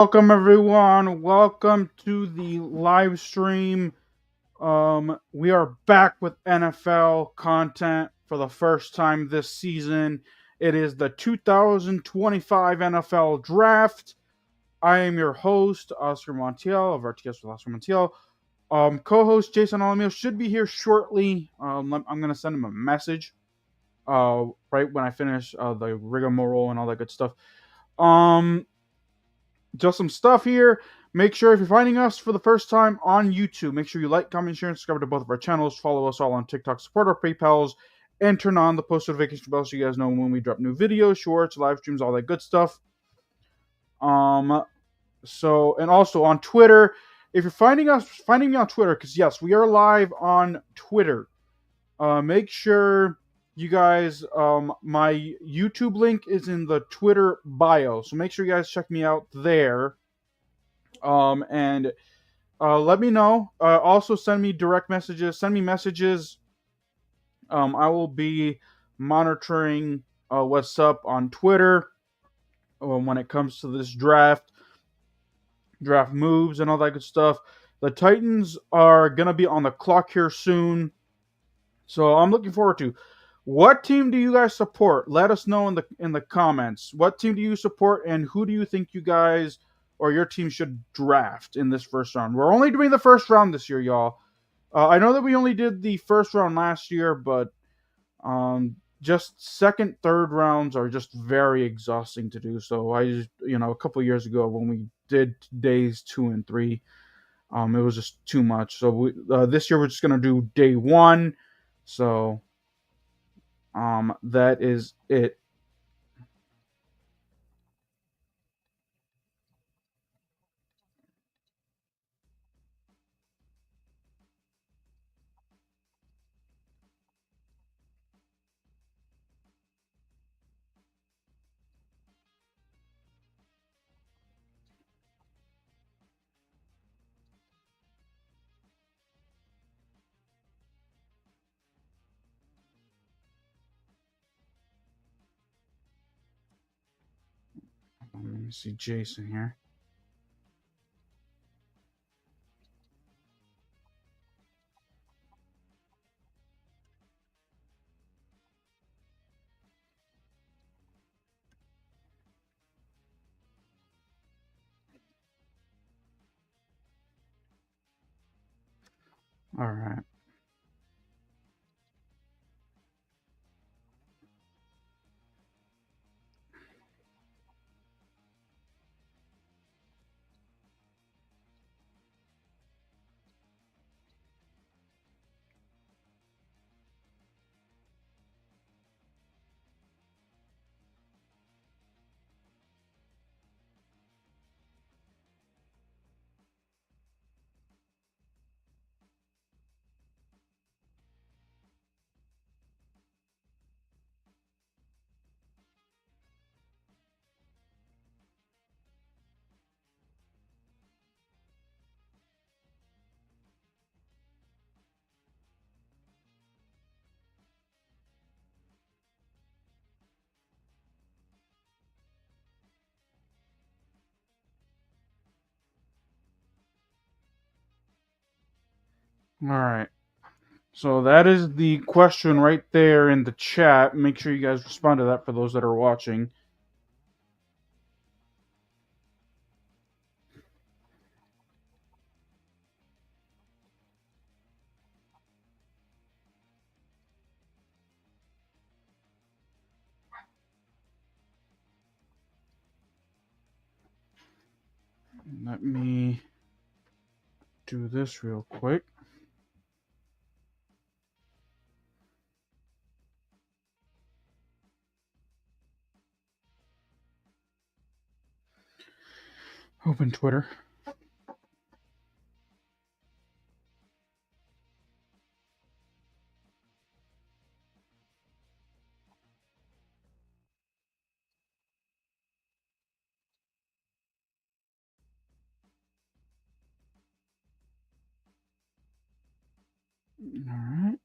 Welcome everyone. Welcome to the live stream. We are back with NFL content for the first time this season. It is the 2025 NFL Draft. I am your host, Oscar Montiel of RTS with Oscar Montiel. Co-host Jason Alamio should be here shortly. I'm gonna send him a message. Right when I finish the rigmarole and all that good stuff. Um, just some stuff here. Make sure if you're finding us for the first time on YouTube, make sure you like, comment, share, and subscribe to both of our channels. Follow us all on TikTok, support our PayPals, and turn on the post notification bell so you guys know when we drop new videos, shorts, live streams, all that good stuff. And also on Twitter, if you're finding me on Twitter, because yes, we are live on Twitter. Make sure you guys, my YouTube link is in the Twitter bio, so make sure you guys check me out there. And let me know. Also, send me direct messages. Send me messages. I will be monitoring what's up on Twitter when it comes to this draft moves, and all that good stuff. The Titans are gonna be on the clock here soon, so I'm looking forward to. What team do you guys support? Let us know in the comments. What team do you support, and who do you think you guys or your team should draft in this first round? We're only doing the first round this year, y'all. I know that we only did the first round last year, but just second, third rounds are just very exhausting to do. So a couple years ago when we did days 2 and 3, it was just too much. So this year we're just gonna do day 1. So that is it. Let me see Jason here. All right. All right. So that is the question right there in the chat. Make sure you guys respond to that for those that are watching. Let me do this real quick. Open Twitter. All right.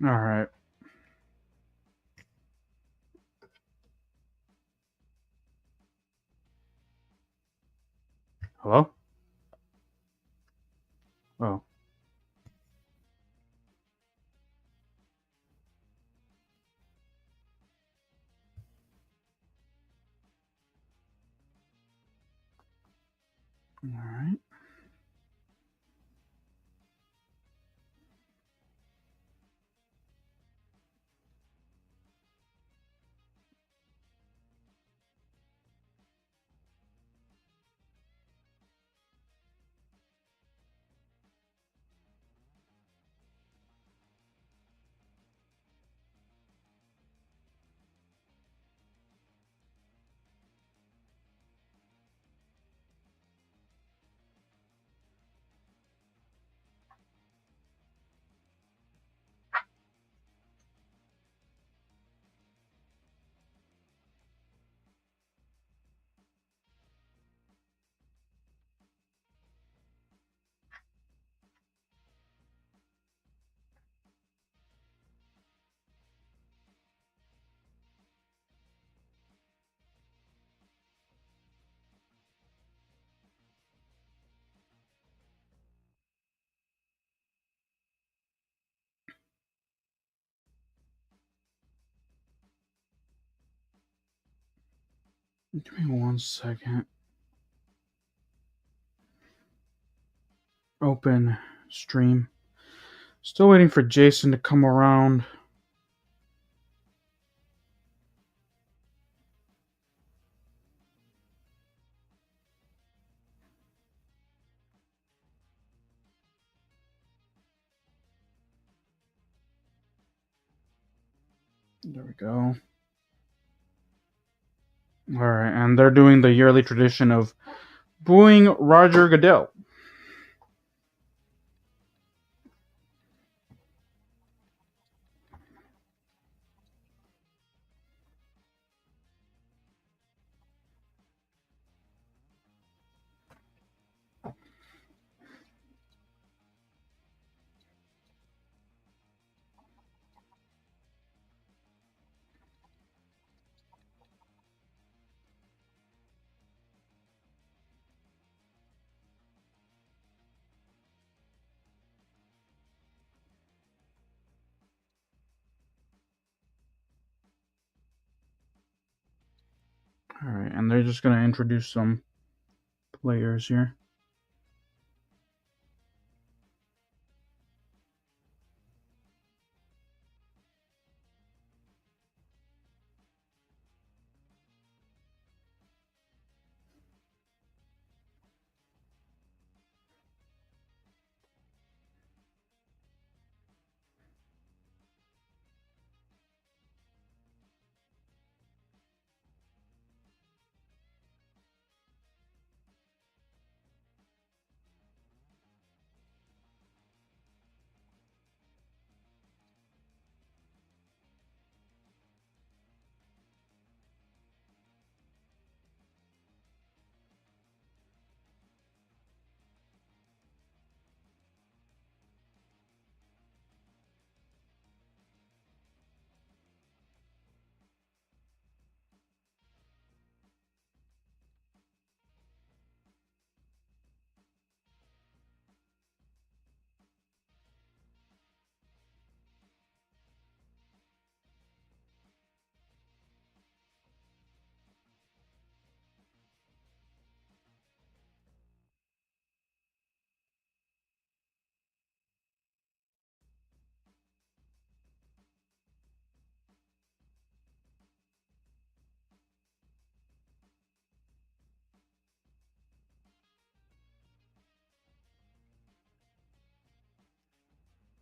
All right. Hello? Oh. All right. Give me 1 second. Open stream. Still waiting for Jason to come around. There we go. All right, and they're doing the yearly tradition of booing Roger Goodell. All right, and they're just going to introduce some players here.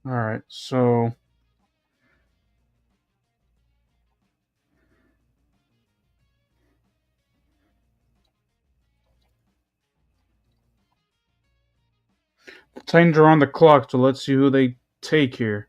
All right, so the Titans are on the clock, so let's see who they take here.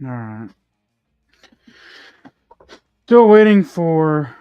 All right. Still waiting for.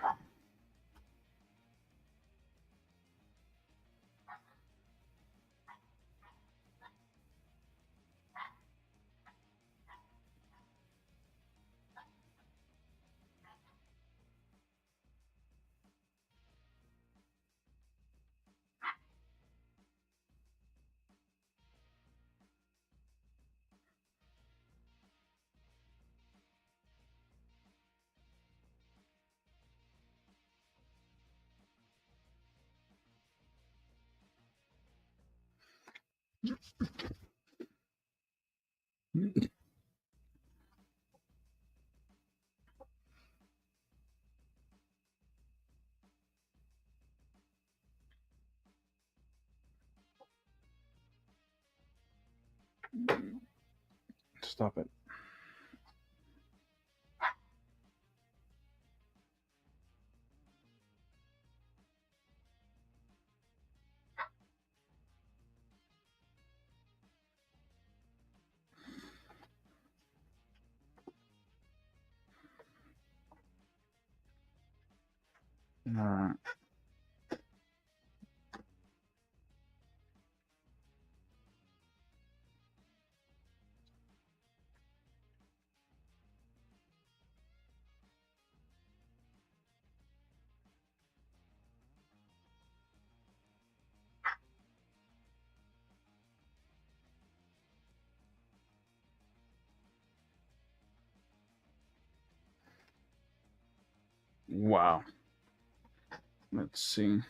Stop it. All right. Wow. Let's see.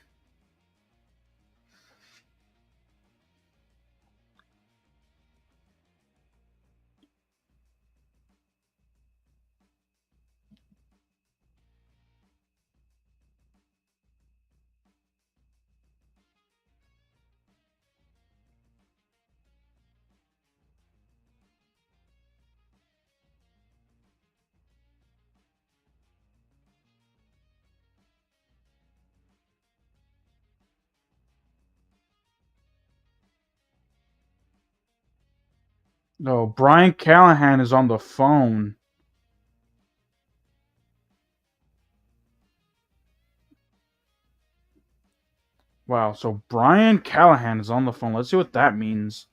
No, Brian Callahan is on the phone. Wow, so Brian Callahan is on the phone. Let's see what that means.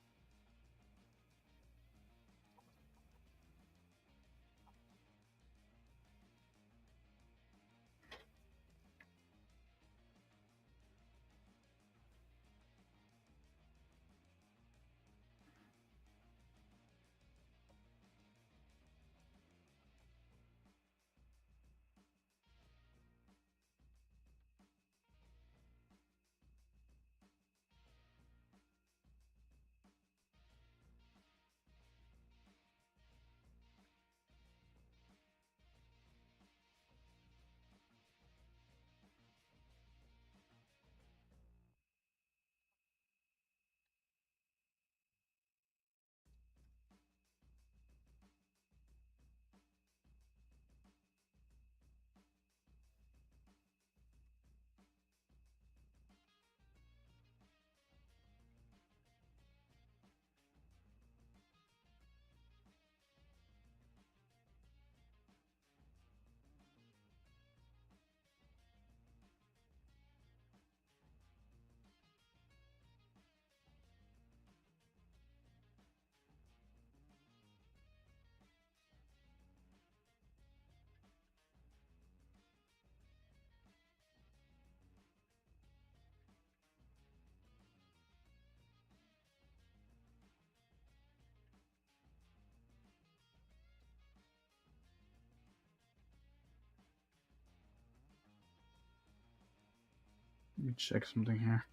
Let me check something here.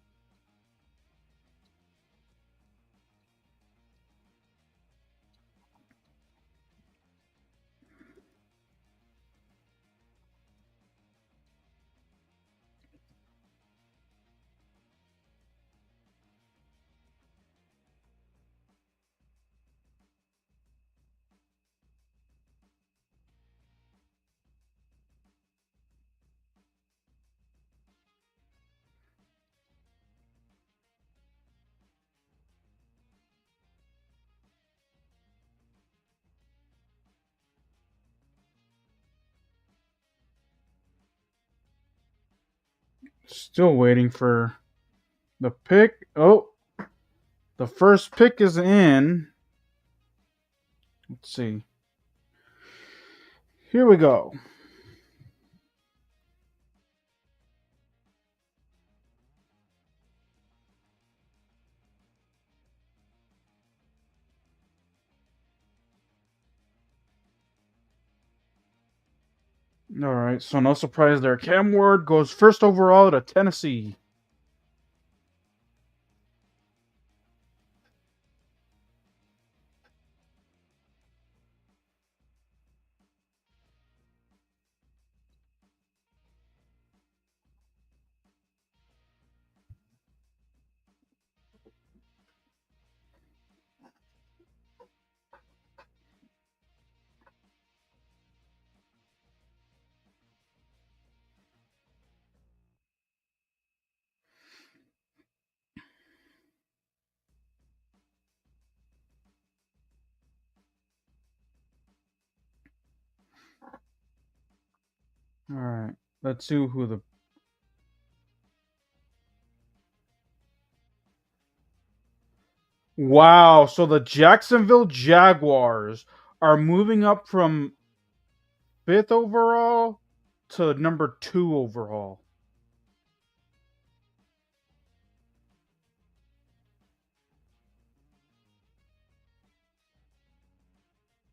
Still waiting for the pick. Oh, the first pick is in. Let's see. Here we go. All right, so no surprise there. Cam Ward goes first overall to Tennessee. All right, let's see who the. Wow, so the Jacksonville Jaguars are moving up from fifth overall to number 2 overall.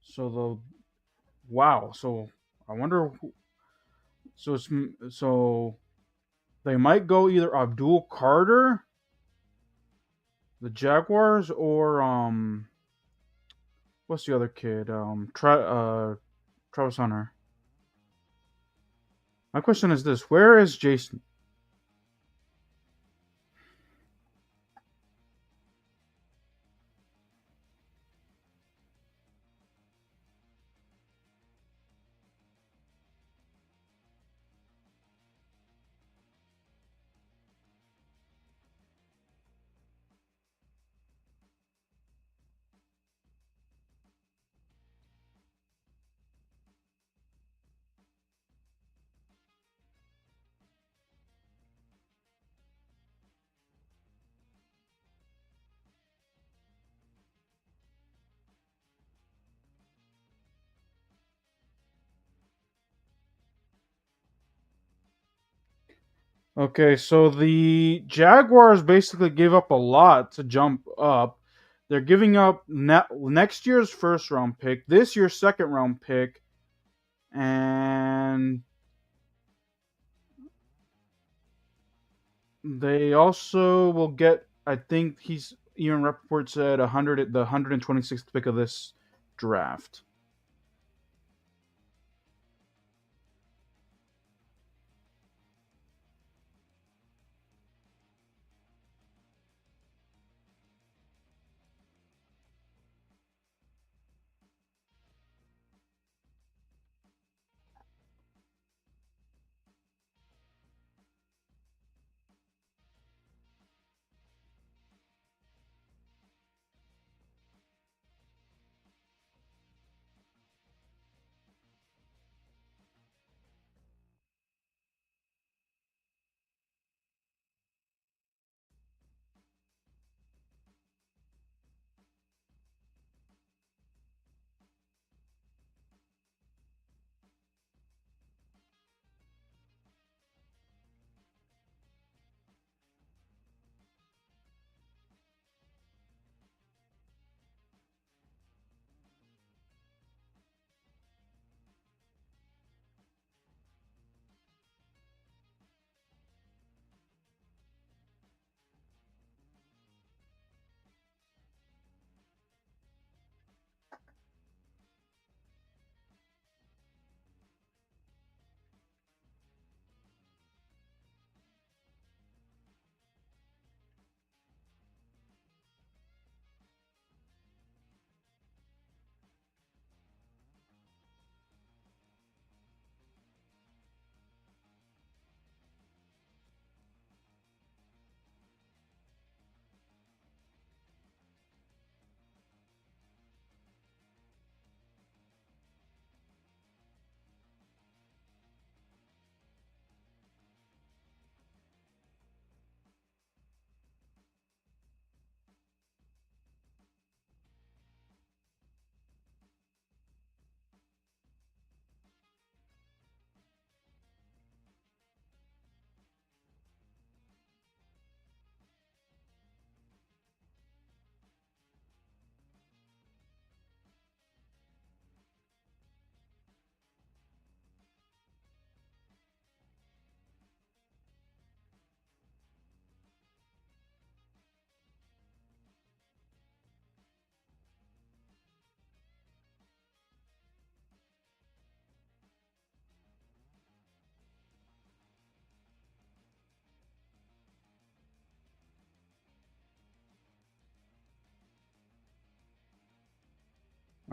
So the wow. So I wonder. So so they might go either Abdul Carter, the Jaguars, or what's the other kid? Travis Hunter. My question is this: where is Jason? Okay, so the Jaguars basically gave up a lot to jump up. They're giving up next year's first round pick, this year's second round pick, and they also will get. I think he's Ian Rappaport said 126th pick of this draft.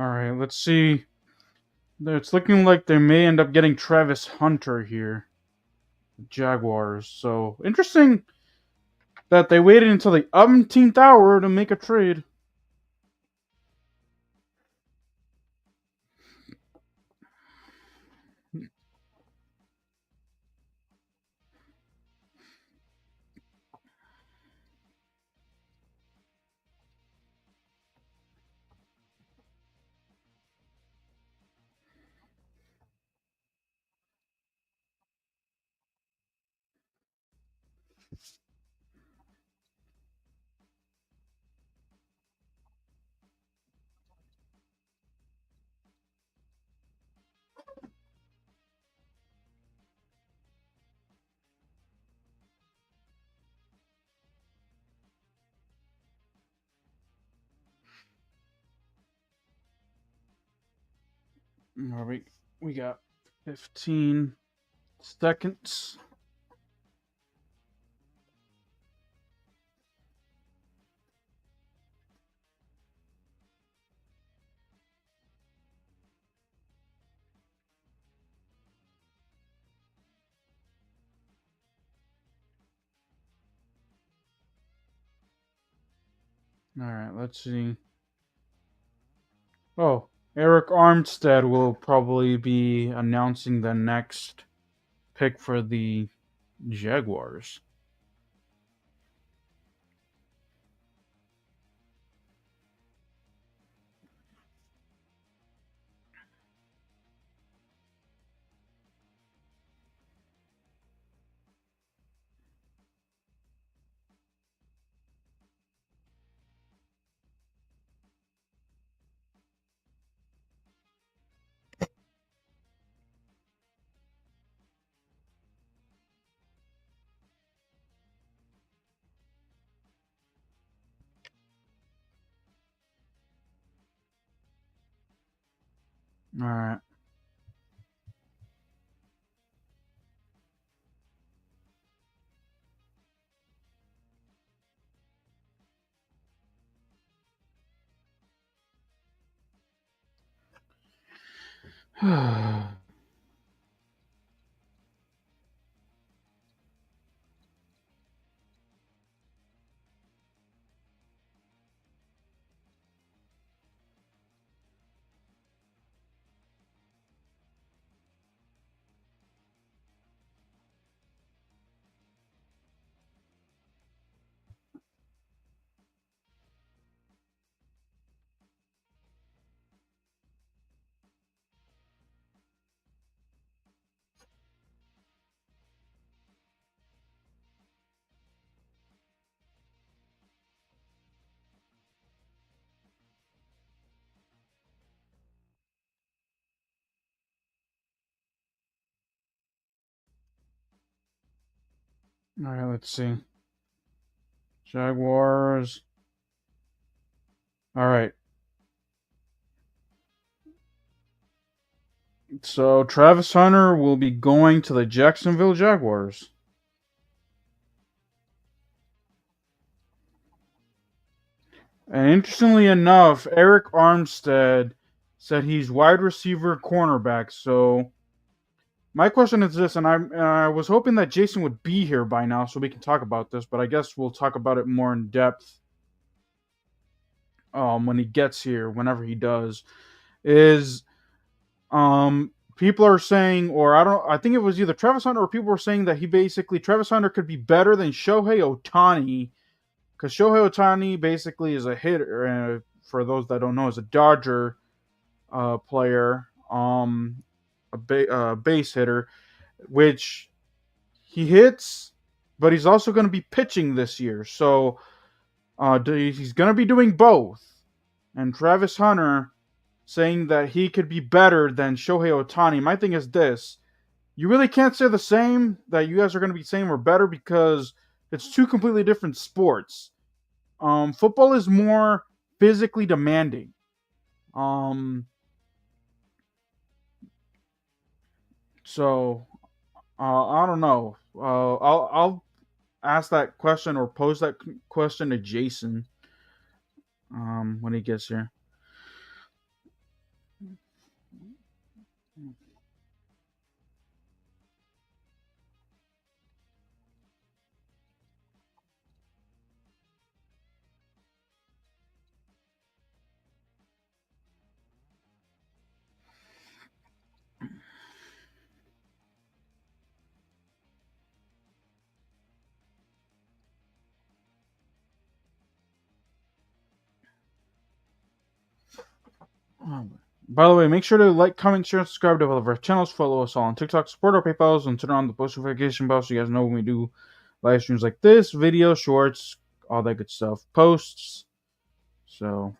All right, let's see. It's looking like they may end up getting Travis Hunter here, Jaguars. So interesting that they waited until the umpteenth hour to make a trade. All right, we got 15 seconds. All right, let's see. Oh, Eric Armstead will probably be announcing the next pick for the Jaguars. All right. All right, let's see. Jaguars. All right. So Travis Hunter will be going to the Jacksonville Jaguars. And interestingly enough, Eric Armstead said he's wide receiver cornerback. So my question is this, and I was hoping that Jason would be here by now so we can talk about this, but I guess we'll talk about it more in depth when he gets here, whenever he does. Is people are saying, or I think it was either Travis Hunter or people were saying that Travis Hunter could be better than Shohei Ohtani, because Shohei Ohtani basically is a hitter. For those that don't know, is a Dodger player, base hitter, which he hits, but he's also going to be pitching this year. So he's going to be doing both. And Travis Hunter saying that he could be better than Shohei Ohtani. My thing is this: you really can't say the same that you guys are going to be saying we're better, because it's two completely different sports. Football is more physically demanding. Um, so I don't know. I'll ask that question or pose that question to Jason when he gets here. By the way, make sure to like, comment, share, and subscribe to all of our channels. Follow us all on TikTok, support our PayPals, and turn on the post notification bell so you guys know when we do live streams like this, videos, shorts, all that good stuff, posts. So,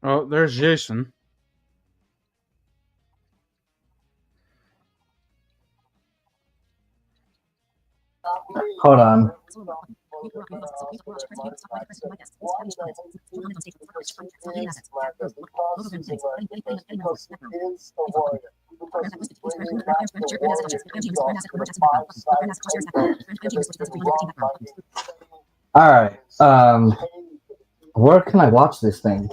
oh, there's Jason. Hold on. All right. Where can I watch this thing?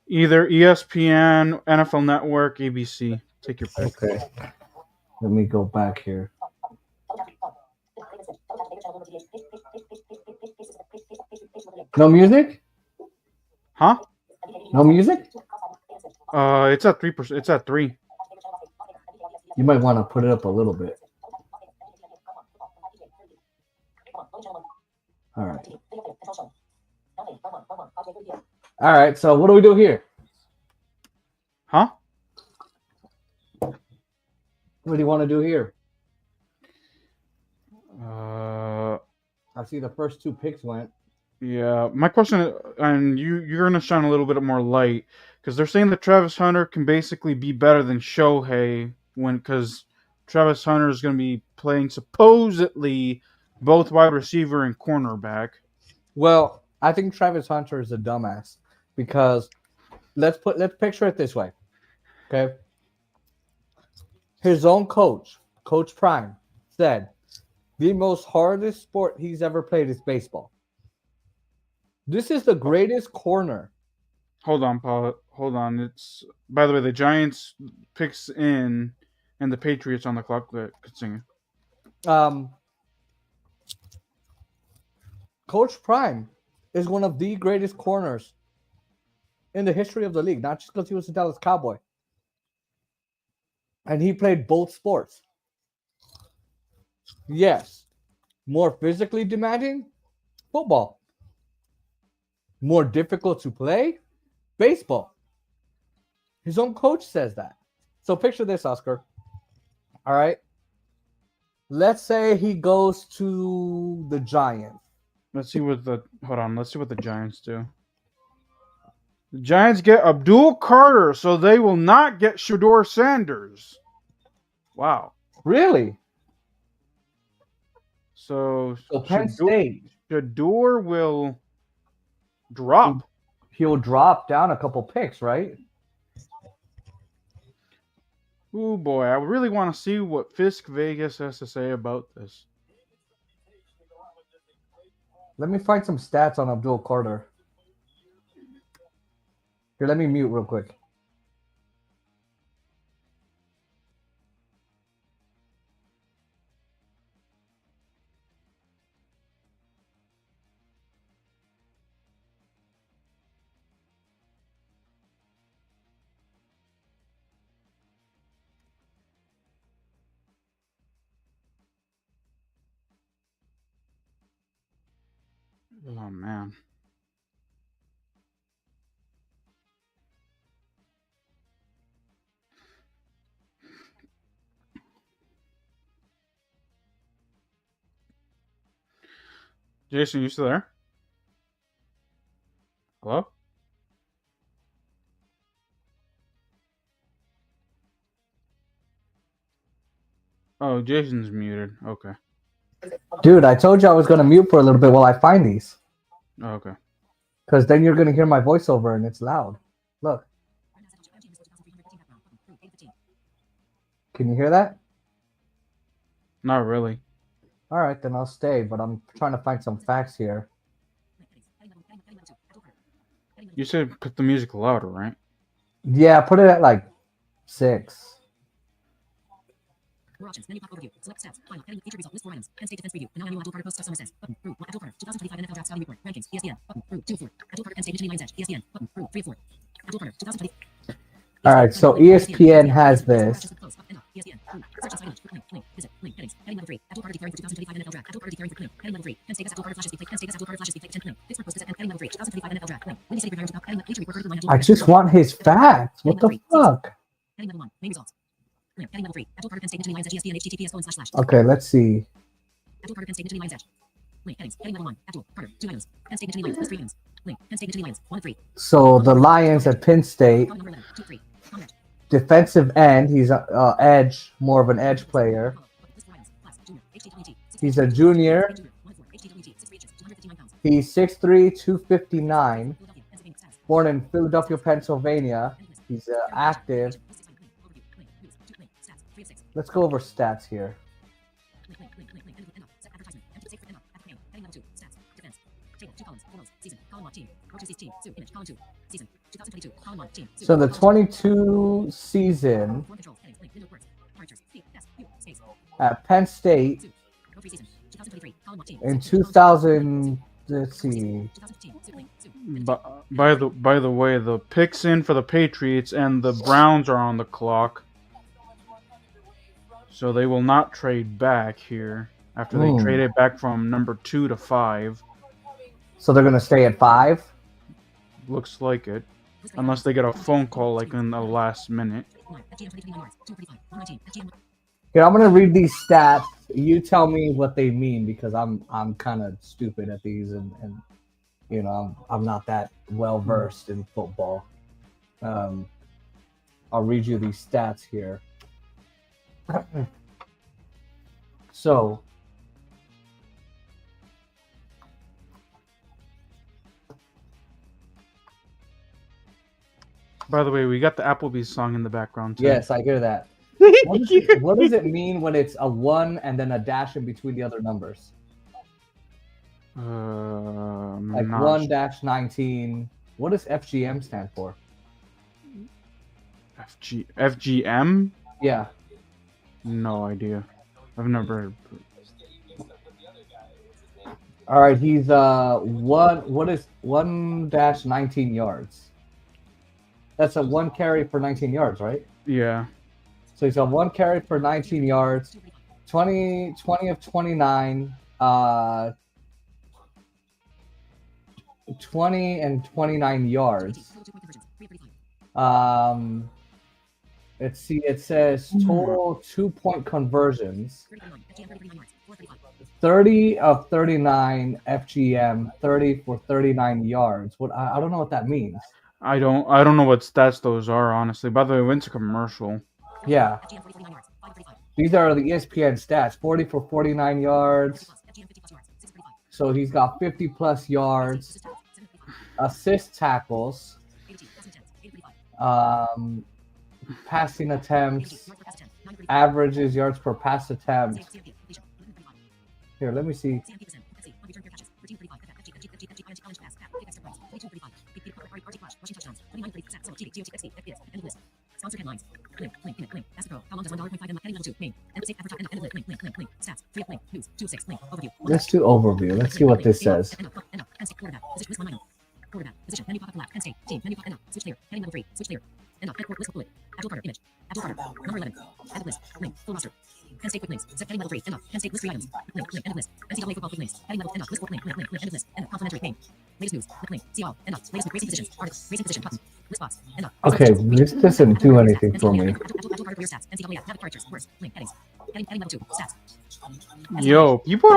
Either ESPN, NFL Network, ABC. Take your pick. Okay. Let me go back here. No music? Huh? No music? It's at 3%. It's at 3. You might want to put it up a little bit. All right. All right. So what do we do here? Huh? What do you want to do here? I see the first 2 picks went. Yeah, my question is, and you're gonna shine a little bit more light because they're saying that Travis Hunter can basically be better than Shohei because Travis Hunter is gonna be playing supposedly both wide receiver and cornerback. Well, I think Travis Hunter is a dumbass because let's picture it this way. Okay. His own coach, Coach Prime, said the most hardest sport he's ever played is baseball. This is the greatest corner. Hold on, Paul. Hold on. It's, by the way, the Giants picks in and the Patriots on the clock that could sing it. Coach Prime is one of the greatest corners in the history of the league, not just because he was a Dallas Cowboy. And he played both sports. Yes. More physically demanding? Football. More difficult to play? Baseball. His own coach says that. So picture this, Oscar. All right. Let's say he goes to the Giants. Let's see what the Giants do. The Giants get Abdul Carter, so they will not get Shador Sanders. Wow. Really? So Penn State. Shador will drop. He'll drop down a couple picks, right? Oh boy, I really want to see what Fisk Vegas has to say about this. Let me find some stats on Abdul Carter. Here, let me mute real quick. Oh man. Jason, you still there? Hello? Oh, Jason's muted. Okay. Dude, I told you I was gonna mute for a little bit while I find these. Okay. Because then you're gonna hear my voiceover and it's loud. Look. Can you hear that? Not really. All right, then I'll stay. But I'm trying to find some facts here. You said put the music louder, right? Yeah, put it at like 6. More options. Menu pop overview. Select stats. Final. Heading. Featured result. List 4 items. Penn State defense preview. And now annual Abdul Carter post stuff summary says. Button. Brew. Abdul Carter. 2025 NFL draft scouting report. Rankings. ESPN. Button. Brew. 2 of 4. Abdul Carter. Penn State Michigan Lions Edge. ESPN. Button. Brew. 3 of 4. Abdul Carter. 2020. All right, so ESPN has this. I just want his facts. What the fuck? Okay, let's see. Abdul Carter, Penn State Michigan Lions Edge. Link. Headings. Heading level 1. Abdul Carter. 2 items. Penn State Michigan Lions. List 3 items. Link. Penn State Michigan Lions. 1 of 3. So the Lions at Penn State, Column number 11. 2 of 3. Comment. defensive end. He's a edge, more of an edge player. List 4 items. Class. Junior. HTWT. He's a junior. Junior. 1 of 4. HTWT. 6 inches. 259 pounds. He's 6'3", 259. Philadelphia. Pennsylvania. Stats. Born in Philadelphia, Pennsylvania. He's active. Let's go over stats here. So the 22 season at Penn State in 2000, let's see. By the way, the picks in for the Patriots and the Browns are on the clock, so they will not trade back here after they traded back from number 2 to 5. So they're gonna stay at 5. Looks like it, unless they get a phone call like in the last minute. Here, I'm gonna read these stats. You tell me what they mean because I'm kind of stupid at these and you know I'm not that well versed in football. I'll read you these stats here. So By the way, we got the Applebee's song in the background too. yes, I hear that. What does it mean when it's a 1 and then a dash in between the other numbers? Like 1-19. What does FGM stand for? FGM? Yeah. No idea. I've never. All right, he's what is 1-19 yards? That's a 1 carry for 19 yards, right? Yeah. So he's got 1 carry for 19 yards, 20 of 29, 20 and 29 yards. Let's see, it says total 2-point conversions. 30 of 39 FGM, 30 for 39 yards. What I don't know what that means. I don't know what stats those are, honestly. By the way, when's a commercial? Yeah. These are the ESPN stats. 40 for 49 yards. So he's got 50 plus yards. Assist tackles. Passing attempts. Averages yards per pass attempt. Here, let me see. Sponsored headlines. Link. Ask Pro. How long does $1.5 heading level 2? Main. End of safe advertising. End of link. Stats. 3 of link. News. 2 of 6. Link. Overview. Let's do overview. Let's see what this says. End of. Penn State quarterback. Position. List 1 item. Quarterback. Position. Menu pop up left. Penn State. Team. Menu pop. End of. Switch clear. Heading level 3. Switch clear. End of. List bullet. Abdul Carter. Image. Abdul Carter. Number 11. Add list. Link. Full roster. Penn State quick links. Set heading level 3. End of. Penn State list 3 items. Link. End of list. NCAA football quick links. Heading level. End of. List 4. Link. End of list. End of. Complimentary. Name. Latest news. Click link. See all. End of. Latest racing positions. Article. Racing position. Button. List box. End of. Okay, this doesn't do anything for me. Abdul Carter career stats. NCAA app. Navigate characters. Words. Link. Headings. Heading level 2. Stats. Yo, people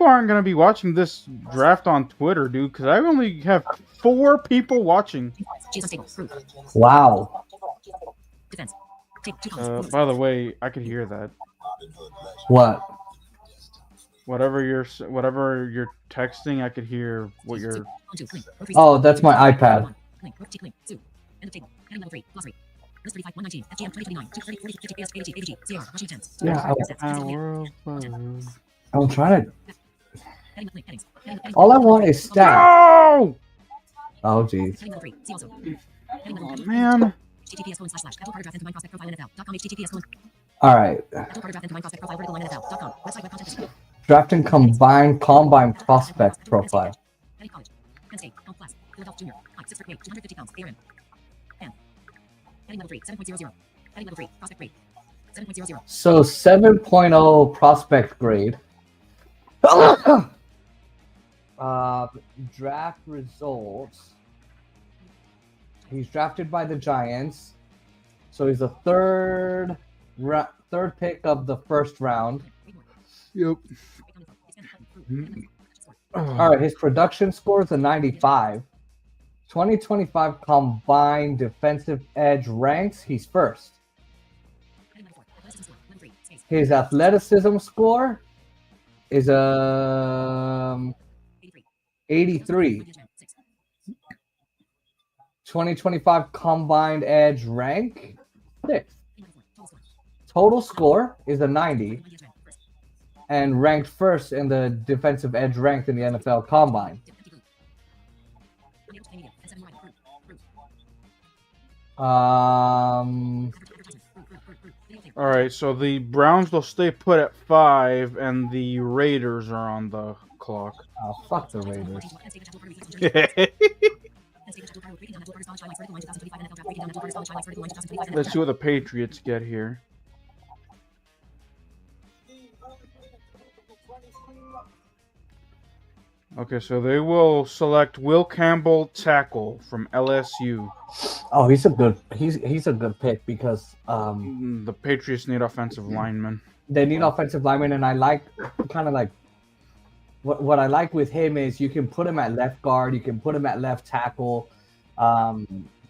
aren't gonna be watching this draft on Twitter, dude, because I only have 4 people watching. She's unstable. Proof. Wow. Defense. Take 2 columns. By the way, I could hear that. What? Whatever you're texting, I could hear what you're. Oh, that's my iPad. Link. Rook T. Link. Zoo. End of table. Heading level 3. Glossary. List 35. 119. FGM 2029. 230. 40. 50 PS. ADT. ADG. CR. Washington 10. Yeah, I'm trying to. Heading link. Headings. All I want is stats. No! Oh, jeez. Heading level 3. See also. Heading level Oh, man. https:// Abdul Carter Draft and Combine Prospect Profile NFL.com https All right. Abdul Carter Draft and Combine Prospect Profile vertical line NFL.com website web content Draft and combine prospect profile. Penny College Penn State Health Class Philadelphia Junior Height 6 foot 8 250 pounds ARM Pan Heading level 3 7.00 Heading level 3 Prospect grade 7.00 So 7.0 prospect grade. Draft results. He's drafted by the Giants, so he's the third pick of the first round. Yep. All right, his production score is a 95. 2025 combined defensive edge ranks, he's first. His athleticism score is 83. 2025 combined edge rank 6. Total score is a 90 and ranked first in the defensive edge ranked in the NFL combine. All right, so the Browns will stay put at 5, and the Raiders are on the clock. Oh, fuck the Raiders. Let's see what the Patriots get here. Okay, so they will select Will Campbell, tackle from LSU. Oh, he's a good pick because The Patriots need offensive linemen. they need offensive linemen, and I like what I like with him is you can put him at left guard, you can put him at left tackle.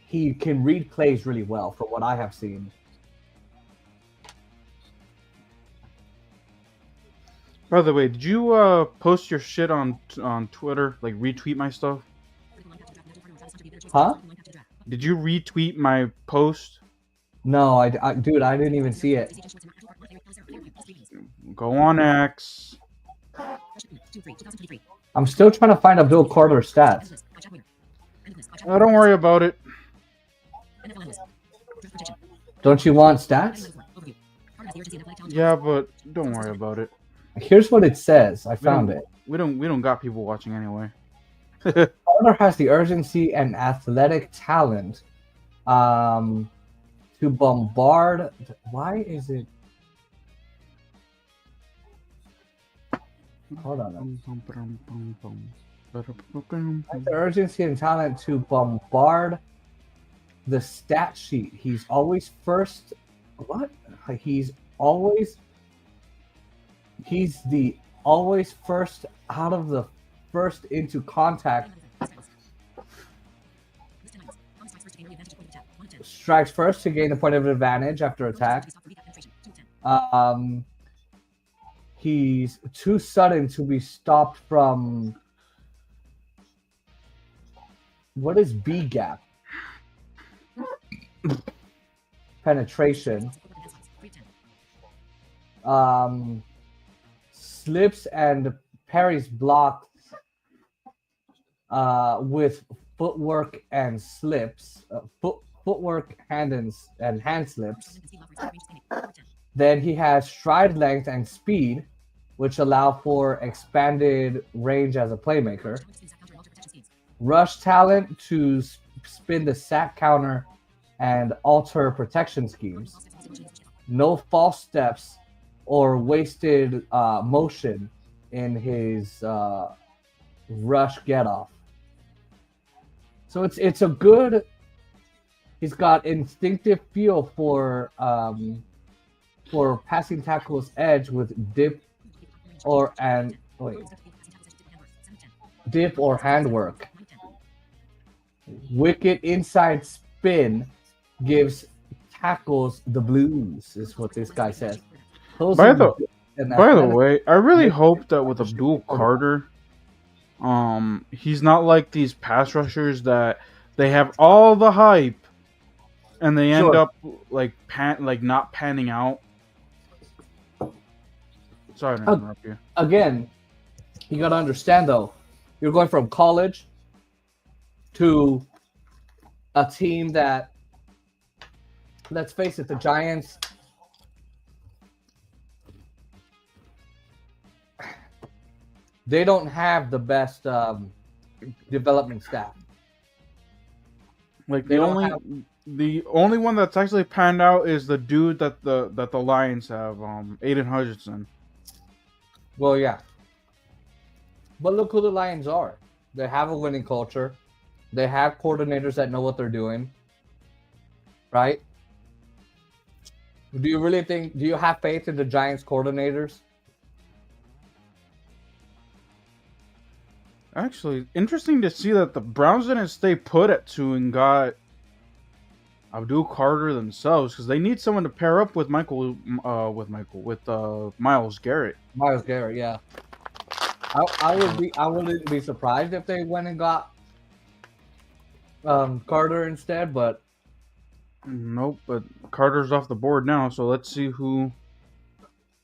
He can read plays really well, from what I have seen. By the way, did you post your shit on Twitter? Like retweet my stuff? Huh? Did you retweet my post? No, I dude, I didn't even see it. Go on X. I'm still trying to find Abdul Carter's stats. Don't worry about it. Don't you want stats? Yeah, but don't worry about it. Here's what it says. I found it. We don't got people watching anyway. Carter has the urgency and athletic talent to bombard. Why is it? Hold on. The urgency and talent to bombard the stat sheet. He's always first. What? He's the always first out of the first into contact. Strikes first to gain the point of advantage after attack. He's too sudden to be stopped from. What is B gap? Penetration. Slips and parries blocks with footwork and slips. Footwork, hand slips. Then he has stride length and speed, which allow for expanded range as a playmaker. Rush talent to spin the sack counter and alter protection schemes. No false steps or wasted motion in his rush get off. So it's a good. He's got instinctive feel for passing tackles edge with dip or handwork. Wicked inside spin gives tackles the blues, is what this guy says. By the an by the athletic- way, I really hope that with Abdul Carter, he's not like these pass rushers that they have all the hype and they end Sure. up like not panning out. Sorry to interrupt you. Again, you got to understand though, you're going from college to a team that, let's face it, the Giants, they don't have the best development staff. Like They don't the only one that's actually panned out is the dude that the Lions have, Aiden Hutchinson. Well, yeah. But look who the Lions are. They have a winning culture. They have coordinators that know what they're doing. Right? Do you have faith in the Giants coordinators? Actually, interesting to see that the Browns didn't stay put at 2 and got Abdul Carter themselves because they need someone to pair up with Miles Garrett. Miles Garrett, yeah. I wouldn't be surprised if they went and got Carter instead, but Nope, but Carter's off the board now, so let's see who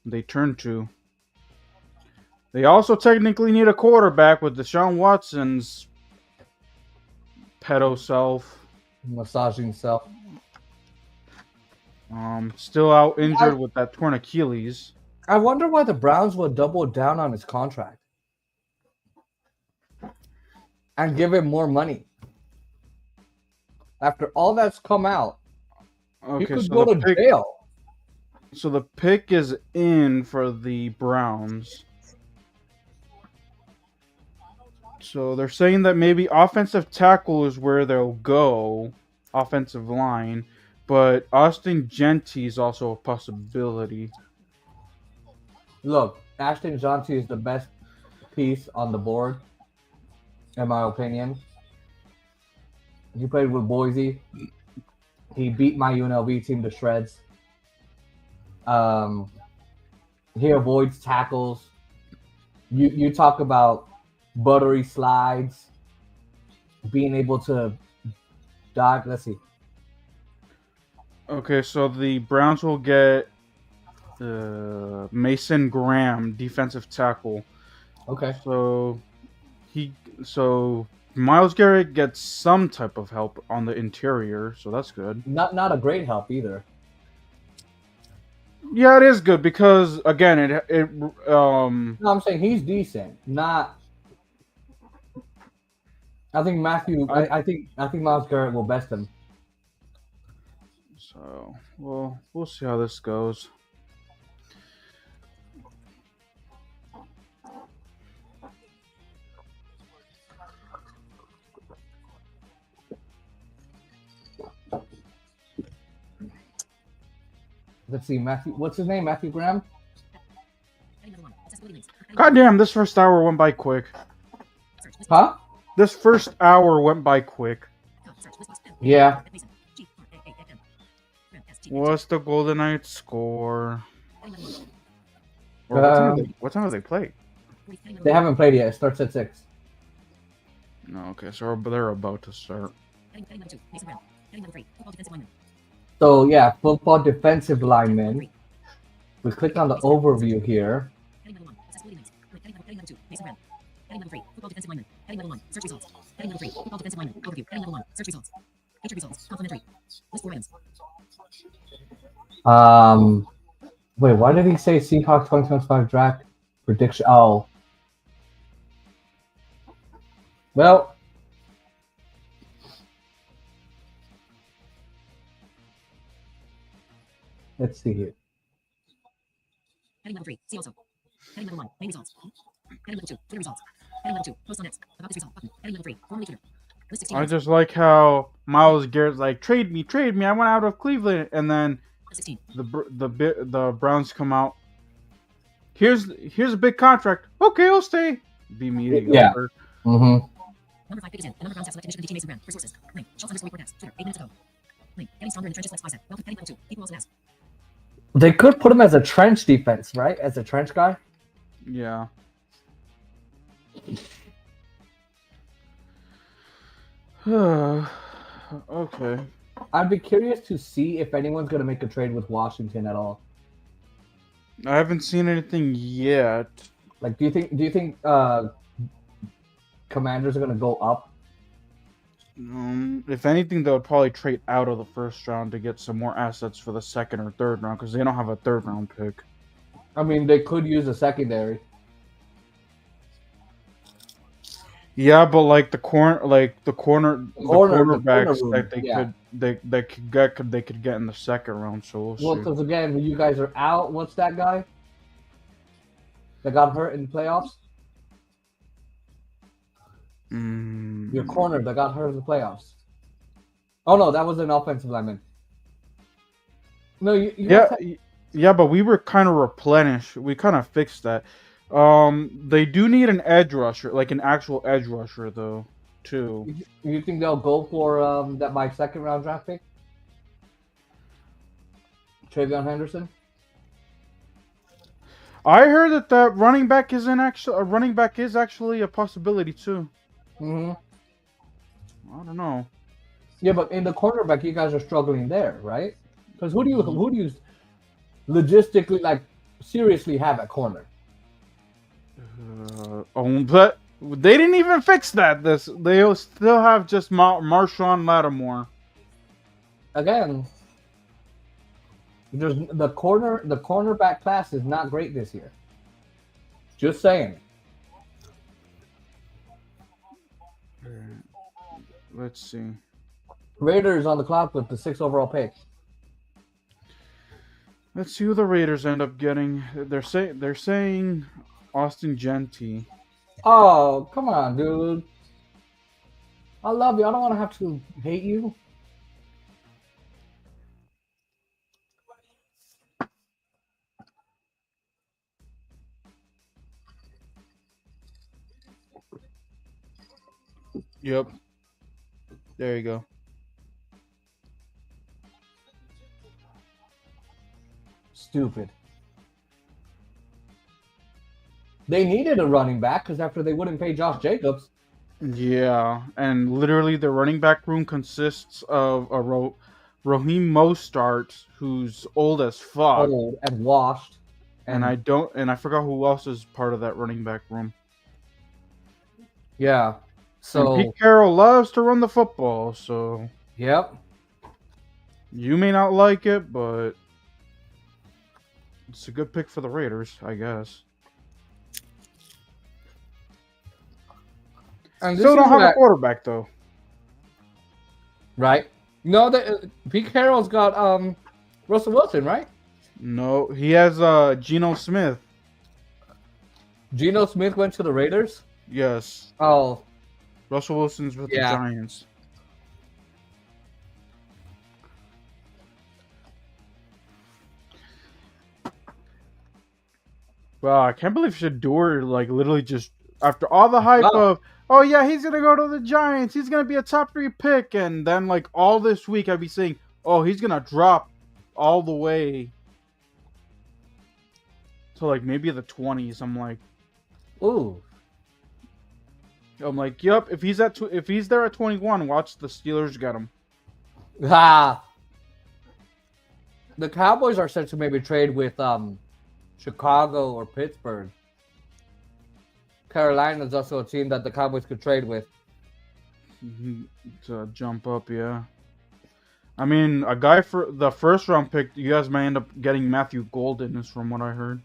they turn to. They also technically need a quarterback with Deshaun Watson's pedo self. massaging himself. Still out injured with that torn Achilles. I wonder why the Browns would double down on his contract and give him more money. After all that's come out, he Okay, could so go to jail. So the pick is in for the Browns. So they're saying that maybe offensive tackle is where they'll go, offensive line, but Austin Genty is also a possibility. Look, Ashton Johnson is the best piece on the board, in my opinion. He played with Boise. He beat my UNLV team to shreds. He avoids tackles. You talk about buttery slides, being able to dive. Let's see. Okay, so the Browns will get Mason Graham, defensive tackle. Okay. So Miles Garrett gets some type of help on the interior, so that's good. Not a great help either. Yeah, it is good because again, No, I'm saying he's decent. Not. I think I think Miles Garrett will best him. So we'll see how this goes. Let's see, Matthew. What's his name? Matthew Graham. God damn, this first hour went by quick. Huh? This first hour went by quick. Yeah. What's the Golden Knights score? Or what time do they play? They haven't played yet. It starts at 6. No, okay, so they're about to start. So yeah, football defensive lineman. We click on the overview here. Football defensive lineman. Heading level 1. Search results. Heading level 3. Football defensive lineman. Overview. Heading level 1. Search results. Feature results. Complimentary. List 4 items. Wait, why did he say Seahawks 2025 draft prediction? Oh. Well. Let's see here. Heading level 3. See also. Heading level 1. Main results. Heading level 2. Twitter results. Heading level 2. Post on next. About this result. Button. Heading level 3. Formerly Twitter. List 16 I items. just like how Miles Garrett's like, trade me. I want out of Cleveland, and then List 16. the Browns come out. Here's a big contract. Okay, I'll stay. Be mediocre. Yeah. Mm-hmm. Number 5 pick is in. The number Browns have selected Michigan DT Mason Graham. For sources. Link. Schultz _report next. Twitter. 8 minutes ago. Link. Getting stronger in trenches flex bicep. Welcome. Heading level 2. Equal also has. They could put him as a trench defense, right? As a trench guy. Yeah. Okay. I'd be curious to see if anyone's going to make a trade with Washington at all. I haven't seen anything yet. Like, do you think Commanders are going to go up? If anything, they would probably trade out of the first round to get some more assets for the second or third round because they don't have a third round pick. I mean, they could use a secondary. Yeah, but like the quarterbacks room, that yeah. they could get in the second round. So we'll Well, see. because again, when you guys are out, what's that guy that got hurt in the playoffs? Your corner that got hurt in the playoffs. Oh no, that was an offensive lineman. No, Yeah, but we were kind of replenished. We kind of fixed that. They do need an edge rusher, like an actual edge rusher, though, too. You think they'll go for that my second round draft pick, Travion Henderson? I heard that running back is actually a possibility too. Mm-hmm. I don't know. Yeah, but in the cornerback, you guys are struggling there, right? Because who do you logistically seriously have at corner? But they didn't even fix that. They still have just Marshawn Lattimore. Again, there's the cornerback class is not great this year. Just saying. Let's see. Raiders on the clock with the 6th overall pick. Let's see who the Raiders end up getting. They're saying Austin Genty. Oh, come on, dude. I love you. I don't want to have to hate you. Yep. There you go. Stupid. They needed a running back because after they wouldn't pay Josh Jacobs. Yeah, and literally the running back room consists of a Raheem Mostart, who's old as fuck, Old and washed. and I forgot who else is part of that running back room. Yeah. So and Pete Carroll loves to run the football, so yep. You may not like it, but it's a good pick for the Raiders, I guess. And Still don't have a quarterback though. Right? No, Pete Carroll's got Russell Wilson, right? No, he has Geno Smith. Geno Smith went to the Raiders? Yes. Oh. Russell Wilson's with the Giants. Wow, I can't believe Shador literally just after all the hype of, oh yeah, he's gonna go to the Giants, he's gonna be a top 3 pick, and then all this week I'd be saying, oh, he's gonna drop all the way to maybe the 20s. I'm like, ooh. I'm like, yep. If he's there at 21, watch the Steelers get him. Ah. The Cowboys are set to maybe trade with Chicago or Pittsburgh. Carolina is also a team that the Cowboys could trade with. To jump up, yeah. I mean, a guy for the first round pick, you guys may end up getting Matthew Golden, is from what I heard.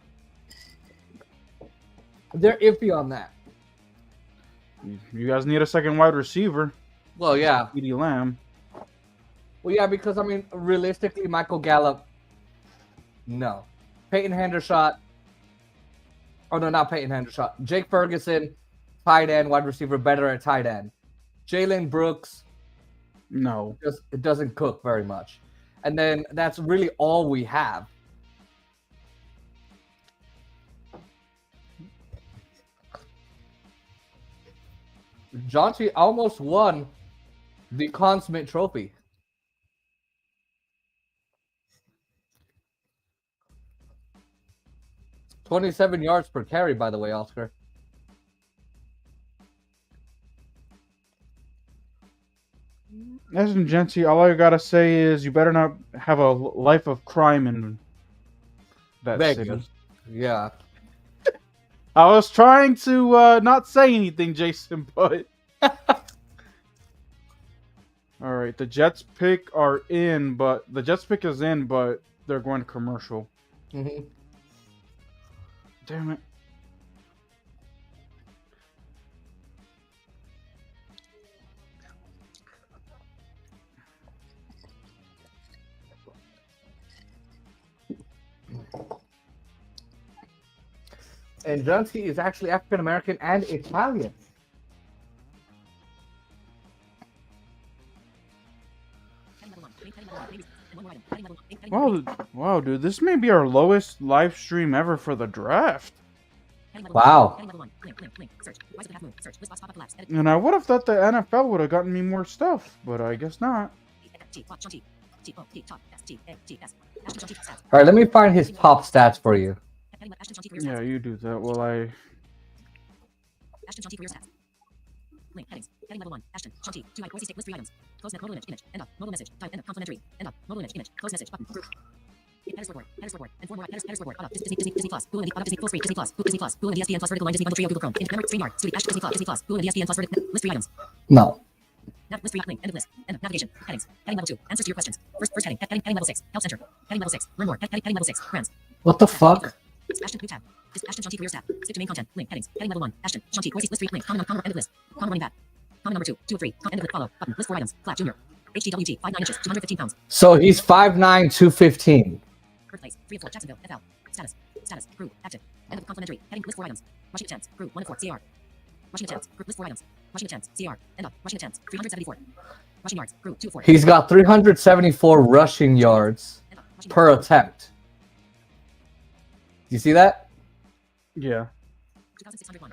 They're iffy on that. You guys need a second wide receiver. Well, yeah. CeeDee Lamb. Well, yeah, because, I mean, realistically, Michael Gallup, no. Peyton Hendershot. Oh, no, not Peyton Hendershot. Jake Ferguson, tight end, wide receiver, better at tight end. Jalen Brooks. No. It doesn't cook very much. And then that's really all we have. Jonty almost won the consummate trophy. 27 yards per carry, by the way, Oscar. As in Genty, all I gotta say is you better not have a life of crime in that Vegas. city. Yeah. I was trying to not say anything, Jason, but all right. The Jets pick is in, but they're going to commercial. Mm-hmm. Damn it. And Jonesy is actually African American and Italian. Wow, dude, this may be our lowest live stream ever for the draft. Wow. And I would have thought the NFL would have gotten me more stuff, but I guess not. All right, let me find his pop stats for you. Yeah, you do that while I... Ashton Shanti for your stats. Link, headings, heading level 1, Ashton, Shanti, 2 Boise State, list 3 items. Close net, mobile image, end of, mobile message, type, end of, complimentary, end of, mobile image, close message, button, group. Headers scoreboard, and 4 more, headers scoreboard, auto, Disney Plus, Hulu and Disney, full screen, Disney Plus, Hulu and ESPN Plus, vertical line, Disney Bundle Trio, Google Chrome, memory, StreamYard, Studio, Ashton, Disney Plus, Hulu and ESPN Plus, vertical, list 3 items. No. List 3, link, end of list, end of, navigation, headings, heading level 2, answers to your questions. First heading, heading level 6, help center, heading level 6, learn more, heading level 6, friends. What the fuck? Ashton, new tab. Ashton Shanti career stat. Skip to main content. Link, headings, heading level 1, Ashton, Shanti, Boise, list 3, link, common, end of list, common running back. Common number 2, 2 of 3, end of list, follow, button, list 4 items, flat, junior. HGWG, 5'9 inches, 215 pounds. So he's 5'9", 215. Birthplace, 3 of 4, Jacksonville, FL. Status, group, active. End of complimentary, heading, list 4 items. Rushing attempts, group, 1 of 4, CR. Rushing attempts, group, list 4 items. Rushing attempts, CR. End of, rushing attempts, 374. Rushing yards, group, 2 of 4. He's got 374 rushing yards per attempt. Do you see that? Yeah. 2,601.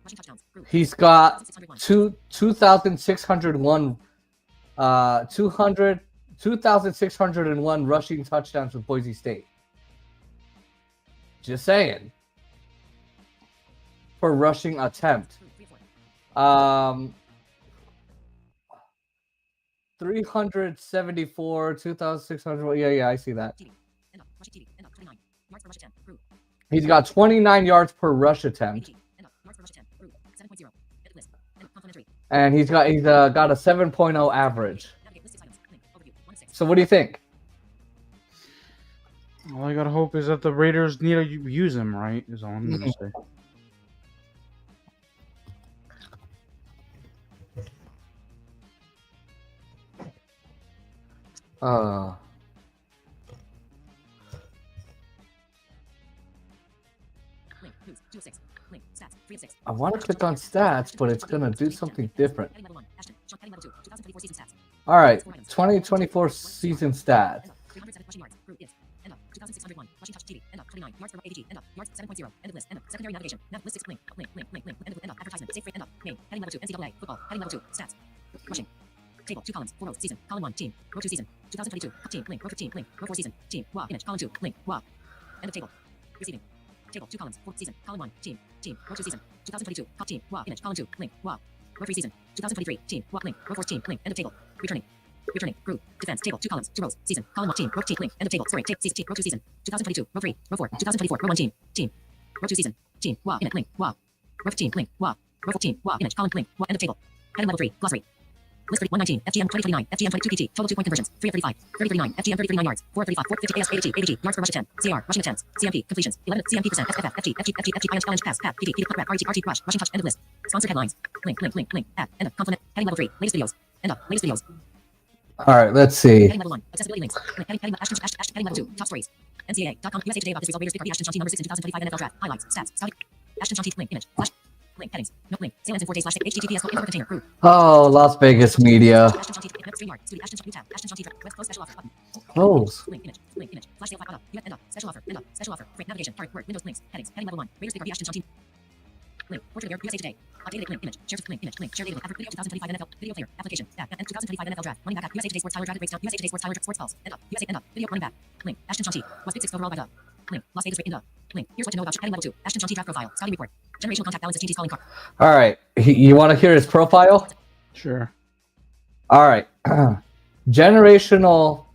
Rushing touchdowns, group. He's got 2,601 2,601 rushing touchdowns with Boise State. Just saying. Per rushing attempt. 374, 2,600. Yeah, I see that. He's got 29 yards per rush attempt. And he's got a 7.0 average. So what do you think? All I gotta hope is that the Raiders need to use him, right? Is all I'm gonna say. I want to click on stats, but it's gonna do something different. All right, 2024 season stats. 2,601. Rushing touch TV. End of 29. Yards per ADG. End of yards 7.0. End of list. End of secondary navigation. Nav list 6. Link. End of advertisement. Safe free. End of main. Heading level 2. NCAA football. Heading level 2. Stats. Rushing. Table. 2 columns. 4 rows. Season. Column 1. Team. Row 2. Season. 2022. Team. Link. Row 4. Team. Link. Row 4. Season. Team. Wow. Image. Column 2. Link. Wow. End of table. Receiving. Table. 2 columns. 4 season. Column 1. Team. Row 2. Season. 2022. Top team. Wow. Image. Column 2. Link. Wow. Row 3. Season. 2023. Team. Wow. Link. Row 4. Team. Link. End of table. Returning. Group. Defense. Table. 2 columns. 2 rows. Season. Column 1. Team. Row team. Link. End of table. Scoring. Tape. Season. Team. Row 2. Season. 2022. Row 3. Row 4. 2024. Row 1. Team. Row 2. Season. Team. Wow. Image. Link. Wow. Row 4. Team. Link. Wow. Row 4. Team. Wow. Image. Column. Link. Wow. End of table. Heading level 3. Glossary. List 119. FGM 2029. FGM 22 PT. Total 2 point conversions. 3 of 35. 3039. FGM 3039 yards. 4 of 35. 450 AS ADG. Yards per rush attempt. CR. Rushing attempts. CMP. Completions. 11 CMP percent. FF. FG. Challenge. Pass. Pat. PD. Cut. Rap. RT. Rush. Rushing touch. End of list. Sponsored headlines. Link. At. End of. Compliment. Heading level 3. Latest videos. End of. Latest videos. All right, let's see. Heading level 1. Accessibility links. Heading level 2. Top stories. NCAA.com. USA Today about this result. Raiders pick up the Ashton Shanti number 6 in 2025 NFL draft. Highlights. Stats. Saudi. Ashton Shanti. Link. Image. Flash. Link. Headings. No link. Sale ends in 4 days. HTTPS. Info container. Group. Oh, Las Vegas media. Ashton Shanti. StreamYard. Studio. Ashton Shanti. Tab. Ashton Shanti. Web. Close special offer. Button. Close. Link. Image. Flash sale 5 auto. End of. Special offer. End of. Special offer. Print. Navigation. Target. Word. Windows. Links. Headings. Heading level 1. Raiders pick up the Ashton Shanti. Link. Portrait of USA Today. Updated link. Image. Share link. Share data. Video 2025 NFL. Video player. Application. Tab. And 2025 NFL draft. Running back. USA Today Sports Tyler Draft breaks down. USA Today Sports Tyler Sports Pulse. End of. USA. End of. Video running back. Link. Ashton Shanti. Was picked 6th overall by the. Link. Las Vegas. End of. Link. Here's what to know about heading level 2. Ashton Shanti draft profile. Scouting report. Generational contact balance is GT's calling card. All right. You want to hear his profile? Sure. All right. Generational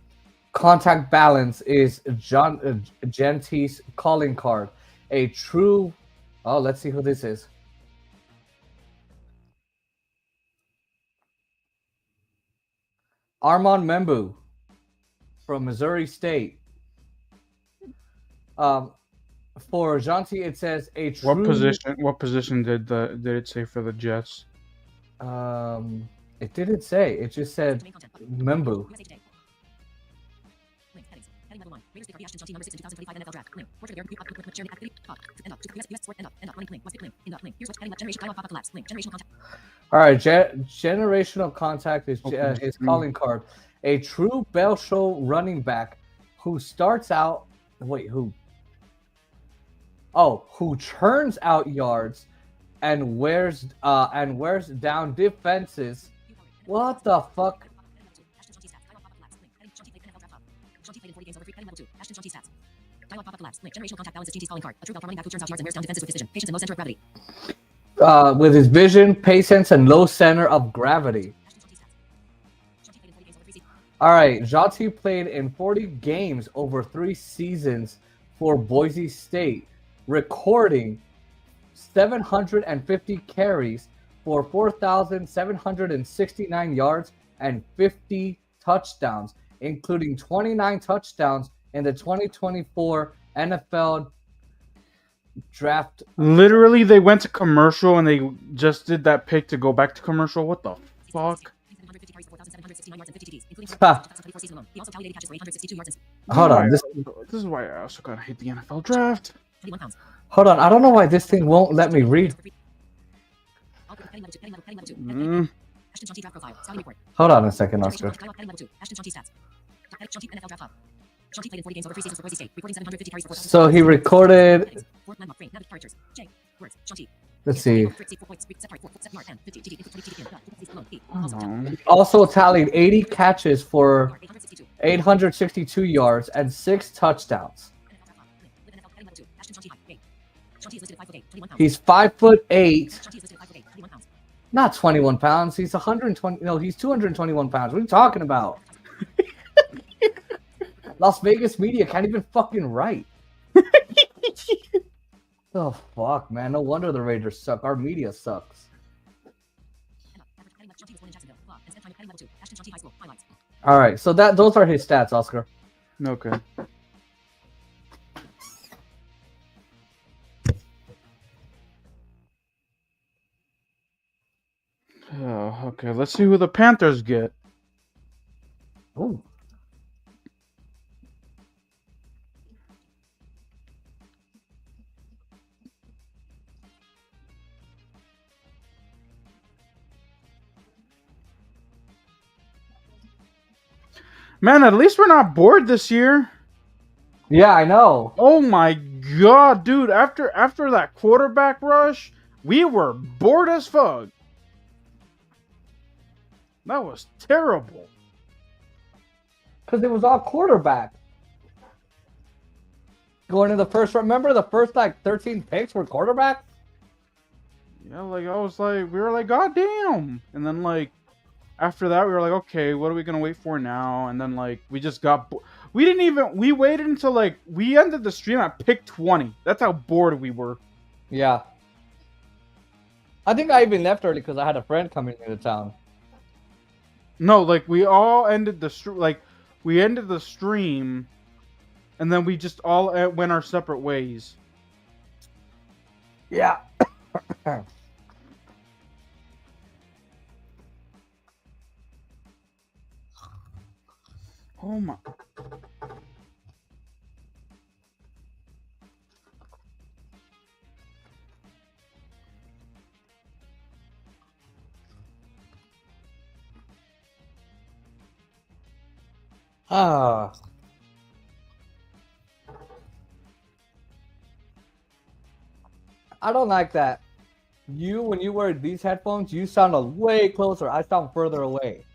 contact balance is Genti's calling card. A true. Oh, let's see who this is. Armand Membu from Missouri State. For Janti, it says a true. What position did it say for the Jets? It didn't say. It just said Membu. USA Today. Link. Headings. Heading level 1. Raiders pick RB Ashton Shanti number 6 in 2025 NFL draft. Link. Portrait of their sharing activity. End up. US sport. End up. Running link. Must pick link. End up. Link. Here's what heading generation dialog pop-up collapse. Link. Generational contact. All right. Generational contact is his calling card. A true Bell Show running back who starts out. Wait, who? Oh, who churns out yards and wears down defenses. What the fuck? Shanti played in 40 games over 3. Heading level 2. Ashton Shanti stats. Dialog pop-up collapse. Link. Generational contact balance is GT's calling card. A true bell running back who turns out yards and wears down defenses with precision. Patience and low center of gravity. With his vision, patience, and low center of gravity. All right, Jati played in 40 games over 3 seasons for Boise State, recording 750 carries for 4,769 yards and 50 touchdowns, including 29 touchdowns in the 2024 NFL draft. Literally, they went to commercial and they just did that pick to go back to commercial. What the fuck? Hold on. This is why I also gotta hate the NFL draft. Hold on. I don't know why this thing won't let me read. Hold on a second, Oscar. So he recorded. Let's see. Also tallied 80 catches for 862 yards and 6 touchdowns. He's 5'8". Not 21 pounds. He's 120. No, he's 221 pounds. What are you talking about? Las Vegas media can't even fucking write. Oh fuck, man! No wonder the Raiders suck. Our media sucks. All right, so those are his stats, Oscar. Okay. Oh, okay. Let's see who the Panthers get. Oh. Man, at least we're not bored this year. Yeah, I know. Oh my god, dude! After that quarterback rush, we were bored as fuck. That was terrible. Because it was all quarterback. Going in the first, remember the first 13 picks were quarterback? Yeah, we were like, god damn. And then after that, we were like, okay, what are we gonna wait for now? And then we just got we waited until we ended the stream at pick 20. That's how bored we were. Yeah. I think I even left early because I had a friend coming into town. No, we all ended the we ended the stream, and then we just all went our separate ways. Yeah. Oh my. Ah. I don't like that. When you wear these headphones, you sound way closer. I sound further away.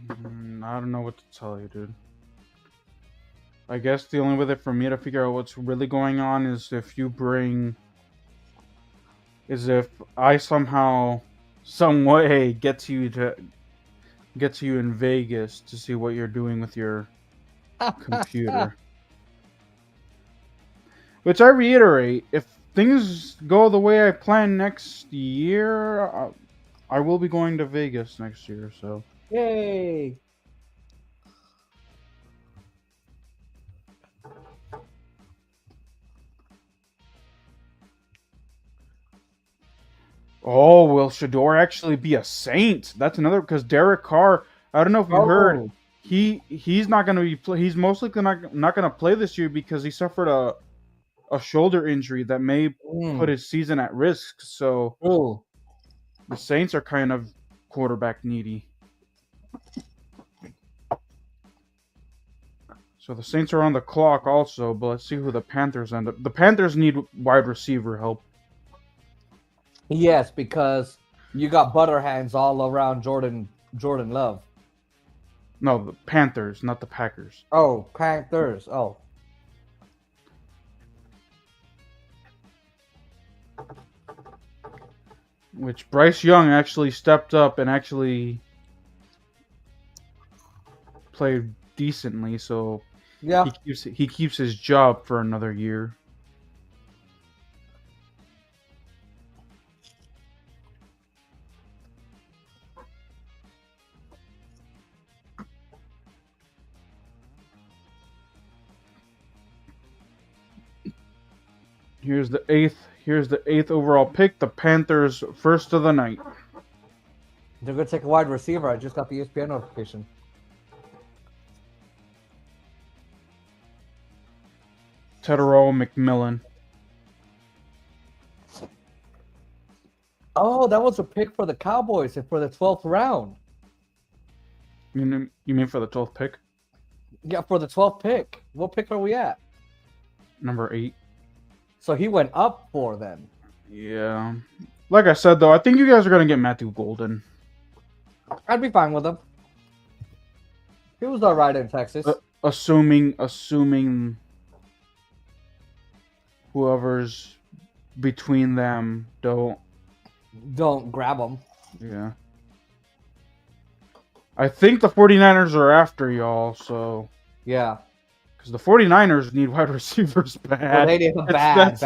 I don't know what to tell you, dude. I guess the only way for me to figure out what's really going on is if I somehow, some way, get you in Vegas to see what you're doing with your computer. Which I reiterate, if things go the way I plan next year, I will be going to Vegas next year. So Yay! oh, will Shador actually be a Saint? That's another, because Derek Carr. I don't know if you heard. He's not going to be. He's most likely not going to play this year because he suffered a shoulder injury that may put his season at risk. So the Saints are kind of quarterback needy. So the Saints are on the clock also, but let's see who the Panthers end up. The Panthers need wide receiver help. Yes, because you got butter hands all around Jordan Love. No, the Panthers, not the Packers. Oh, Panthers. Oh. Which Bryce Young actually stepped up and actually played decently, so yeah, he keeps his job for another year. Here's the eighth overall pick. The Panthers, first of the night. They're gonna take a wide receiver. I just got the ESPN notification. Tedero McMillan. Oh, that was a pick for the Cowboys for the 12th round. You mean for the 12th pick? Yeah, for the 12th pick. What pick are we at? Number 8. So he went up 4 then. Yeah. Like I said, though, I think you guys are going to get Matthew Golden. I'd be fine with him. He was all right in Texas. Assuming whoever's between them don't grab him. Yeah. I think the 49ers are after y'all, so... Yeah. Because the 49ers need wide receivers bad. Well, they need them bad.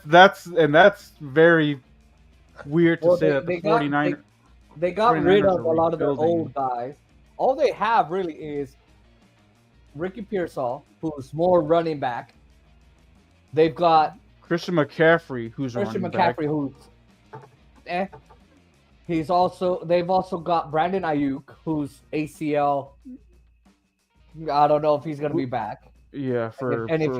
That's very weird to say that the 49ers... They got rid of a lot of their old guys. All they have really is Ricky Pearsall, who's more running back. They've got Christian McCaffrey, who's who's They've also got Brandon Ayuk, who's ACL. I don't know if he's gonna be back. Yeah, if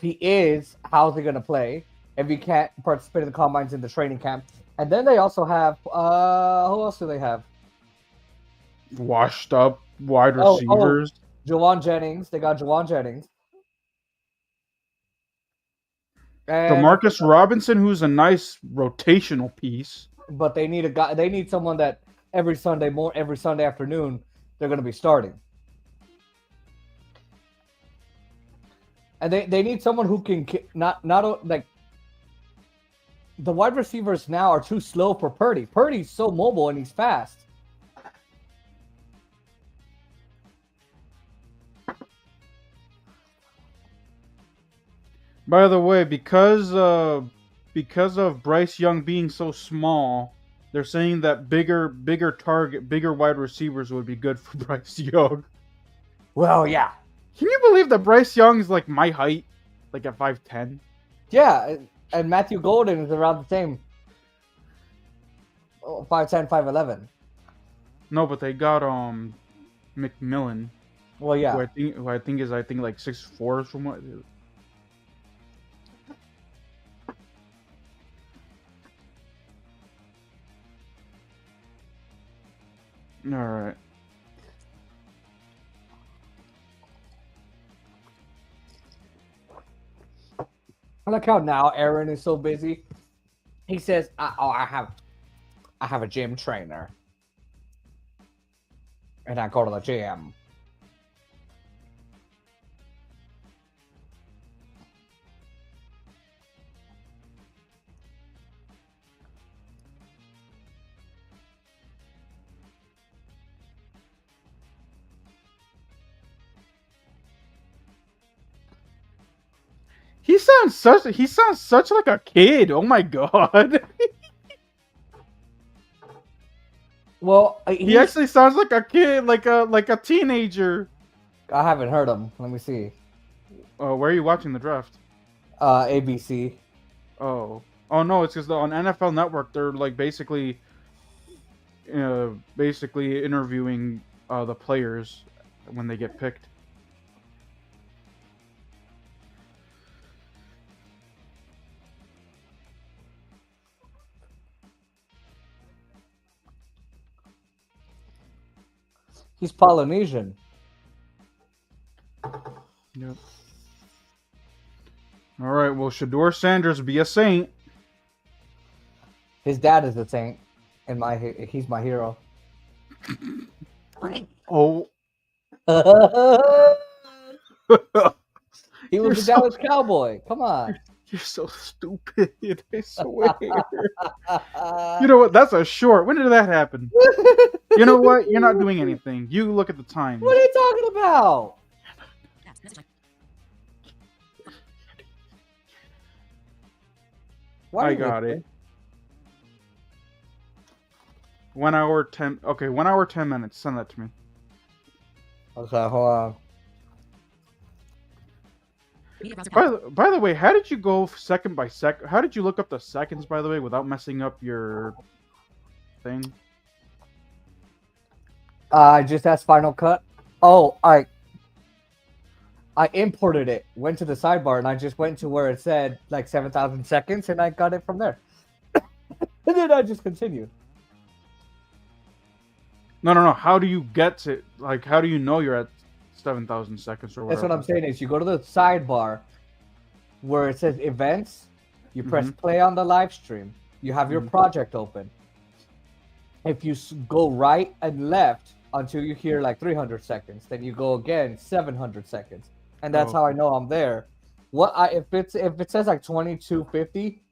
he is, how's he gonna play? If he can't participate in the combines in the training camp. And then they also have who else do they have? Washed up wide receivers. Jawan Jennings. They got Jawan Jennings. And Demarcus Robinson, who's a nice rotational piece. But they need a guy. They need someone that every Sunday afternoon they're going to be starting. And they need someone who can not like. The wide receivers now are too slow for Purdy. Purdy's so mobile and he's fast. By the way, because of Bryce Young being so small, they're saying that bigger wide receivers would be good for Bryce Young. Well, yeah. Can you believe that Bryce Young is like my height, like at 5'10"? Yeah. And Matthew Golden is around the same. 5'10", 5'11". No, but they got McMillan. Well, yeah. Who I think is like 6'4" from what. All right. I like how now Aaron is so busy. He says, I have a gym trainer. And I go to the gym. He sounds such like a kid. Oh my god. Well, He actually sounds like a kid, like a teenager. I haven't heard him. Let me see. Where are you watching the draft? ABC. Oh no, it's because on NFL Network they're like basically interviewing the players when they get picked. He's Polynesian. Yep. All right. Well, Shador Sanders be a saint. His dad is a saint, and he's my hero. Oh. He was a Dallas Cowboy. Come on. You're so stupid. I swear. You know what? That's a short. When did that happen? You know what? You're not doing anything. You look at the time. What are you talking about? Apps. Message type. Why I got it. 1 hour 10. Okay, 1 hour 10 minutes. Send that to me. Okay, hold on. Media browser tab. By the way, how did you go second by second? How did you look up the seconds, by the way, without messing up your thing? I just asked Final Cut. Oh, I imported it. Went to the sidebar and I just went to where it said like 7,000 seconds and I got it from there. And then I just continued. No. How do you get to like? How do you know you're at 7,000 seconds or whatever? That's what I'm saying is you go to the sidebar where it says events, you press play on the live stream, you have your project open. If you go right and left until you hear like 300 seconds, then you go again 700 seconds, and that's how I know I'm there. If it says like 2250,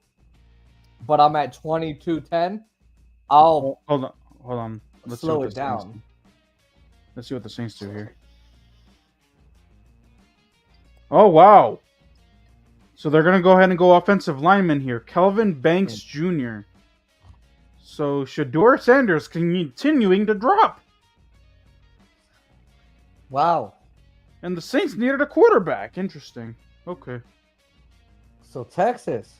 but I'm at 2210, I'll hold on. Let's slow it down. Let's see what the Saints do here. Oh wow! So they're gonna go ahead and go offensive lineman here, Kelvin Banks Jr. So Shador Sanders continuing to drop. Wow. And the Saints needed a quarterback. Interesting. Okay. So Texas.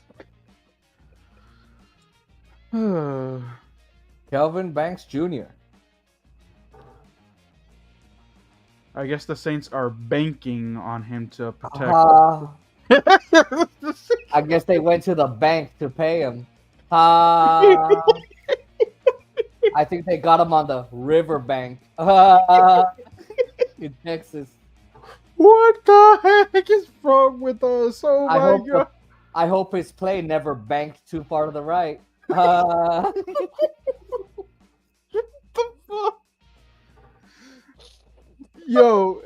Kelvin Banks Jr. I guess the Saints are banking on him to protect. I guess they went to the bank to pay him. I think they got him on the riverbank in Texas. What the heck is wrong with us? Oh my god! I hope his play never banked too far to the right. What the fuck? Yo,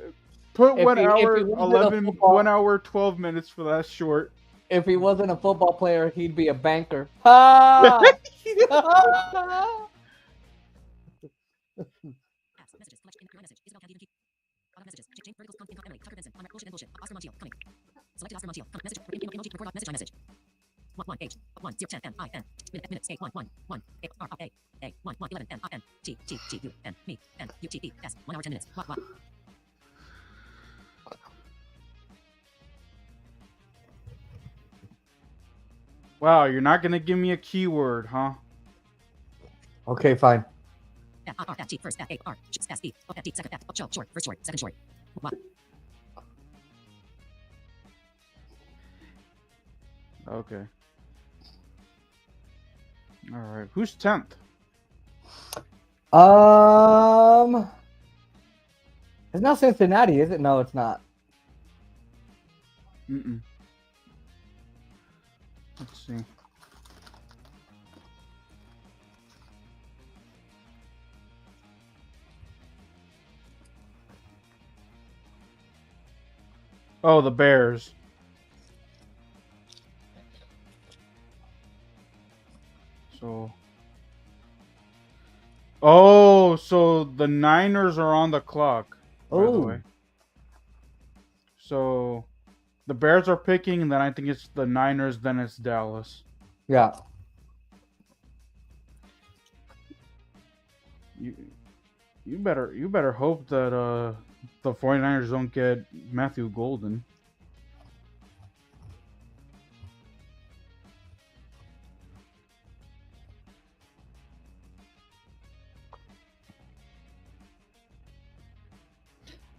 put 1 hour 12 minutes for that short. If he wasn't a football player, he'd be a banker. Apps. Messages. Collection. Your message. Isabel Candy. Other messages. James Verticals. Income. Emily. Tucker Benson. Bullshit and bullshit. Oscar Montiel. Coming. Selected Oscar Montiel. Coming. Message. Emoji. Record. Message. message. 1 H 1 0 10 N I N minutes A 1 1 1 A R A 1 1 11 N I N T T T U N me N U T E S 1 hour 10 minutes. What? Wow, you're not gonna give me a keyword, huh? Okay, fine. F R F T first F A R S E F T second F short first short second short. What? Okay. All right. Who's 10th? It's not Cincinnati, is it? No, it's not. Let's see. Oh, the Bears. So the Niners are on the clock. By the way. So the Bears are picking, and then I think it's the Niners, then it's Dallas. Yeah. You better hope that the 49ers don't get Matthew Golden.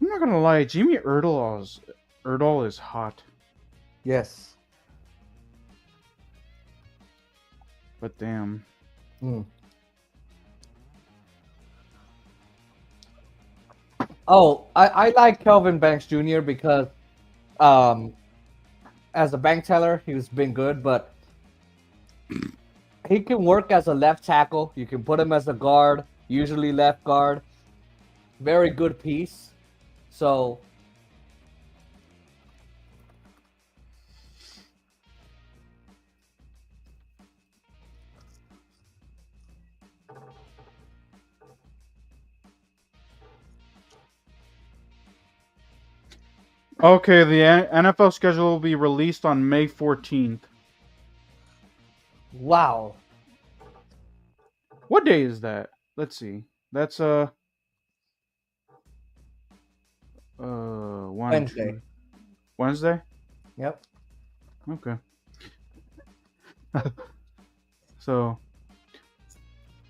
I'm not gonna lie, Jimmy Erdahl is hot, Yes. but damn. Mm. Oh, I like Kelvin Banks Jr. because as a bank teller, he's been good, but he can work as a left tackle. You can put him as a guard, usually left guard. Very good piece. So Okay, the NFL schedule will be released on May 14th. wow. What day is that? Let's see. That's Wednesday. Wednesday? Yep. Okay. So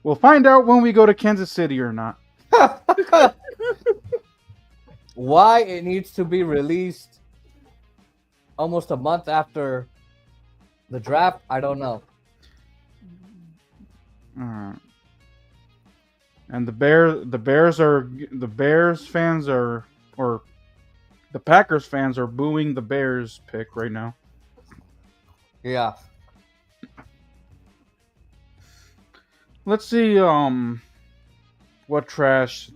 we'll find out when we go to Kansas City or not. Why it needs to be released almost a month after the draft, I don't know. Alright. And the Bears fans are, or the Packers fans are booing the Bears pick right now. Yeah. Let's see what trash.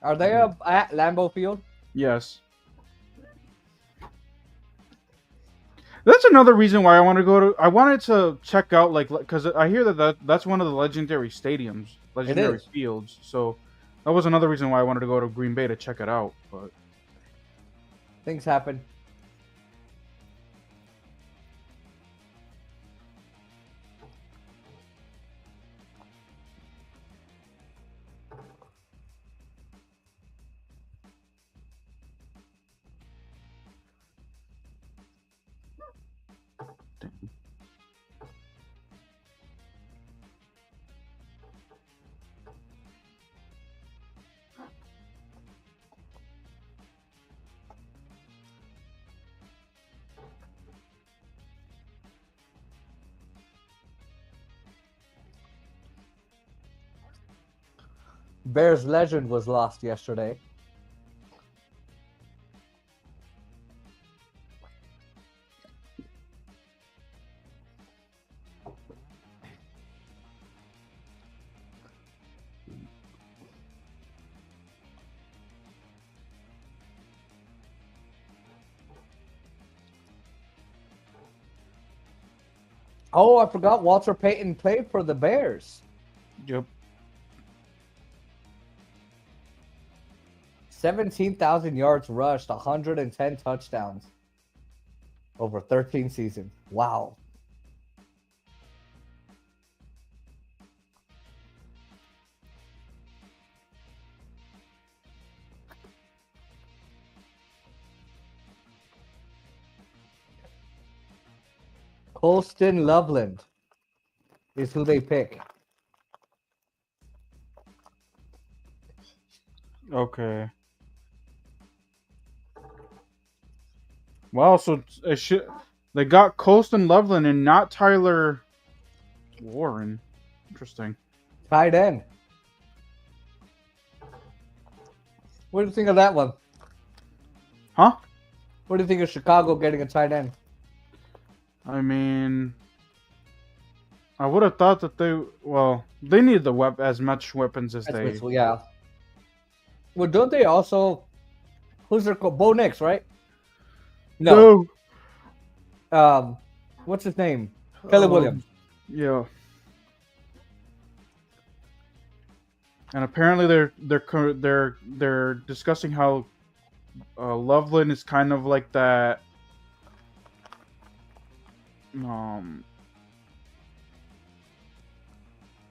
Are they at Lambeau Field? Yes. That's another reason why I want to go to. I wanted to check out, like, because I hear that's one of the legendary stadiums, legendary fields. So that was another reason why I wanted to go to Green Bay to check it out. But Things happen. Bears legend was lost yesterday. Oh, I forgot Walter Payton played for the Bears. yep. 17,000 yards rushed, 110 touchdowns over 13 seasons. Wow. Colston Loveland is who they pick. Okay. Wow. So they got Colston Loveland and not Tyler Warren. Interesting. Tight end. What do you think of that one? Huh? What do you think of Chicago getting a tight end? I mean, I would have thought that they need as much weapons as they. Yeah. Well, don't they also? Who's their Bo Nix, right? No. What's his name? Kelly Williams. Yeah. And apparently they're discussing how Loveland is kind of like that. Um,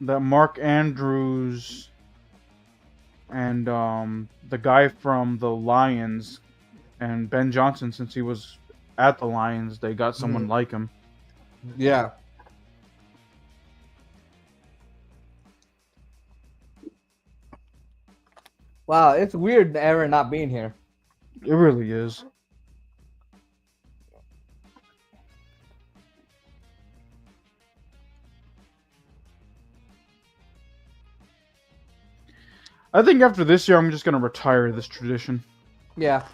that Mark Andrews and the guy from the Lions and Ben Johnson, since he was at the Lions, they got someone like him. Yeah. Wow, it's weird Aaron not being here. It really is. I think after this year, I'm just going to retire this tradition. Yeah.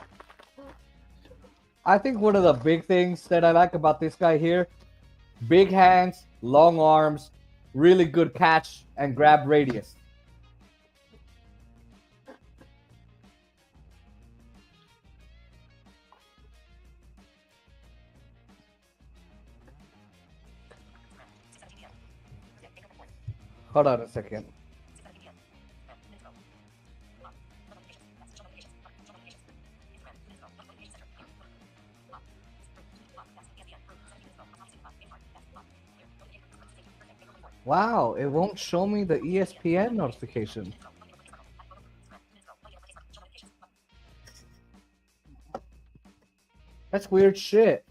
I think one of the big things that I like about this guy here, big hands, long arms, really good catch and grab radius. Hold on a second. Wow, it won't show me the ESPN notification. That's weird shit.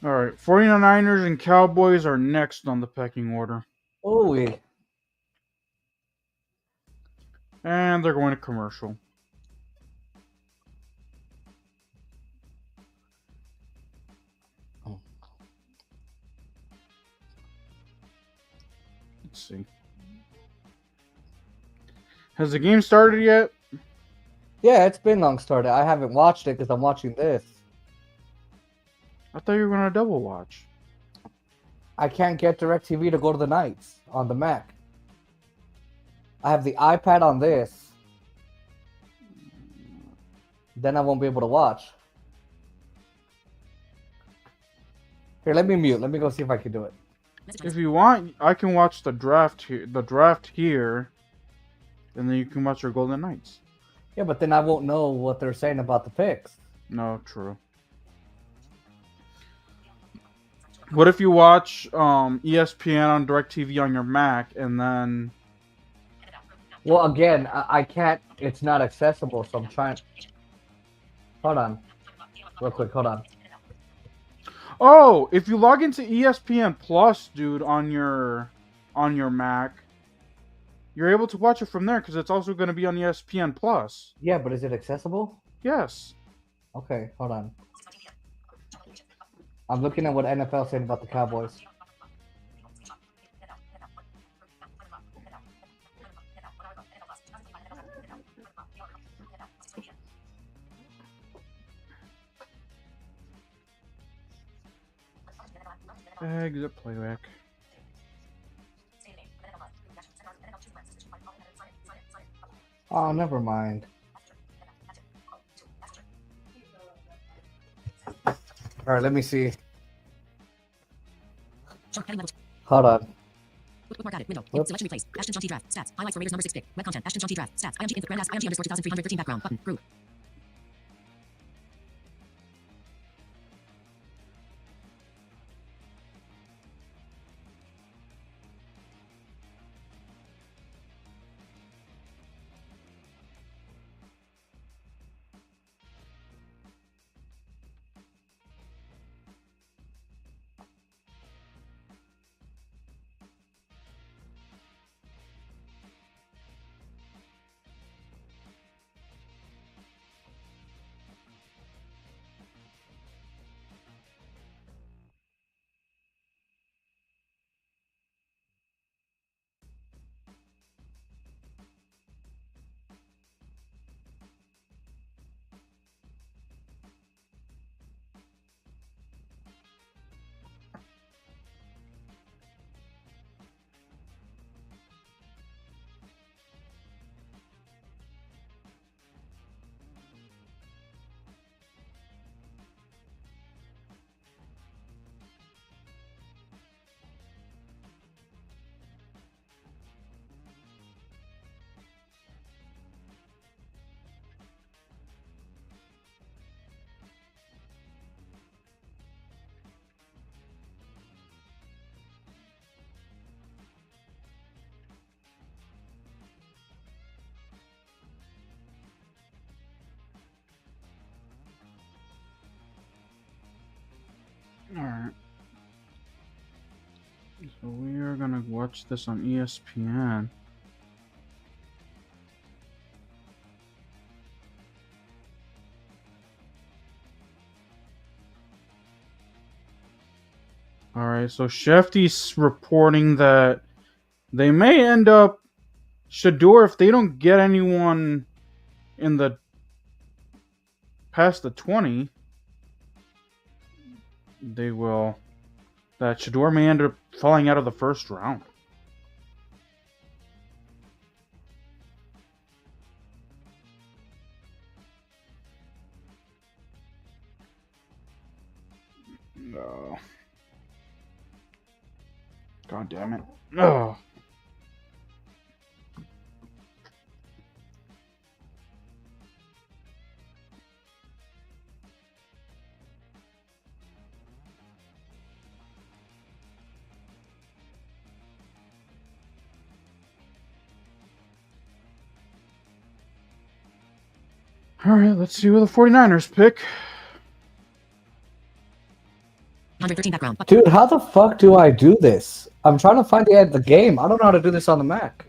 All right, 49ers and Cowboys are next on the pecking order. Holy. And they're going to commercial. Let's see. Has the game started yet? Yeah, it's been long started. I haven't watched it because I'm watching this. I thought you were going to double watch. I can't get DirecTV to go to the nights on the Mac. I have the iPad on this. Then I won't be able to watch. Here, let me mute. Let me go see if I can do it. If you want, I can watch the draft here, and then you can watch your Golden Knights. Yeah, but then I won't know what they're saying about the picks. No, true. What if you watch ESPN on DirecTV on your Mac, and then... Well, again, I can't. It's not accessible, so I'm trying. Hold on. Real quick, hold on. Oh, if you log into ESPN Plus, dude, on your Mac, you're able to watch it from there because it's also going to be on ESPN Plus. Yeah, but is it accessible? Yes. Okay, hold on. I'm looking at what NFL said about the Cowboys. Exit playback. Oh, never mind. All right, let me see. Sure, heading level. Hold on. Bookmark added. Window. Whoop. Selection replace. Ashton John T draft. Stats. Highlights for Raiders number 6 pick. Web content. Ashton John T draft. Stats. IMG info. Grandas. IMG underscore 2313 background. Button. Group. Alright. So we are going to watch this on ESPN. Alright, so Shefty's reporting that they may end up Shador, if they don't get anyone in the past the 20, they will. That Shador may end up falling out of the first round. No. God damn it. Ugh. Alright, let's see who the 49ers pick. 113 background. Dude, how the fuck do I do this? I'm trying to find the game. I don't know how to do this on the Mac.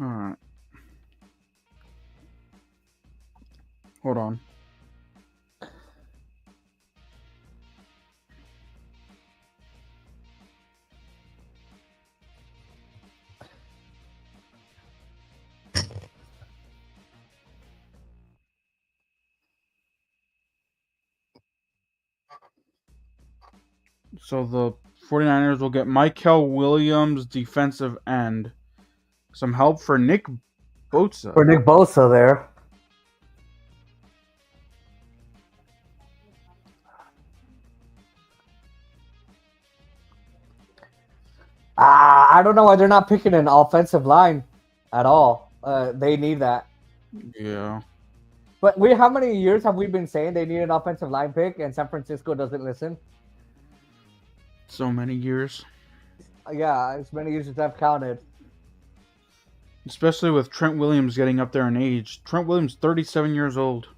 Alright. Hold on. So the 49ers will get Michael Williams, defensive end. Some help for Nick Bosa. For Nick Bosa there. I don't know why they're not picking an offensive line at all. They need that. Yeah. But how many years have we been saying they need an offensive line pick and San Francisco doesn't listen? So many years. Yeah, as many years as I've counted. Especially with Trent Williams getting up there in age. Trent Williams, 37 years old.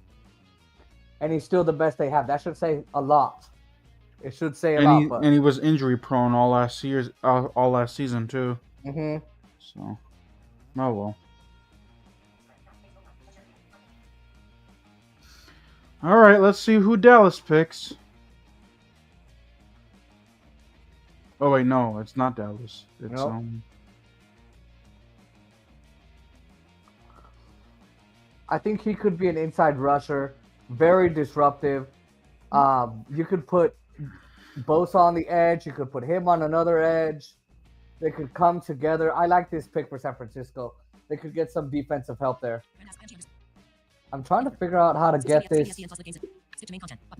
And he's still the best they have. That should say a lot. It should say a And lot. he, But... and he was injury prone all last season too. Mm-hmm. So, oh well. All right, let's see who Dallas picks. Oh wait, no, it's not Dallas. It's Nope. I think he could be an inside rusher, very disruptive. You could put Bosa on the edge. You could put him on another edge. They could come together. I like this pick for San Francisco. They could get some defensive help there. I'm trying to figure out how to get this.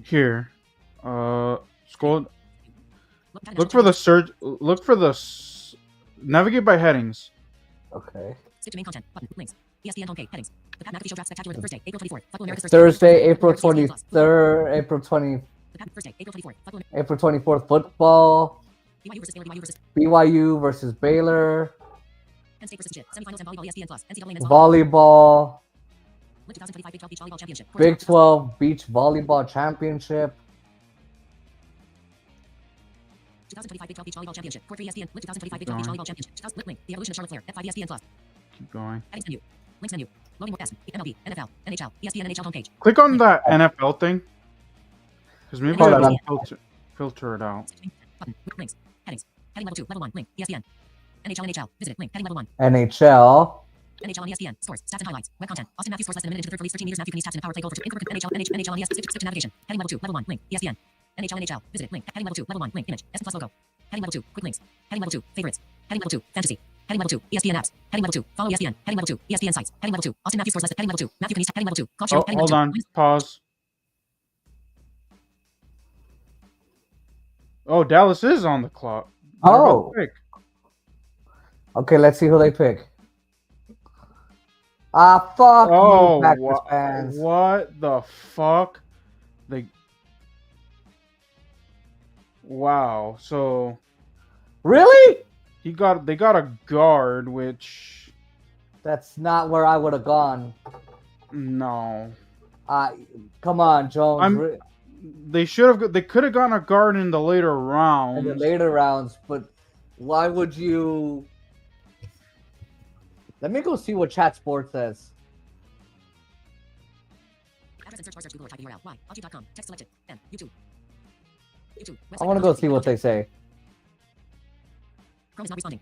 here. Scroll. Look for the search. Look for the. Navigate by headings. Okay. Skip to main content. Button. Links. ESPN homepage. Headings. The Pat McAfee Show Draft Spectacular Thursday, April 24th. Football America's Thursday. Thursday, April 23rd, April 20, The Pat Thursday, April 24th. Football April 24th. Football. BYU versus Baylor. BYU versus BYU versus Baylor. Penn State versus Pitt. Semifinals and volleyball. ESPN Plus. NCAA men's Volleyball. Link 2025 Big 12 Beach Volleyball Championship. Big 12 Beach Volleyball Championship. 2025 Big 12 Beach Volleyball Championship. Court 3 ESPN. Link 2025 Big 12 Beach Volleyball Championship. Link. The evolution of Charlotte Flair. F5 ESPN Plus. Keep going. Headings menu. Links menu. Loading more fast. MLB, NFL, NHL, ESPN NHL homepage. Click on that NFL thing. Because maybe Hold it'll on. filter it out. Button. Links. Headings. Heading level 2. Level 1. Link. ESPN. NHL NHL. Visit. Link. Heading level 1. NHL. NHL on ESPN. Scores. Stats and highlights. Web content. Austin Matthews scores less than a minute into the third release. 13 meters. Matthew Kenny's taps in a power play goal for two. NHL on ESPN. Skip to navigation. Heading level 2. Level 1. Link. ESPN. NHL NHL. Visit. Link. Heading level 2. Level 1. Link. Image. S plus logo. Heading level 2. Quick links. Heading level 2. Favorites. Heading level 2. Fantasy. Heading level 2. ESPN apps. Heading level 2. Follow ESPN. Heading level 2. ESPN sites. Heading level 2. Austin Matthews scores less than. Heading level 2. Matthew Kenny's. Heading level 2. Golf show. Oh, Heading hold level 2. on. Pause. Oh, Dallas is on the clock. Oh. Pick. Okay, let's see who they pick. Fuck Oh, you, Packers fans. what the fuck? Wow. So Really? they got a guard, which That's not where I would have gone. no. Come on, Jones. They should have. They could have gotten a guard in the later rounds. In the later rounds, but why would you? Let me go see what Chat Sports says. Address and search bar search Google or type URL. Y. Algae.com. Text selected. N. YouTube. YouTube. I want to go see what they say. Chrome is not responding.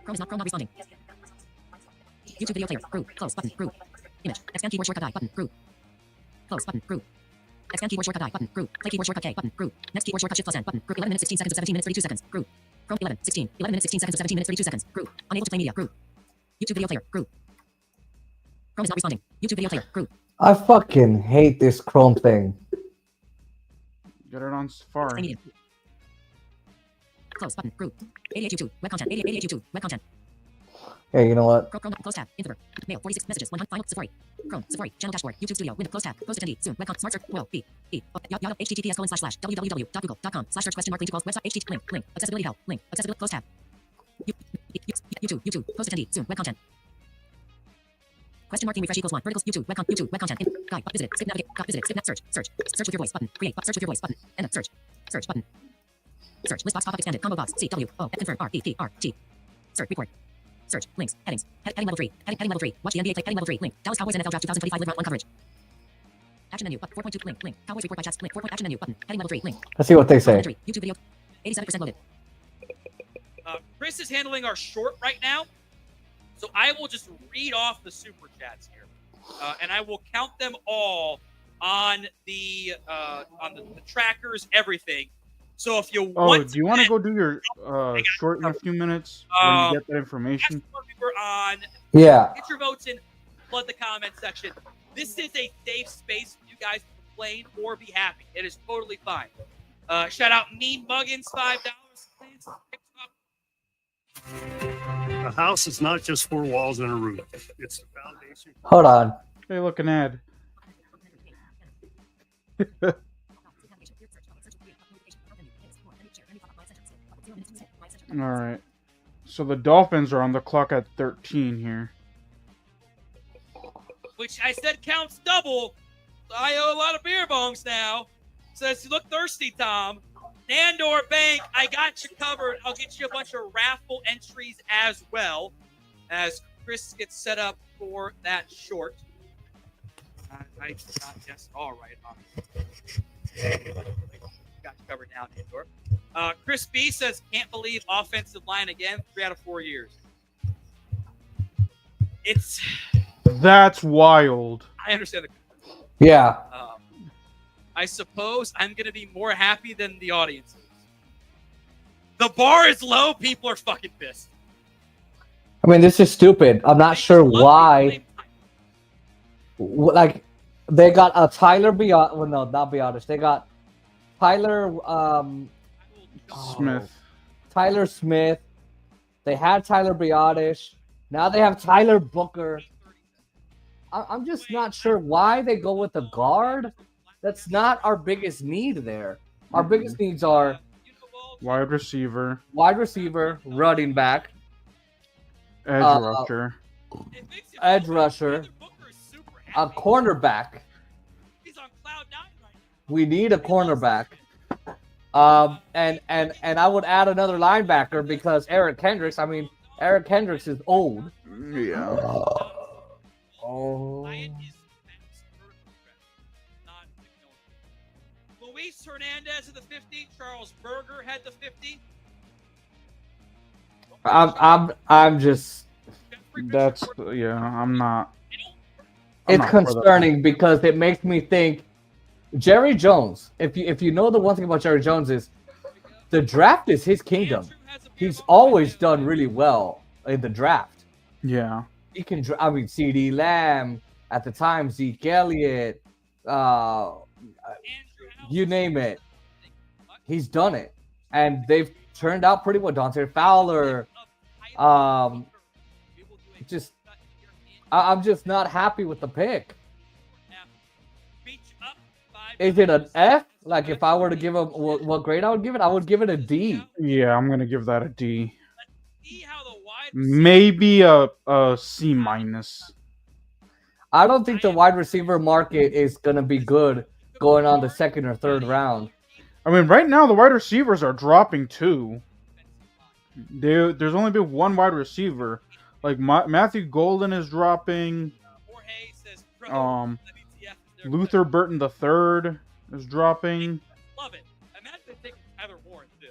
Chrome not responding. YouTube video player. Group. Close button. Group. Image. Expand keyboard shortcut I button. Group. Close button. Group. Expand keyboard shortcut I button. Group. Play keyboard shortcut K button. Group. Next keyboard shortcut shift plus N button. Group. 11 minutes 16 seconds of 17 minutes 32 seconds. Group. Chrome 11 16 11 minutes 16 seconds of 17 minutes 32 seconds. Group. Unable to play media. Group. YouTube video player. Group. Chrome is not responding. YouTube video player. Group. I fucking hate this Chrome thing. Get it on Safari. Play media. Close button. Group. 88 YouTube. Web content. 88 YouTube. Web content. Hey, you know what? Chrome close tab. Infiber. Mail 46 messages. 100 final Safari. Chrome. Safari. Channel dashboard. YouTube studio. Window. Close tab. Close attendee. Zoom. Web smart search. Well. Yahoo. https://www.google.com/search question mark link equals website http link accessibility help link accessibility close tab. YouTube. Close attendee. Zoom. Web content. Question mark theme refresh equals 1. Verticals. YouTube. Web content. Guide. Visited. Skip navigate. Visited. Skip search. Search with your voice button. Create. Search with your voice button. End. Search button. Search. List box pop up expanded. Combo box. C W O confirm R E P R T. Search. Report. Search. Links. Headings. Heading level 3. Heading level 3. Watch the NBA play. Heading level 3. Link. Dallas Cowboys NFL Draft 2025 live round 1 coverage. Action menu. 4.2. Link. Cowboys report by chats. Link. 4. Action menu. Button. Heading level 3. Link. Let's see what they say. YouTube video. 87% loaded. Chris is handling our short right now, so I will just read off the super chats here, and I will count them all on the trackers, everything. So if you want, do you want to go do your short in a few minutes when you get that information? That's what we were on. Yeah. Get your votes in. Flood the comment section. This is a safe space for you guys to complain or be happy. It is totally fine. Shout out Mean Muggins, $5. Please. A house is not just four walls and a roof. It's the foundation. Hold on. Hey, look, an ad. All right. So the Dolphins are on the clock at 13 here. Which I said counts double. So I owe a lot of beer bongs now. Says, you look thirsty, Tom. Nandor Bank, I got you covered. I'll get you a bunch of raffle entries as well as Chris gets set up for that short. I got just all right on it. Got you covered now, Nandor. Chris B says, can't believe offensive line again, 3 out of 4 years. That's wild. I understand the. Yeah. I suppose I'm going to be more happy than the audience is. The bar is low. People are fucking pissed. I mean, this is stupid. I'm not sure why. Like, they got a Tyler Biotis. Well, no, not Biotis. They got Tyler Smith. Tyler Smith. They had Tyler Biotis. Now they have Tyler Booker. I'm just not sure why they go with the guard. That's not our biggest need there. Our biggest needs are Wide receiver, running back, edge rusher, a cornerback. We need a cornerback. And I would add another linebacker because Eric Kendricks is old. Yeah. Oh. Luis Hernandez at the 50. Charles Berger had the 50. I'm just. That's I'm not. It's concerning because it makes me think. Jerry Jones. If you know the one thing about Jerry Jones is, the draft is his kingdom. He's always done really well in the draft. Yeah. He can. CeeDee Lamb at the time, Zeke Elliott, you name it. He's done it, and they've turned out pretty well. Dante Fowler. I'm just not happy with the pick. Is it an F? Like, if I were to give him what grade I would give it a D. Yeah, I'm gonna give that a D. Let's see how the wide maybe a C minus. I don't think the wide receiver market is going to be good going on the second or third round. I mean, right now the wide receivers are dropping too. There's only been one wide receiver. Like Matthew Golden is dropping. Jorge says, Um, WTF is their Luther Burton III is dropping. Love it. Imagine they take Tyler Warren too.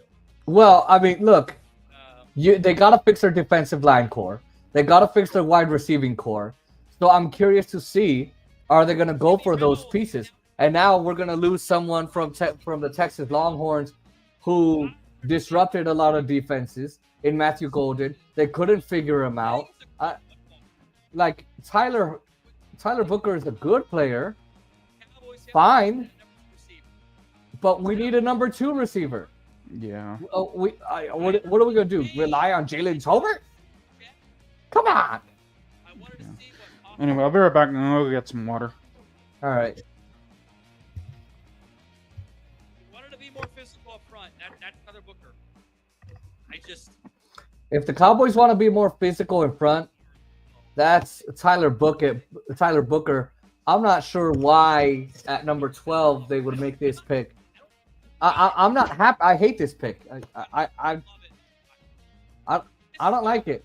Well, I mean, look, Um, they got to fix their defensive line core. They got to fix their wide receiving core. So I'm curious to see, are they going to go for those pieces? And now we're going to lose someone from the Texas Longhorns who disrupted a lot of defenses in Matthew Golden. They couldn't figure him out. Like Tyler Booker is a good player, fine, but we need a number 2 receiver. Yeah. What are we going to do? Rely on Jalen Tolbert? Come on. I wanted to see what Anyway, I'll be right back and I'll go get some water. All right. wanted to be more physical up front. That's Tyler Booker. If the Cowboys want to be more physical in front, that's Tyler Booker. I'm not sure why at number 12 they would make this pick. I'm not happy. I hate this pick. I don't like it.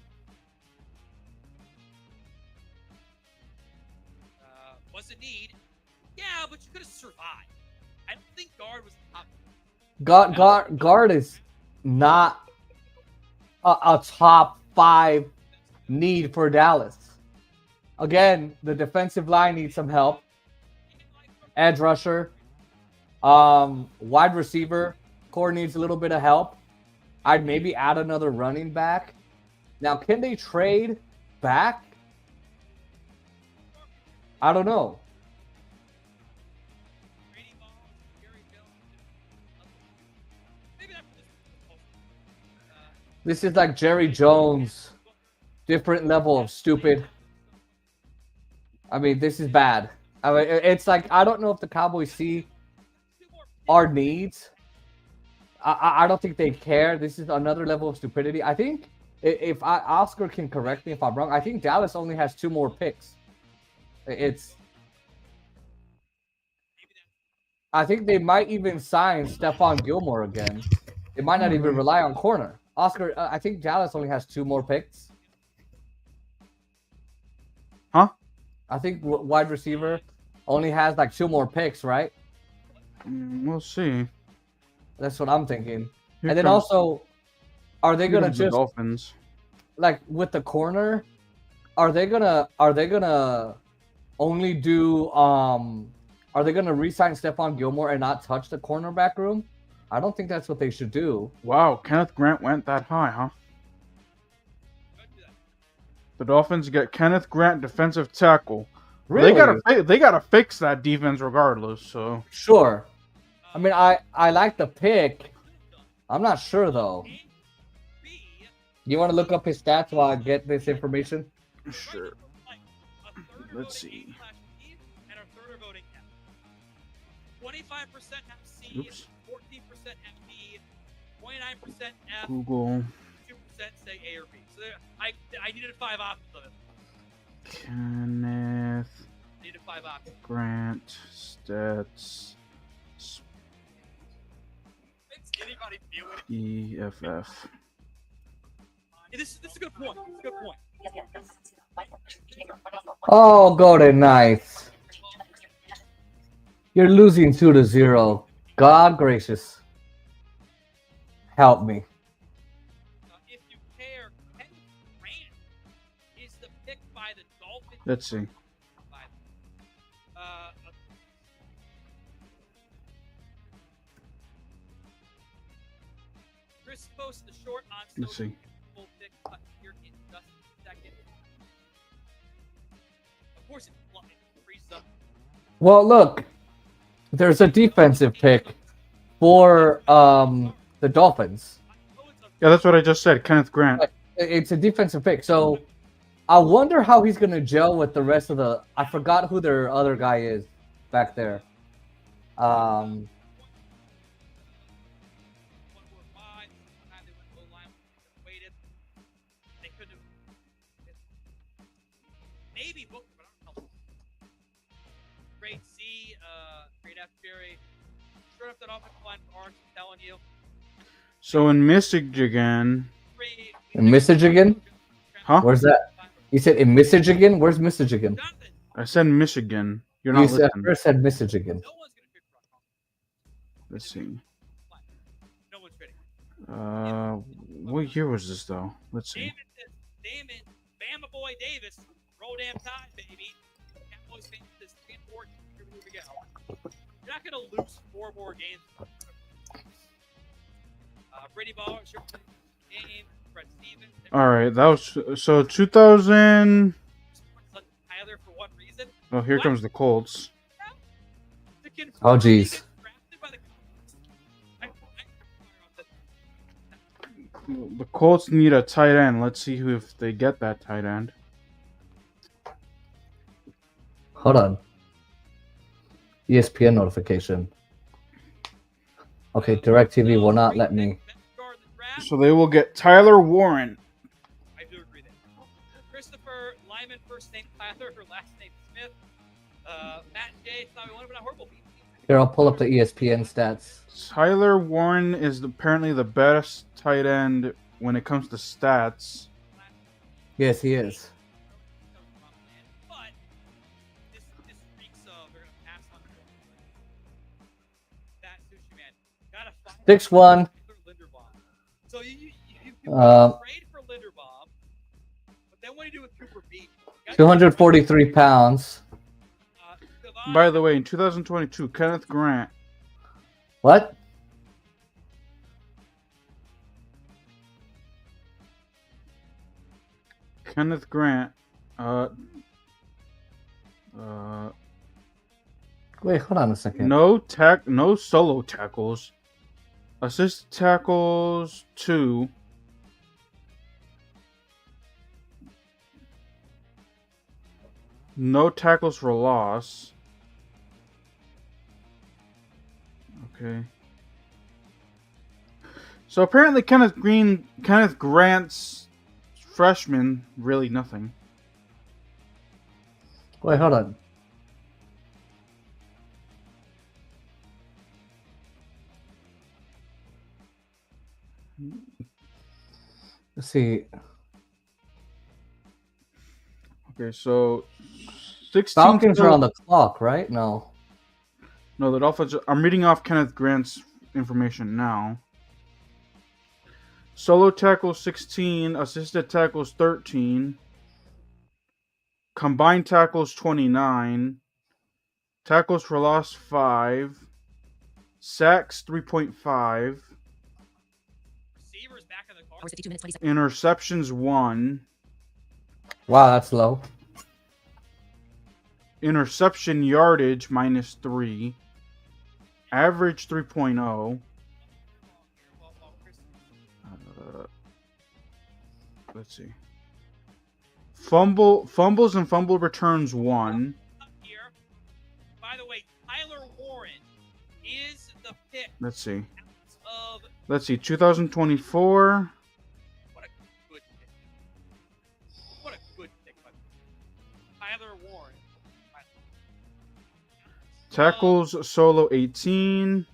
Was a need. Yeah, but you could have survived. I don't think guard was top. Guard is not a top 5 need for Dallas. Again, the defensive line needs some help. Edge rusher, wide receiver core needs a little bit of help. I'd maybe add another running back. Now, can they trade back? I don't know. This is like Jerry Jones, different level of stupid. I mean, this is bad. I mean, it's like, I don't know if the Cowboys see our needs. I don't think they care. This is another level of stupidity. I think Oscar can correct me if I'm wrong. I think Dallas only has 2 more picks. I think they might even sign Stephon Gilmore again. They might not even rely on corner. Oscar, I think Dallas only has 2 more picks. Huh? I think wide receiver only has like 2 more picks, right? We'll see. That's what I'm thinking. Here And then comes- also, are they here gonna comes the just Dolphins? like with the corner? Are they gonna only do Are they gonna re-sign Stephon Gilmore and not touch the cornerback room? I don't think that's what they should do. Wow, Kenneth Grant went that high, huh? The Dolphins get Kenneth Grant, defensive tackle. Really? They gotta fix that defense regardless. So Sure. I mean, I like the pick. I'm not sure though. You want to look up his stats while I get this information? sure. Let's see. 25% have C, Oops. 14% have B, 29% F, Google 2% say A or B. So I needed 5 options of it. Kenneth I needed 5 options. Grant stats Makes anybody feel it. EFF. This is a good point. It's a good point. Oh, Golden Knights. You're losing 2-0. God gracious. Help me. If you care, Kenneth Grant is the pick by the Dolphins. Let's see. Chris posts the short on Let's see. full pick here in just a second. Of course, it frees up. Well, look. There's a defensive pick for the Dolphins. Yeah, that's what I just said. Kenneth Grant. It's a defensive pick. So I wonder how he's going to gel with the rest of the... I forgot who their other guy is back there. offensive line for Arch, I'm telling you. So in Michigan, In Michigan? huh? Where's that? You said in Michigan? Where's Michigan? Nothing. I said Michigan. You're You not said, listening. first said Michigan. No one's gonna pick Brock. Let's see. No one's ready. What year was this though? Let's see. Damon, Bama boy Davis, roll damn tide, baby. Cowboys fans this 3-4. Here we go. You're not gonna lose 4 more games. Brady Ball, game. Fred Stevens. All right, that was so 2000. Tyler for what reason? Oh, here comes the Colts. Oh, geez. The Colts need a tight end. Let's see if they get that tight end. Hold on. ESPN notification. Okay, DirecTV will not let me. So they will get Tyler Warren. I do agree there. Christopher Lyman, first name Tyler, her last name Smith. Matt J. It's not one, but not horrible. Here, I'll pull up the ESPN stats. Tyler Warren is apparently the best tight end when it comes to stats. Yes, he is. But this reeks of they're gonna pass on that sushi man. Gotta find 6'1". Linderbaum. So you trade for Linderbaum, but then what do you do with Cooper Beach? 243 pounds. By the way, in 2022, Kenneth Grant. What? Kenneth Grant. Wait, hold on a second. No solo tackles. Assist tackles 2. No tackles for loss. Okay. So apparently Kenneth Grant's freshman, really nothing. Wait, hold on. Let's see. Okay, so 16. Falcons are on the clock, right? No. No, the Dolphins. I'm reading off Kenneth Grant's information now. Solo tackles 16, assisted tackles 13, combined tackles 29, tackles for loss 5, sacks 3.5, Receivers back in the car. Hours 52 minutes 20 seconds. interceptions 1, Wow, that's low. interception yardage -3, average 3.0. Let's see. Fumbles and fumble returns 1. Here. By the way, Tyler Warren is the pick Let's see. of 2024. what a good pick. What a good pick by Tyler Warren. Tackles solo 18.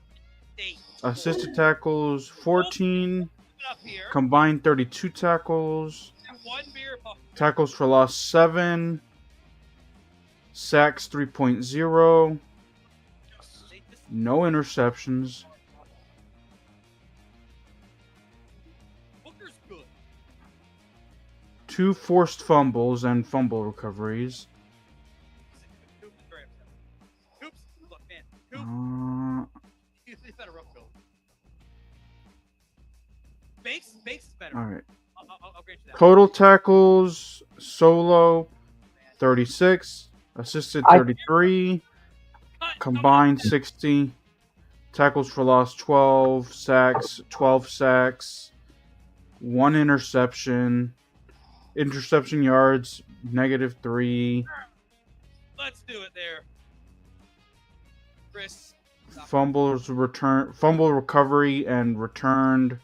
State. Assisted tackles 14. Up here. Combined 32 tackles. And one beer pump. Tackles for loss 7. Sacks 3.0. No interceptions. Booker's good. 2 forced fumbles and fumble recoveries. Coops is very upset. Coops, look, man. Coops, he's better rough go. Banks is better. All right. I'll grant you that. Total tackles solo 36. Assisted 33. Combined 60. Tackles for loss 12. Sacks 12 sacks. 1 interception. Interception yards -3. Let's do it there. Chris. Fumble recovery and returned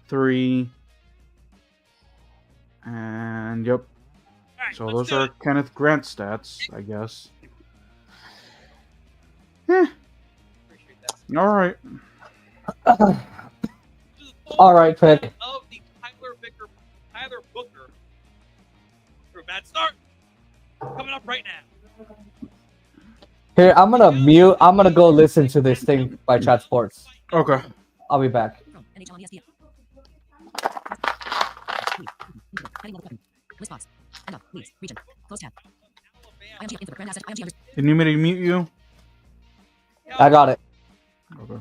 3. And yep. All right, So let's those do are it. Kenneth Grant stats, I guess. Appreciate that. All right. All right, pick. Of the Tyler Booker. For a bad start. Coming up right now. Here, I'm gonna mute. I'm gonna go listen to this thing by Chat Sports. Okay. I'll be back. From NHL on ESPN. Heading level 7. List box. End of. Leagues. Region. Close tab. IMG info. Brand asset. IMG under. You need me to mute you? I got it. Okay.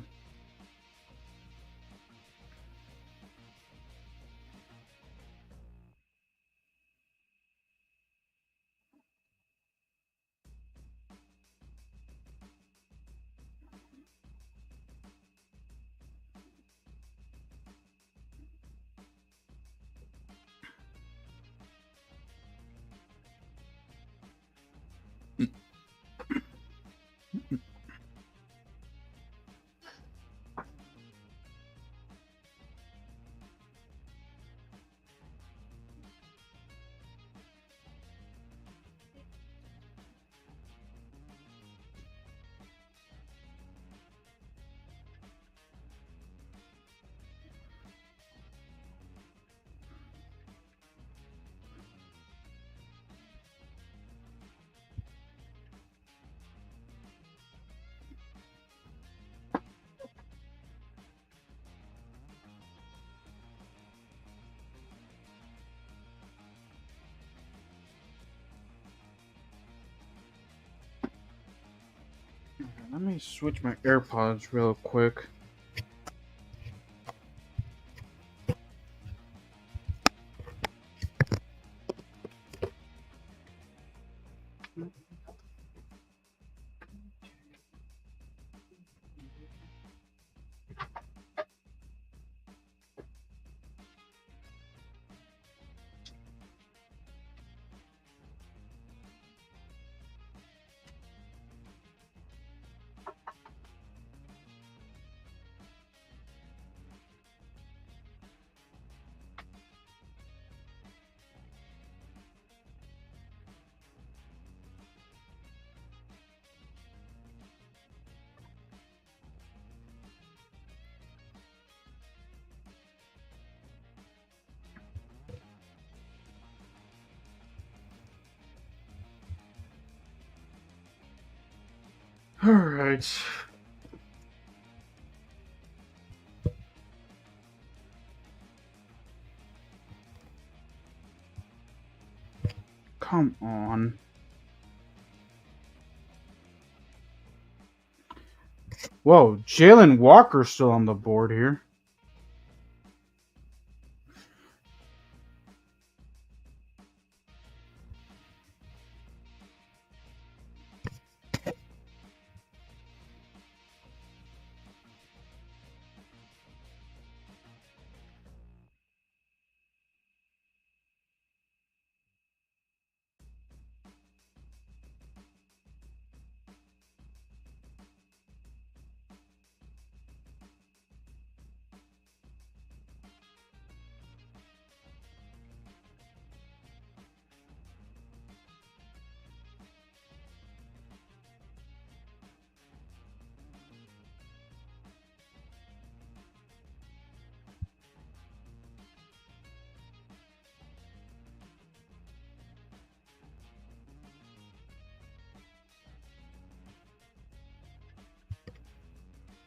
Let me switch my AirPods real quick. All right. Come on. Whoa, Jalen Walker's still on the board here.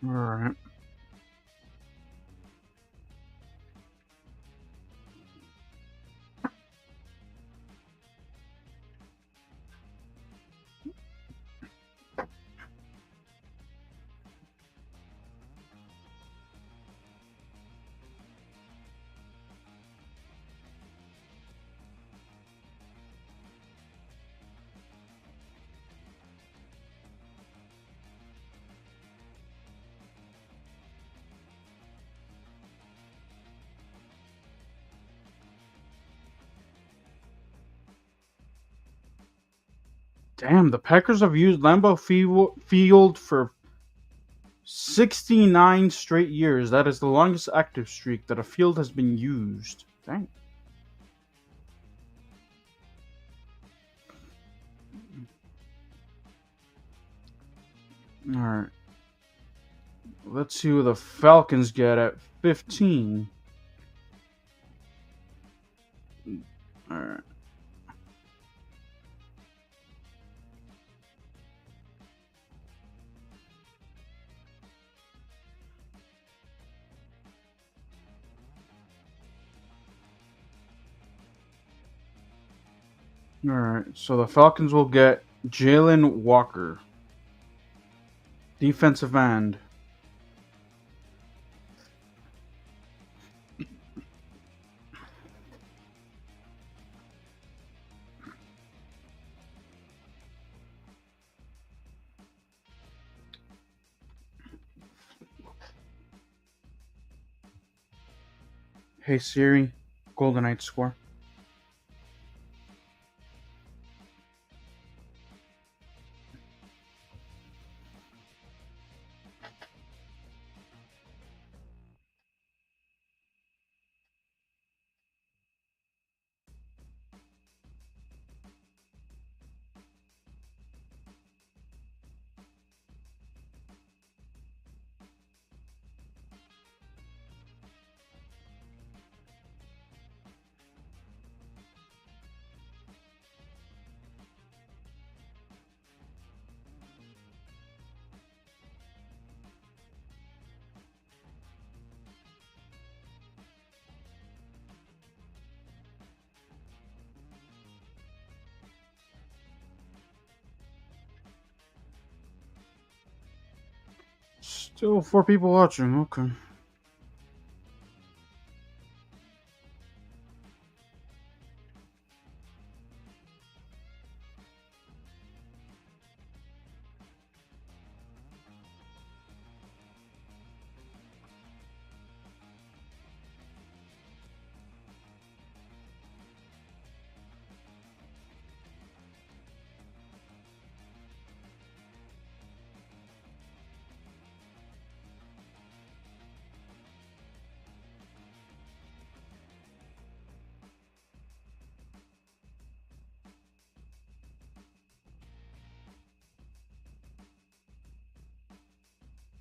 All right. Damn, the Packers have used Lambeau Field for 69 straight years. That is the longest active streak that a field has been used. Dang. All right. Let's see who the Falcons get at 15. All right. All right. So the Falcons will get Jalen Walker, defensive end. Hey Siri, Golden Knights score. Still 4 people watching. Okay.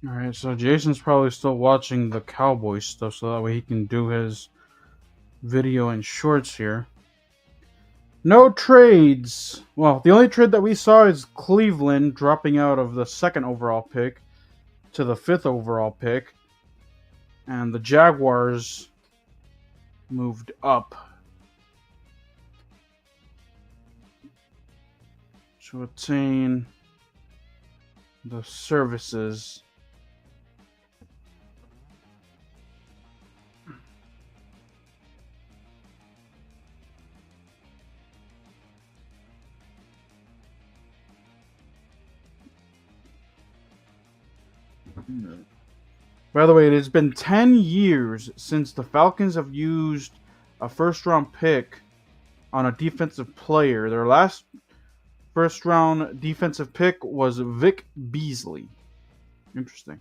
All right, so Jason's probably still watching the Cowboys stuff, so that way he can do his video in shorts here. No trades. Well, the only trade that we saw is Cleveland dropping out of the 2nd overall pick to the 5th overall pick, and the Jaguars moved up to attain the services. By the way, it has been 10 years since the Falcons have used a 1st-round pick on a defensive player. Their last 1st-round defensive pick was Vic Beasley. Interesting.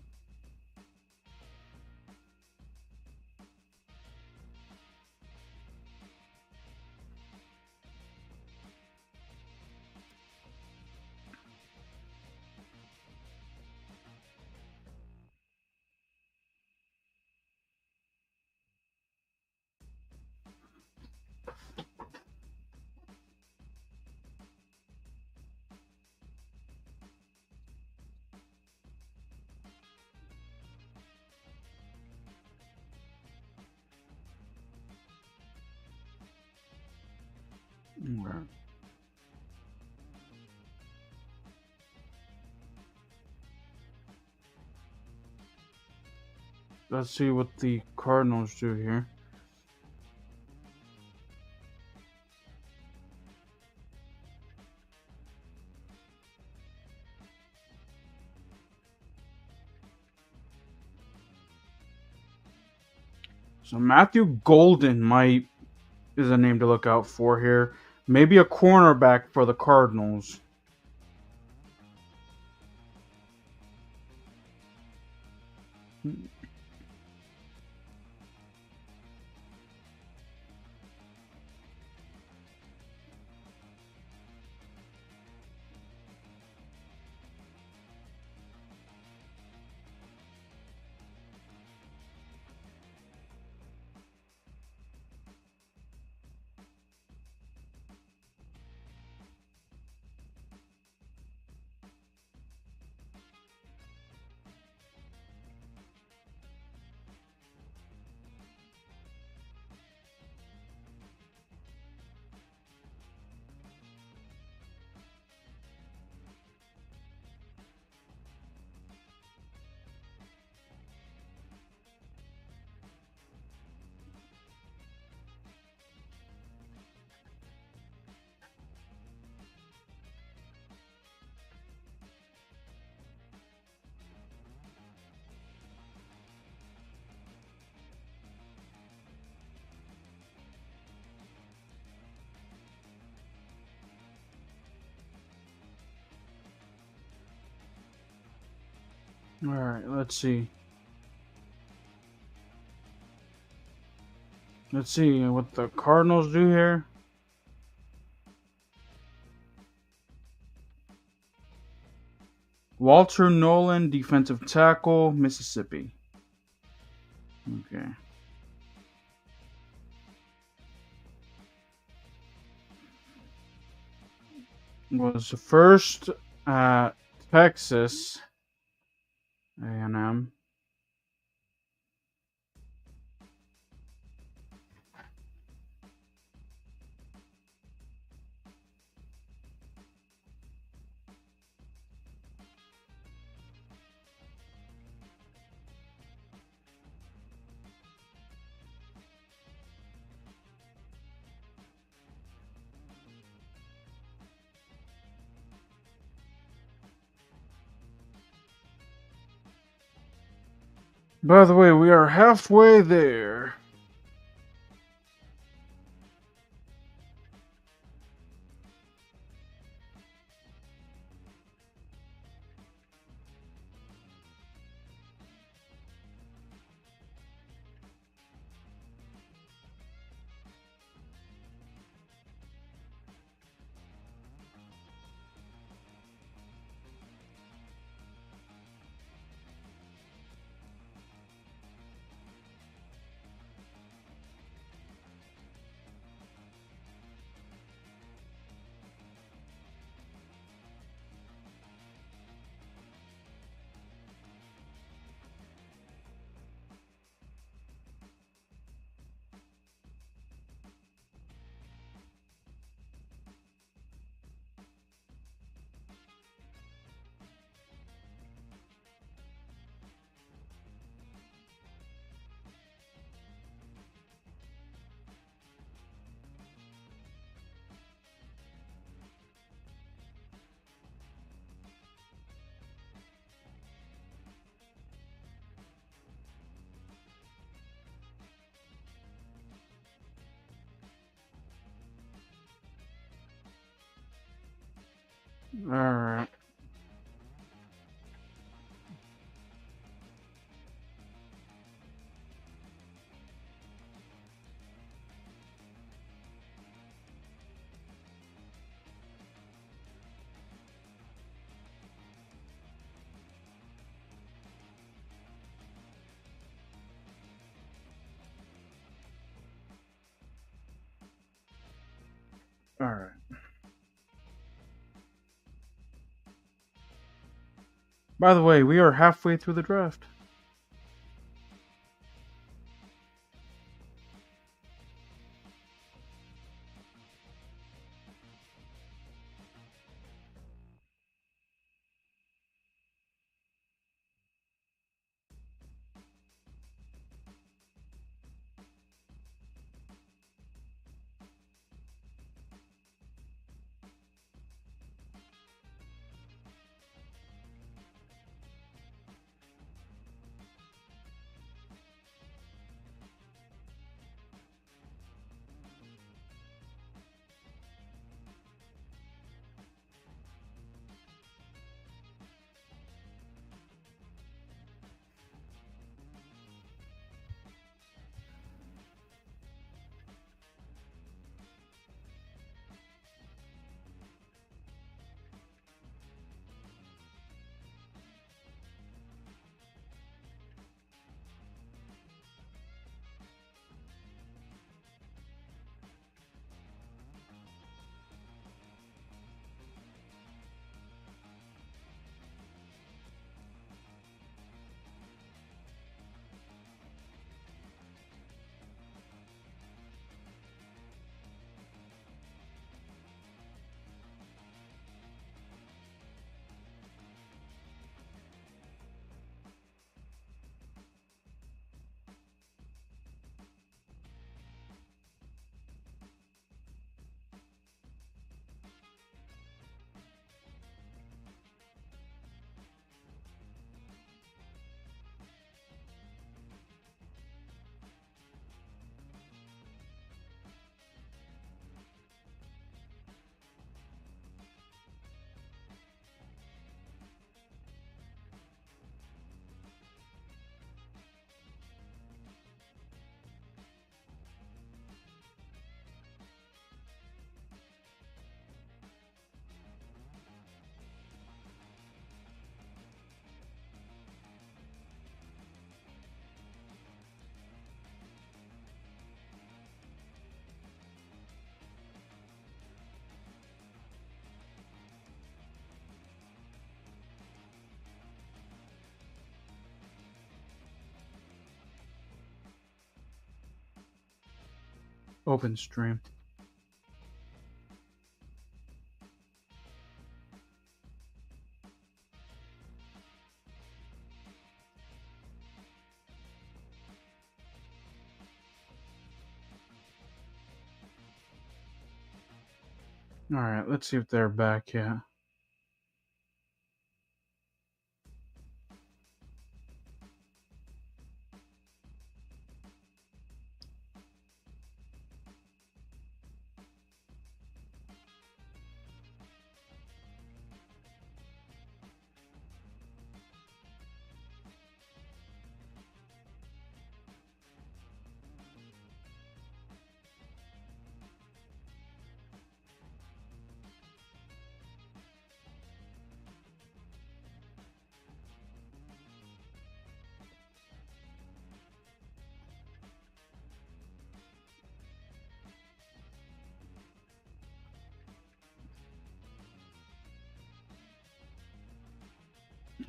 Okay. Let's see what the Cardinals do here. So Matthew Golden is a name to look out for here. Maybe a cornerback for the Cardinals. All right, let's see. Let's see what the Cardinals do here. Walter Nolan, defensive tackle, Mississippi. Okay. Was first at Texas A&M. By the way, we are halfway there. All right. All right. By the way, we are halfway through the draft. Open stream. All right, let's see if they're back yet.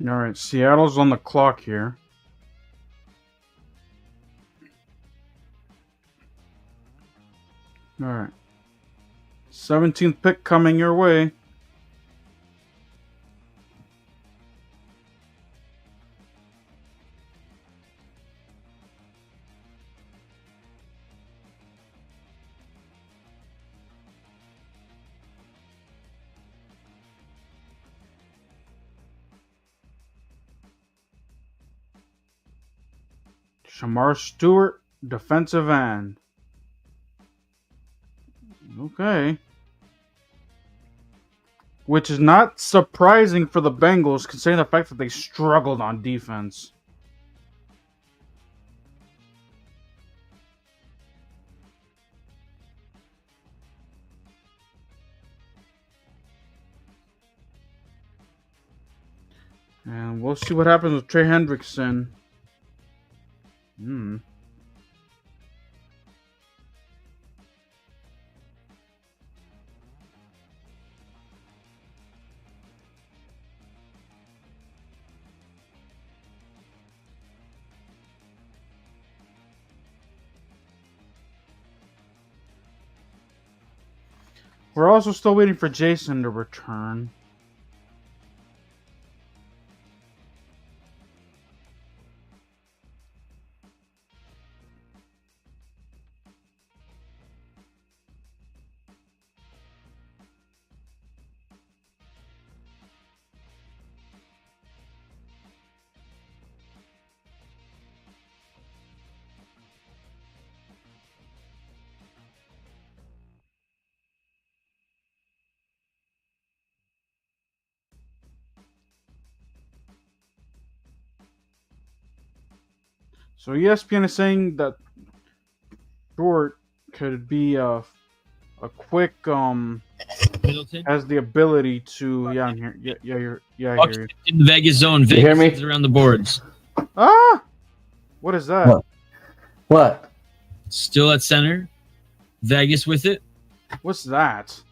All right, Seattle's on the clock here. All right. 17th pick coming your way. Shamar Stewart, defensive end. Okay. Which is not surprising for the Bengals, considering the fact that they struggled on defense. And we'll see what happens with Trey Hendrickson. We're also still waiting for Jason to return. So ESPN is saying that Short could be a quick Middleton. has the ability to I'm here. I Bucks hear you. in the Vegas zone. You hear Vegas me? is around the boards. Ah, what is that? What? Still at center. Vegas with it. What's that?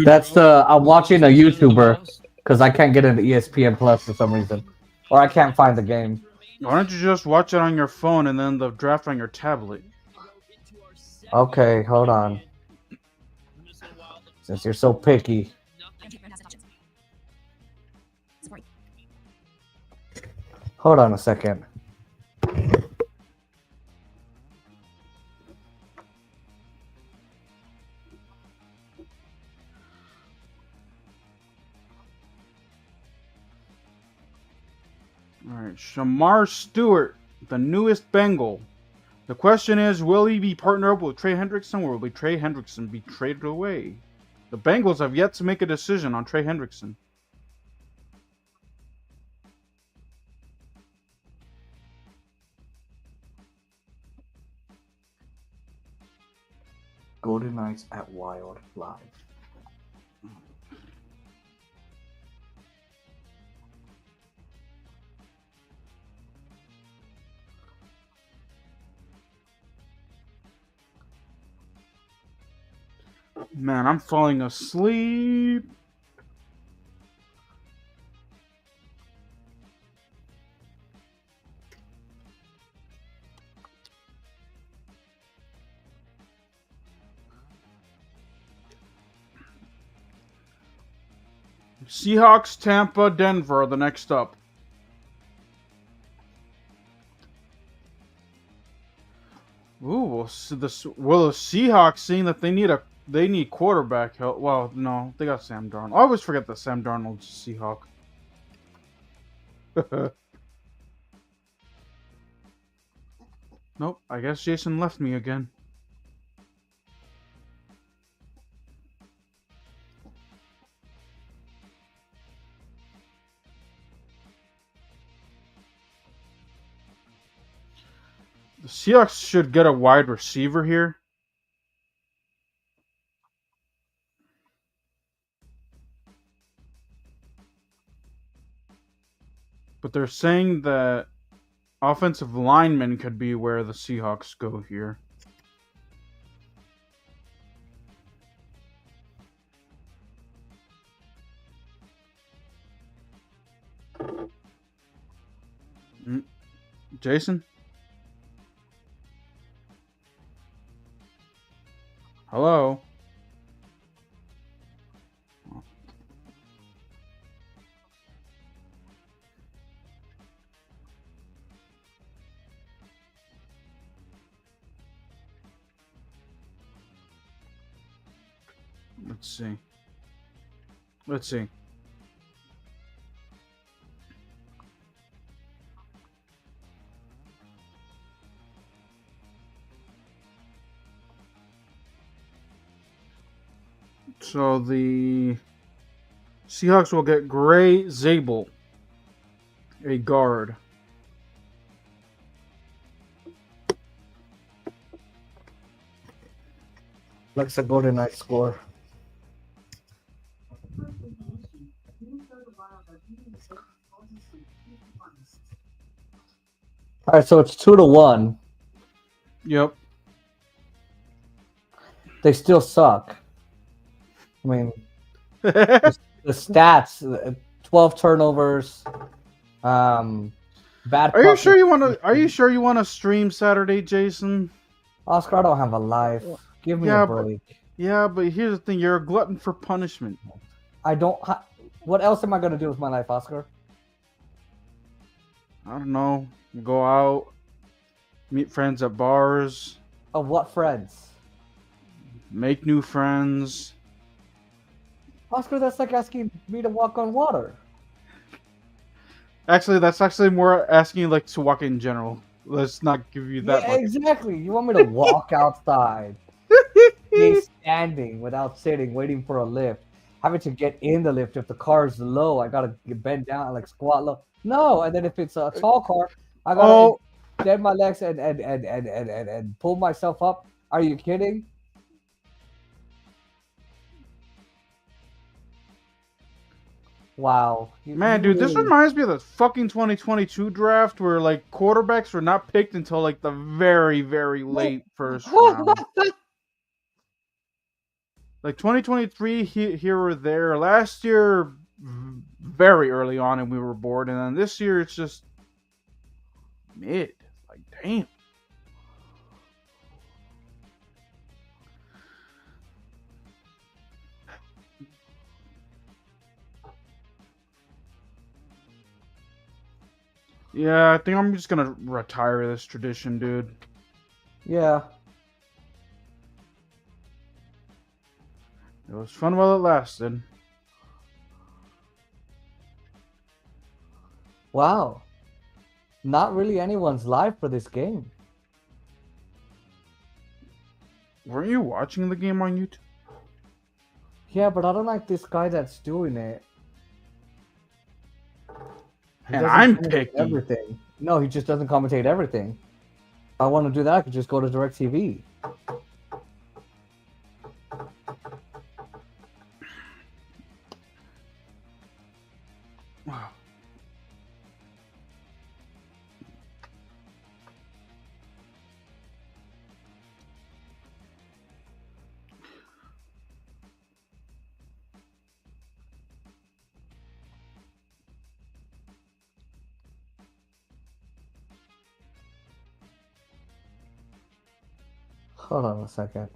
That's the I'm watching a YouTuber because I can't get into ESPN Plus for some reason, or I can't find the game. Why don't you just watch it on your phone and then the draft on your tablet? Okay, hold on. Since you're so picky. IMG fantastic options. Supporting. Hold on a second. All right, Shamar Stewart, the newest Bengal. The question is, will he be partnered up with Trey Hendrickson, or will Trey Hendrickson be traded away? The Bengals have yet to make a decision on Trey Hendrickson. Golden Knights at Wild Live. Man, I'm falling asleep. Seahawks, Tampa, Denver are the next up. Ooh, well, the Seahawks, seeing that they need quarterback help. Well, no, they got Sam Darnold. I always forget that Sam Darnold's a Seahawk. Nope, I guess Jason left me again. The Seahawks should get a wide receiver here. But they're saying that offensive linemen could be where the Seahawks go here. Jason? Hello? Let's see. Let's see. So the Seahawks will get Gray Zabel, a guard. Alexa, go to night score. All right, so it's 2-1. Yep. They still suck. I mean, the stats: 12 turnovers. Bad. Are you sure you want to? Are you sure you want to stream Saturday, Jason? Oscar, I don't have a life. Give me a break. But here's the thing: you're a glutton for punishment. I don't. What else am I gonna do with my life, Oscar? I don't know. Go out, meet friends at bars. Of what friends? Make new friends. Oscar, that's like asking me to walk on water. Actually, that's actually more asking you like to walk in general. Let's not give you that much. Exactly. You want me to walk outside, stay standing without sitting, waiting for a lift, having to get in the lift. If the car is low, I gotta bend down, like squat low. No, and then if it's a tall car, I gotta bend my legs and pull myself up. Are you kidding? Wow. Man, dude, this reminds me of the fucking 2022 draft where like quarterbacks were not picked until like the very, very late first round. Like 2023 here or there. Last year, very early on, and we were bored. And then this year, it's just mid. Like, damn. Yeah, I think I'm just gonna retire this tradition, dude. Yeah. It was fun while it lasted. Wow. Not really anyone's live for this game. Weren't you watching the game on YouTube? Yeah, but I don't like this guy that's doing it. And I'm picky. Everything. No, he just doesn't commentate everything. If I want to do that, I could just go to DirecTV. Wow. Hold on a second.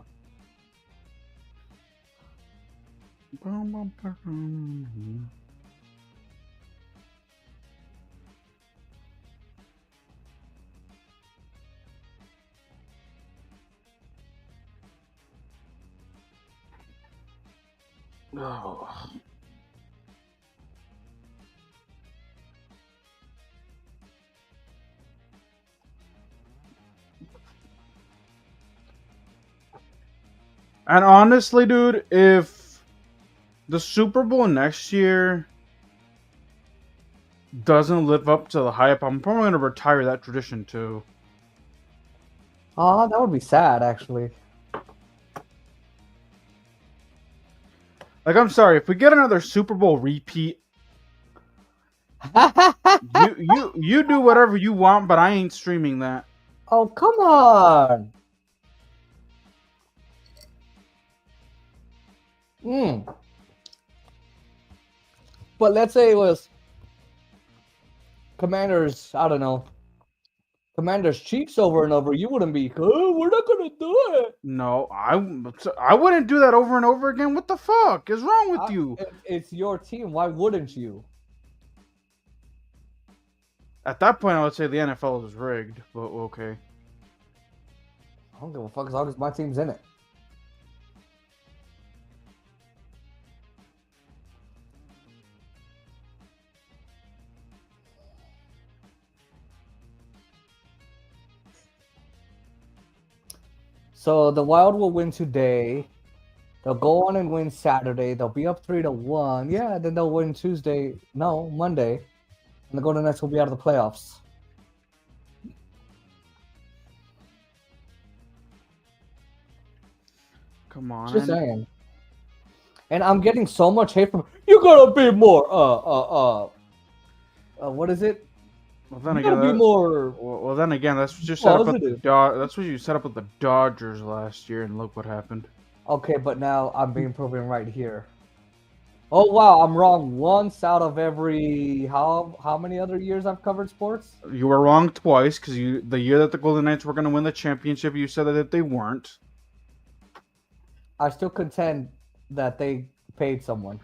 Oh. And honestly, dude, if the Super Bowl next year doesn't live up to the hype, I'm probably gonna retire that tradition too. Oh, that would be sad, actually. Like, I'm sorry, if we get another Super Bowl repeat, you do whatever you want, but I ain't streaming that. Oh, come on. But let's say it was Commanders, I don't know, Commanders Chiefs over and over, you wouldn't be, oh, we're not going to do it. No, I wouldn't do that over and over again. What the fuck is wrong with you? It's your team. Why wouldn't you? At that point, I would say the NFL is rigged, but okay. I don't give a fuck as long as my team's in it. So the Wild will win today. They'll go on and win Saturday. They'll be up 3-1. Yeah, then they'll win Monday. And the Golden Knights will be out of the playoffs. Come on. Just saying. And I'm getting so much hate from you. Gotta be more. What is it? Well, then You again, gotta be more. well, then again, that's what you set up with Positive. that's what you set up with the Dodgers last year, and look what happened. Okay, but now I'm being proven right here. Oh wow, I'm wrong once out of every how many other years I've covered sports? You were wrong twice because the year that the Golden Knights were going to win the championship, you said that they weren't. I still contend that they paid someone.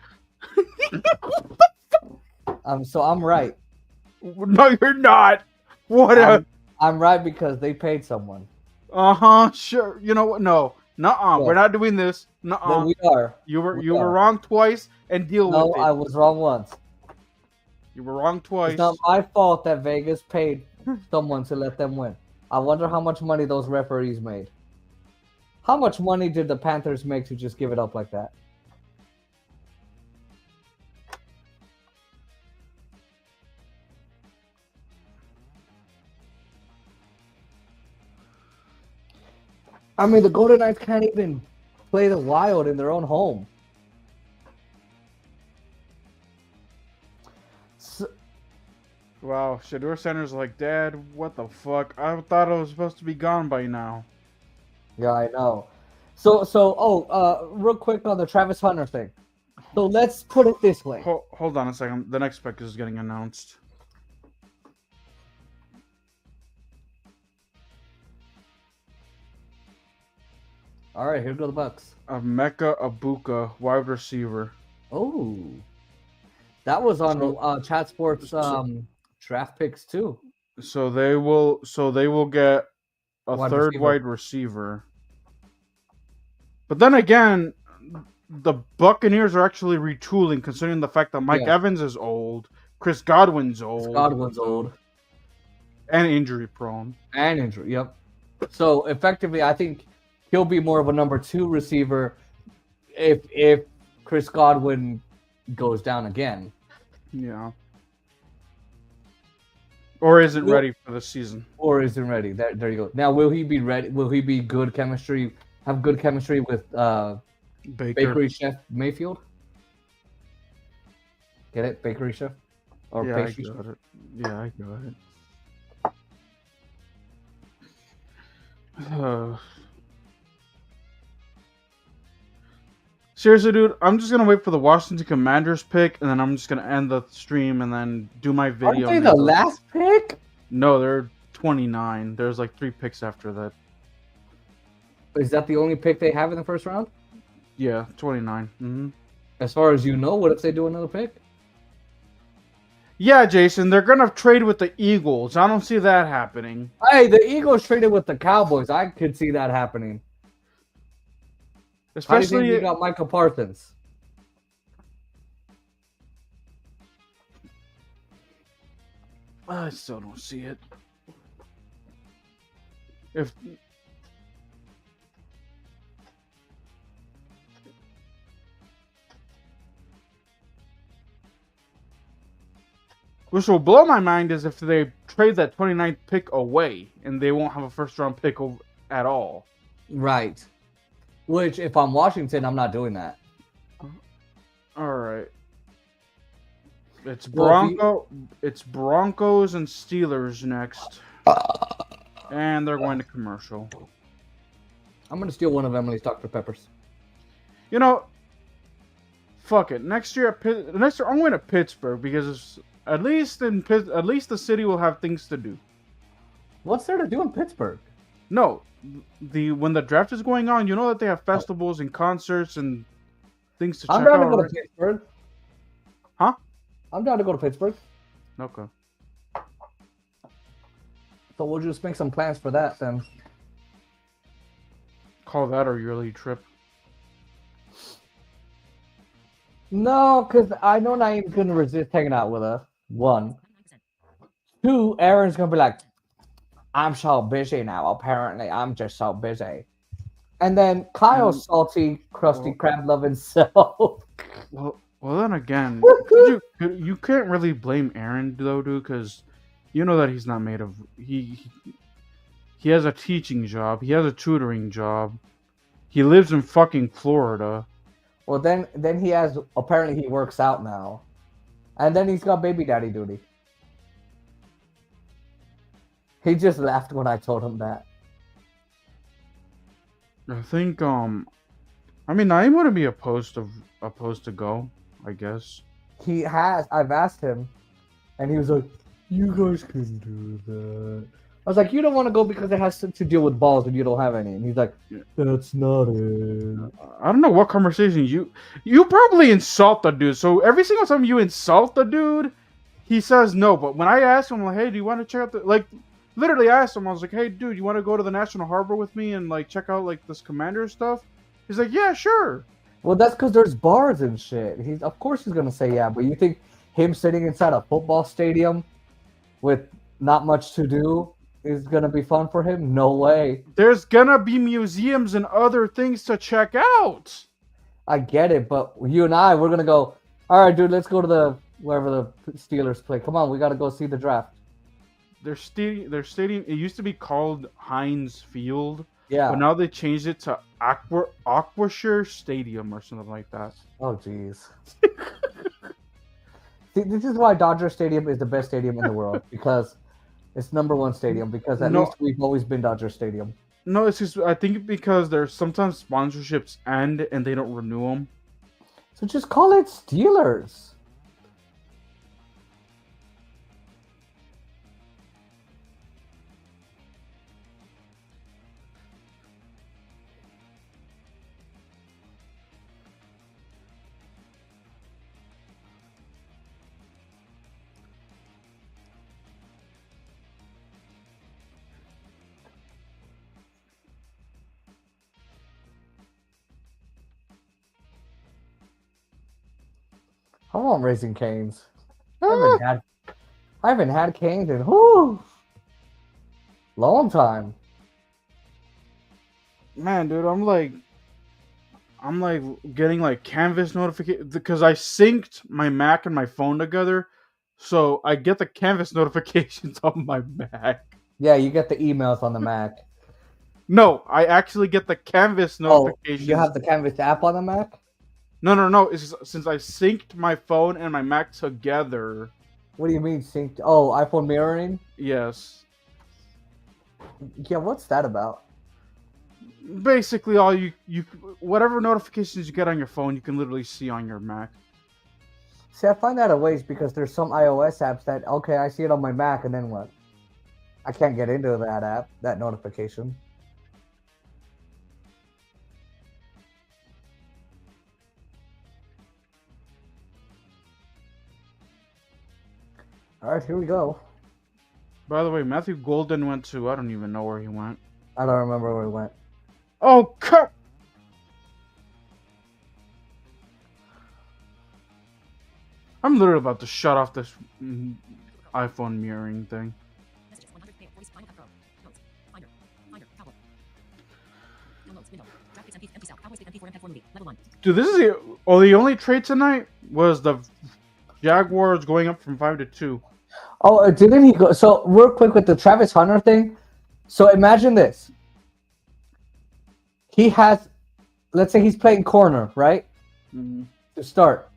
So I'm right. No, you're not. What? I'm right because they paid someone. Sure. You know what? No. Nuh-uh. Yeah. We're not doing this. Nuh-uh. No, we are. You were wrong twice and deal No, with it. I was wrong once. You were wrong twice. It's not my fault that Vegas paid someone to let them win. I wonder how much money those referees made. How much money did the Panthers make to just give it up like that? I mean, the Golden Knights can't even play the Wild in their own home. Wow, Shador Center's like, Dad, what the fuck? I thought I was supposed to be gone by now. Yeah, I know. Real quick on the Travis Hunter thing. So let's put it this way. Hold on a second. The next pick is getting announced. All right, here go the Bucks. Mecca Abuka, wide receiver. Oh, that was on Chat Sports draft picks too. So they will get a Wide third receiver. wide receiver. But then again, the Buccaneers are actually retooling, considering the fact that Mike Yeah. Evans is old, Chris Godwin's old, Godwin's old and injury prone. and injury. Yep. So effectively, I think he'll be more of a number 2 receiver if Chris Godwin goes down again. Yeah. Or isn't Well- ready for the season. Or isn't ready. There you go. Now, will he be ready? Will he be good chemistry? Have good chemistry with Bakery Chef Mayfield? Get it? Bakery Chef? Or Yeah, I pastry chef? got it. Yeah, I got it. Seriously, dude, I'm just gonna wait for the Washington Commanders pick, and then I'm just gonna end the stream and then do my video. Aren't they and the then go- last pick? No, they're 29. There's like 3 picks after that. Is that the only pick they have in the first round? Yeah, 29. Mm-hmm. As far as you know, what if they do another pick? Yeah, Jason, they're gonna trade with the Eagles. I don't see that happening. Hey, the Eagles traded with the Cowboys. I could see that happening. How do you think Especially, you got Michael Parsons? I still don't see it. If which will blow my mind is if they trade that 29th pick away and they won't have a first round pick at all. Right. Which, if I'm Washington, I'm not doing that. All right. It's Well, It's Broncos and Steelers next, and they're going to commercial. I'm gonna steal one of Emily's Dr. Peppers. You know, fuck it. Next year I'm going to Pittsburgh because at least the city will have things to do. What's there to do in Pittsburgh? No, when the draft is going on, you know that they have festivals and concerts and things to check I'm down out. to go Right? to Pittsburgh. Huh? I'm down to go to Pittsburgh. Okay. So we'll just make some plans for that then. Call that a yearly trip. No, because I know Naeem's gonna resist hanging out with us. 1. 2, Aaron's gonna be like, I'm so busy now. Apparently, I'm just so busy. And then Kyle's salty, crusty, crab loving self. Well, then again, you can't really blame Aaron though, dude, because you know that he's not made of he has a teaching job, he has a tutoring job, he lives in fucking Florida. Well, then he has, apparently he works out now. And then he's got baby daddy duty. He just laughed when I told him that. I think I mean Naeem wouldn't be opposed to go, I guess. He has. I've asked him, and he was like, "You guys can do that." I was like, "You don't want to go because it has to deal with balls and you don't have any." And he's like, "That's not it." I don't know what conversation you probably insult the dude. So every single time you insult the dude, he says no. But when I asked him, like, "Hey, do you want to check out the like?" Literally asked him, I was like, "Hey, dude, you want to go to the National Harbor with me and like check out like this Commander stuff?" He's like, "Yeah, sure." Well, that's because there's bars and shit. Of course he's gonna say yeah. But you think him sitting inside a football stadium with not much to do is gonna be fun for him? No way. There's gonna be museums and other things to check out. I get it, but you and I, we're gonna go. All right, dude, let's go to wherever the Steelers play. Come on, we gotta go see the draft. Their stadium, it used to be called Heinz Field, Yeah. but now they changed it to Aquashare Stadium or something like that. Oh, jeez. See, this is why Dodger Stadium is the best stadium in the world, because it's #1 stadium, because at least we've always been Dodger Stadium. No, it's just, I think because there's sometimes sponsorships end and they don't renew them. So just call it Steelers. I want Raising Canes. I haven't had Canes in long time. Man, dude, I'm like getting like Canvas notification because I synced my Mac and my phone together, so I get the Canvas notifications on my Mac. Yeah, you get the emails on the Mac. No, I actually get the Canvas notifications. You have the Canvas app on the Mac? No. It's just, since I synced my phone and my Mac together. What do you mean synced? Oh, iPhone mirroring? Yes. Yeah, what's that about? Basically, all you whatever notifications you get on your phone, you can literally see on your Mac. See, I find that a waste because there's some iOS apps that, okay, I see it on my Mac, and then what? I can't get into that app, that notification. All right, here we go. By the way, Matthew Golden went to, I don't even know where he went. I don't remember where we went. Oh, come! I'm literally about to shut off this. iPhone mirroring thing. Messages. 100 page. 40. Final Cut Pro. Notes. Finder. Finder. Cowboy. Downloads. Window. Graphics MP South. Cowboys MP4 MP4 movie. Level 1. Dude, this is the only trade tonight was the Jaguars going up from 5 to 2. Oh, didn't he go? So real quick with the Travis Hunter thing. So imagine this. He has, let's say he's playing corner, right? Mm-hmm. To start.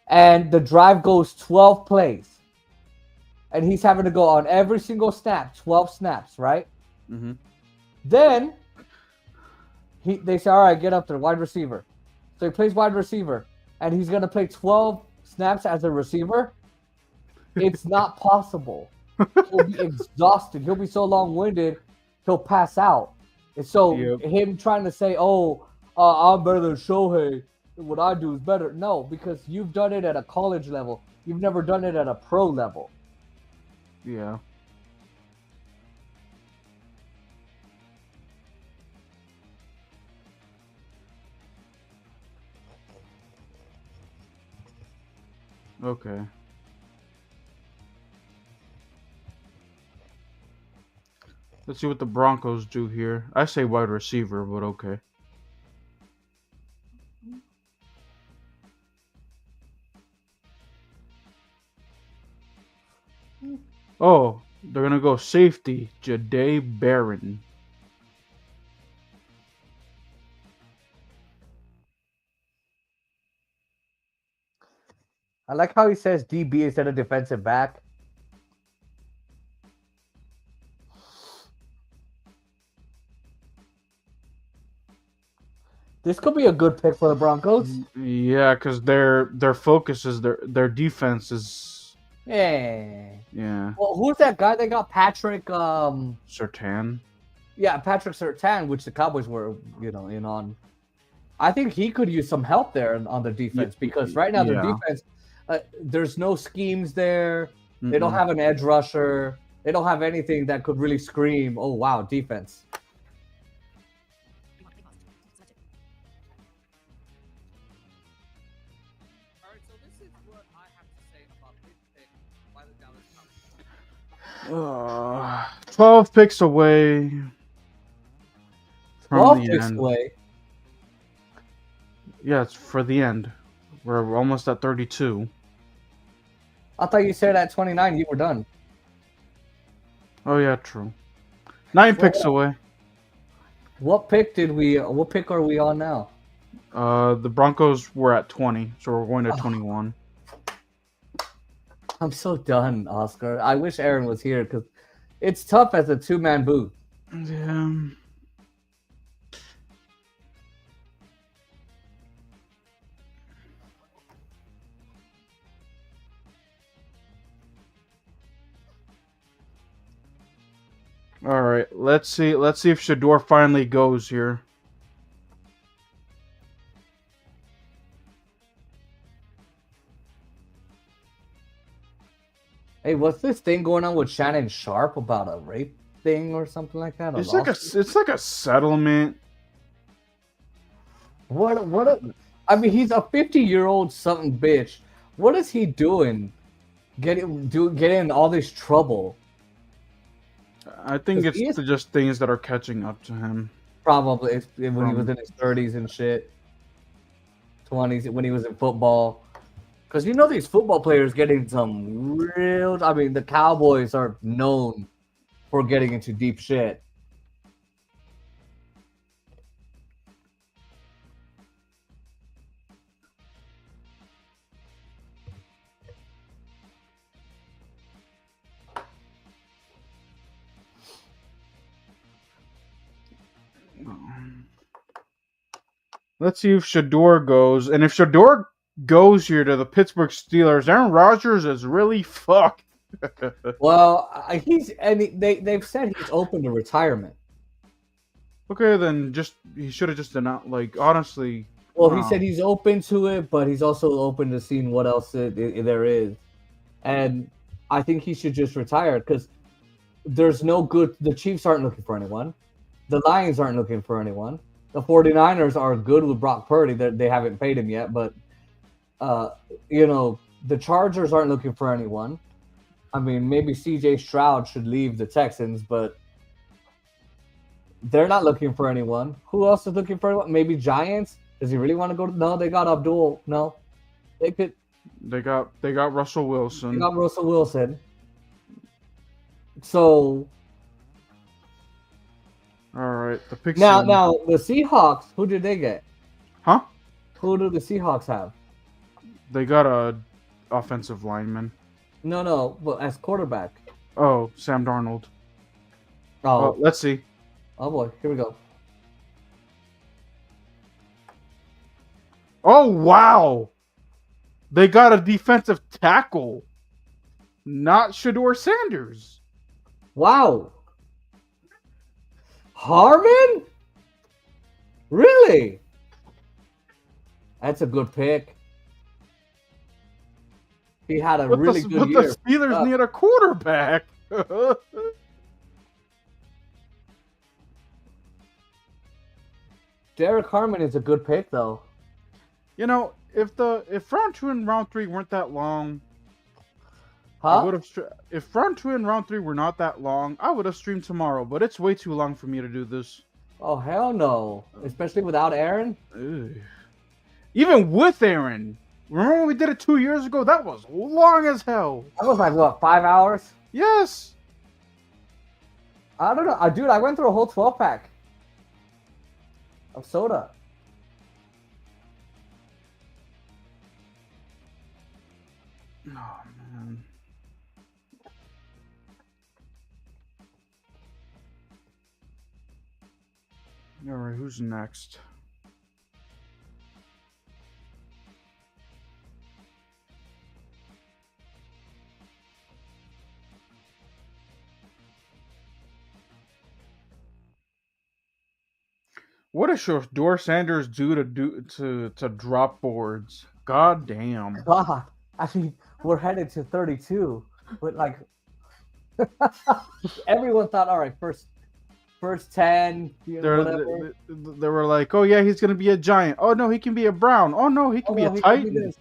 And the drive goes 12 plays. And he's having to go on every single snap, 12 snaps, right? Mm-hmm. Then they say, all right, get up there, wide receiver. So he plays wide receiver. And he's going to play 12 snaps as a receiver. It's not possible. He'll be exhausted. He'll be so long-winded, he'll pass out. And so him trying to say, I'm better than Shohei. What I do is better. No, because you've done it at a college level. You've never done it at a pro level. Yeah. Okay. Let's see what the Broncos do here. I say wide receiver, but okay. Oh, they're going to go safety, Jahdae Barron. I like how he says DB instead of defensive back. This could be a good pick for the Broncos. Yeah, because their focus is their defense is. Yeah. Yeah. Well, who's that guy? They got Patrick. Surtain. Yeah, Patrick Surtain, which the Cowboys were, in on. I think he could use some help there on the defense because right now their defense, there's no schemes there. They don't have an edge rusher. They don't have anything that could really scream, "Oh wow, defense." All right, so this is what I have to say about this pick by the Dallas Cowboys. 12 picks away. From 12 the picks end. away. Yeah, it's for the end. We're almost at 32. I thought you said at 29 you were done. Oh yeah, true. 9 picks away. What pick are we on now? The Broncos were at 20, so we're going to 21. I'm so done, Oscar. I wish Aaron was here because it's tough as a two-man booth. Yeah. All right, let's see if Shador finally goes here. Hey, what's this thing going on with Shannon Sharp about a rape thing or something like that? It's like a settlement. I mean, he's a 50-year-old something bitch. What is he doing? Getting in all this trouble? I think it's just things that are catching up to him. Probably when he was in his 30s and shit, 20s, when he was in football. Because these football players getting some real. I mean, the Cowboys are known for getting into deep shit. Let's see if Shador goes. And if Shador goes here to the Pittsburgh Steelers, Aaron Rodgers is really fucked. Well, they've said he's open to retirement. Okay, then he should have just announced. Like, honestly. Well, he said he's open to it, but he's also open to seeing what else there is. And I think he should just retire because there's no good. The Chiefs aren't looking for anyone. The Lions aren't looking for anyone. The 49ers are good with Brock Purdy. They haven't paid him yet, but the Chargers aren't looking for anyone. I mean, maybe C.J. Stroud should leave the Texans, but they're not looking for anyone. Who else is looking for anyone? Maybe Giants. Does he really want to go? No, they got Abdul. No, they could. They got Russell They Wilson. got Russell Wilson. So All right, the pick. now the Seahawks. Who did they get? Huh? Who do the Seahawks have? They got a offensive lineman. No, well, as quarterback. Oh, Sam Darnold. Oh, Well, let's see. oh boy, here we go. Oh wow, they got a defensive tackle. Not Shador Sanders. Wow, Harmon? Really? That's a good pick. He had a really good but year. the Steelers Uh, need a quarterback. Derek Harmon is a good pick, though. You know, if round 2 and round 3 weren't that long, I Huh? would have. If round 2 and round 3 were not that long, I would have streamed tomorrow. But it's way too long for me to do this. Oh, hell no. Especially without Aaron? Ugh. Even with Aaron, remember when we did it 2 years ago? That was long as hell. That was like, what, 5 hours? Yes. I don't know. Dude, I went through a whole 12-pack of soda. Oh man. All right, who's next? What does Shador Sanders do to drop boards? God damn. God, I mean, we're headed to 32. But, like, everyone thought, all right, first 10, whatever. They were like, oh yeah, he's gonna be a Giant. Oh no, he can be a Brown. Oh no, he can be no, a he could Titan. be this.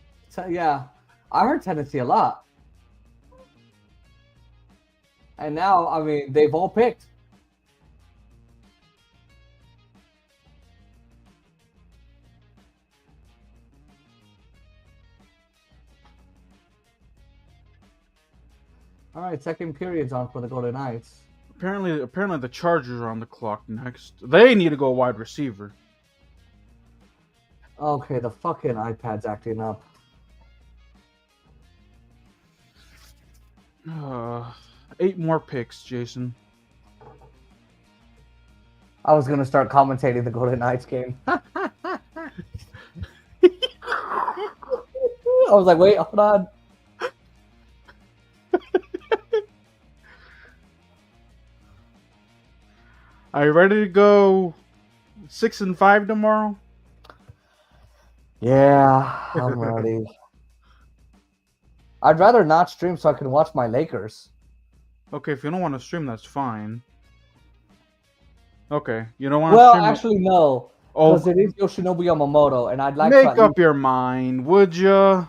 Yeah, I heard Tennessee a lot. And now, I mean, they've all picked. All right, second period's on for the Golden Knights. Apparently the Chargers are on the clock next. They need to go wide receiver. Okay, the fucking iPad's acting up. 8 more picks, Jason. I was gonna start commentating the Golden Knights game. I was like, wait, hold on. Are you ready to go 6 and 5 tomorrow? Yeah, I'm ready. I'd rather not stream so I can watch my Lakers. Okay, if you don't want to stream, that's fine. Okay, you don't want to Well, stream. actually, no. Oh, Because it is Yoshinobu Yamamoto, and I'd like make to. up your mind, would ya?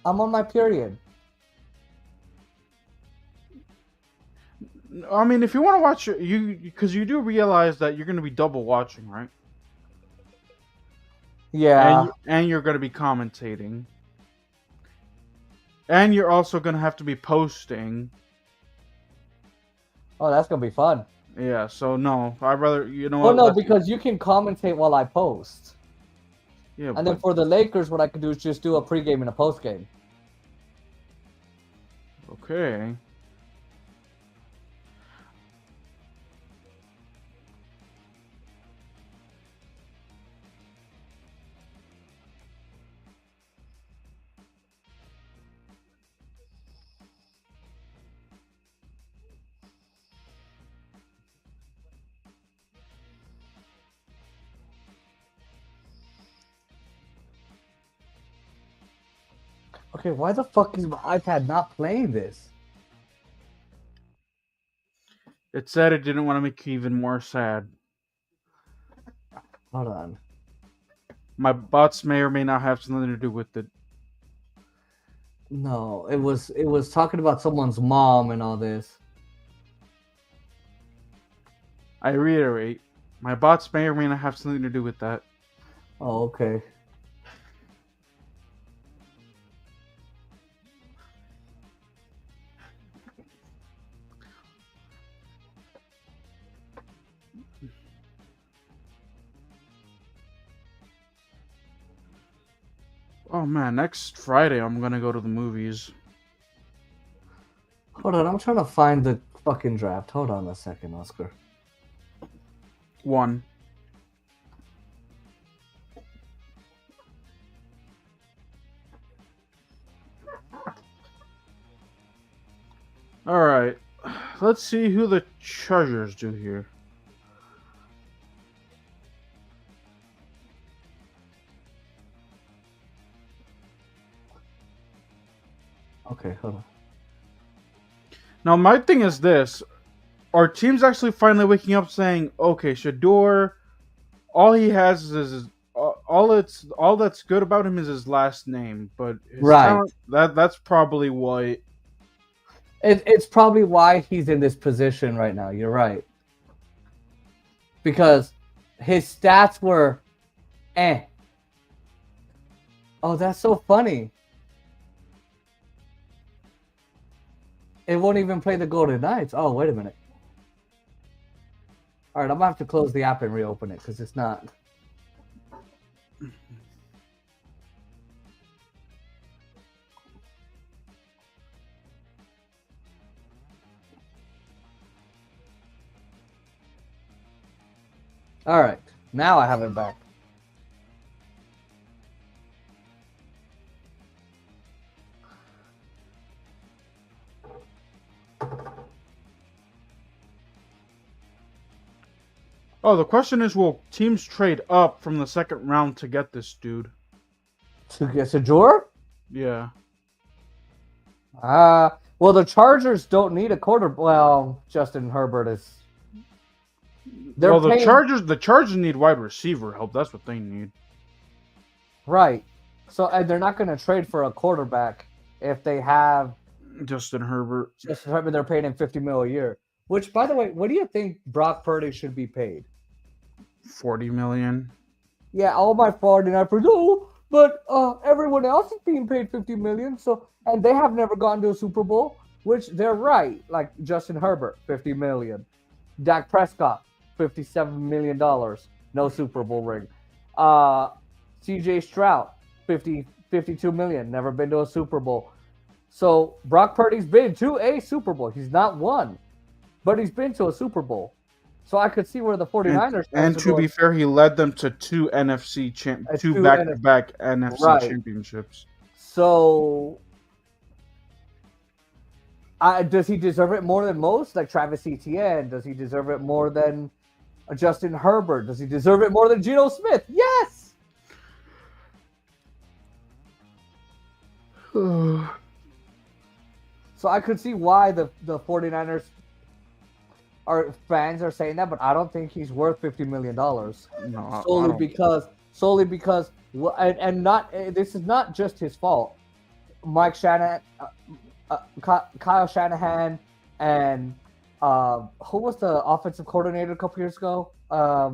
I'm on my period. I mean, if you want to watch it, because you do realize that you're going to be double watching, right? Yeah. And you're going to be commentating. And you're also going to have to be posting. Oh, that's gonna be fun. Yeah, so no, I'd rather, you know Oh what? no, let's- because you can commentate while I post. Yeah, And then for the Lakers, what I could do is just do a pregame and a postgame. okay. Okay, why the fuck is my iPad not playing this? It said it didn't want to make you even more sad. Hold on. My bots may or may not have something to do with it. No, it was talking about someone's mom and all this. I reiterate, my bots may or may not have something to do with that. Oh, okay. Oh man, next Friday I'm gonna go to the movies. Hold on, I'm trying to find the fucking draft. Hold on a second, Oscar. One. All right, let's see who the Chargers do here. Okay, hold on. Now my thing is this: our team's actually finally waking up, saying, "Okay, Shador, all he has is his, all that's good about him is his last name, but his Right. talent that's probably what." It's probably why he's in this position right now. You're right. Because his stats were eh. Oh, that's so funny. It won't even play the Golden Knights. Oh, wait a minute. All right, I'm gonna have to close the app and reopen it because it's not. All right, now I have it back. Oh, the question is, will teams trade up from the second round to get this dude? To get Sajor? Yeah. Well, the Chargers don't need a quarter. Well, Justin Herbert is. They're Well, the paying- Chargers need wide receiver help. That's what they need. Right. So and they're not going to trade for a quarterback if they have Justin Herbert. Justin Herbert. They're paying him $50 million a year. Which, by the way, what do you think Brock Purdy should be paid? 40 million. Yeah, all my 49ers. Oh, but everyone else is being paid $50 million. So and they have never gone to a Super Bowl, which they're right. Like Justin Herbert, $50 million. Dak Prescott, $57 million. No Super Bowl ring. CJ Stroud, 52 million. Never been to a Super Bowl. So Brock Purdy's been to a Super Bowl. He's not won, but he's been to a Super Bowl. So I could see where the 49ers And to be fair, he led them to two two back-to-back NFC Right. championships. So does he deserve it more than most? Like Travis Etienne? Does he deserve it more than Justin Herbert? Does he deserve it more than Geno Smith? Yes. So I could see why the 49ers fans are saying that, but I don't think he's worth $50 million. No, Solely because and not this is not just his fault. Mike Shanahan, Kyle Shanahan, and who was the offensive coordinator a couple years ago? I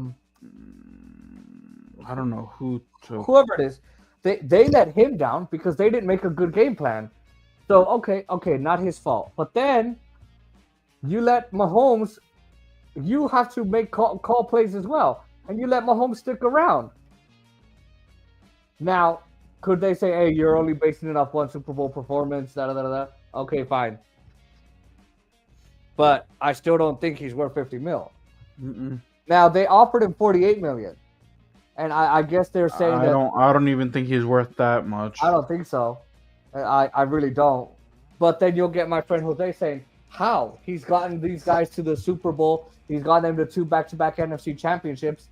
don't know who to. Whoever it is, they let him down because they didn't make a good game plan. So okay, not his fault. But then you let Mahomes, you have to make call plays as well, and you let Mahomes stick around. Now, could they say, "Hey, you're only basing it off one Super Bowl performance"? Da da da da. Okay, fine. But I still don't think he's worth $50 million. Mm-mm. Now they offered him $48 million, and I guess they're saying I don't even think he's worth that much. I don't think so. I really don't. But then you'll get my friend Jose saying, how? He's gotten these guys to the Super Bowl. He's gotten them to two back-to-back NFC championships.